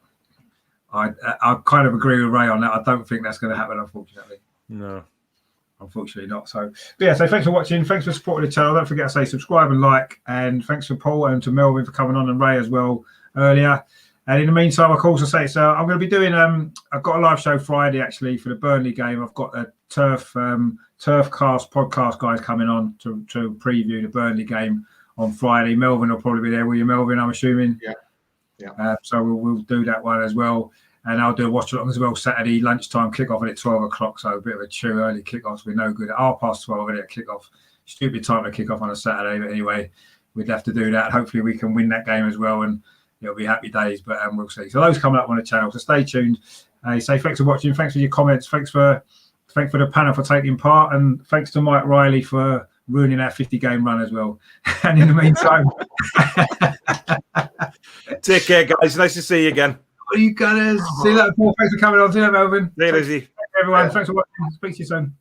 I kind of agree with Ray on that. I don't think that's going to happen, unfortunately. No. Unfortunately not. So yeah, so thanks for watching. Thanks for supporting the channel. Don't forget to say subscribe and like. And thanks to Paul and to Melvin for coming on, and Ray as well earlier. And in the meantime, I can also say, so I'm going to be doing, I've got a live show Friday actually for the Burnley game. I've got a Turfcast podcast guys coming on to preview the Burnley game on Friday. Melvin will probably be there. Will you, Melvin? I'm assuming. Yeah. So we'll do that one as well. And I'll do a watch along as well Saturday lunchtime kickoff at 12 o'clock. So a bit of a too early kickoffs. We're no good at 12:30 at kickoff. Stupid time to kick off on a Saturday. But anyway, we'd have to do that. Hopefully we can win that game as well. And it'll be happy days, but we'll see. So those coming up on the channel. So stay tuned. Say thanks for watching. Thanks for your comments. Thanks for the panel for taking part. And thanks to Mike Riley for ruining our 50-game run as well. And in the meantime, take care, guys. Nice to see you again. You guys see that, Paul. Thanks for coming on. See you, Melvin. See you, Lizzie. Everyone, thanks for watching. Speak to you soon.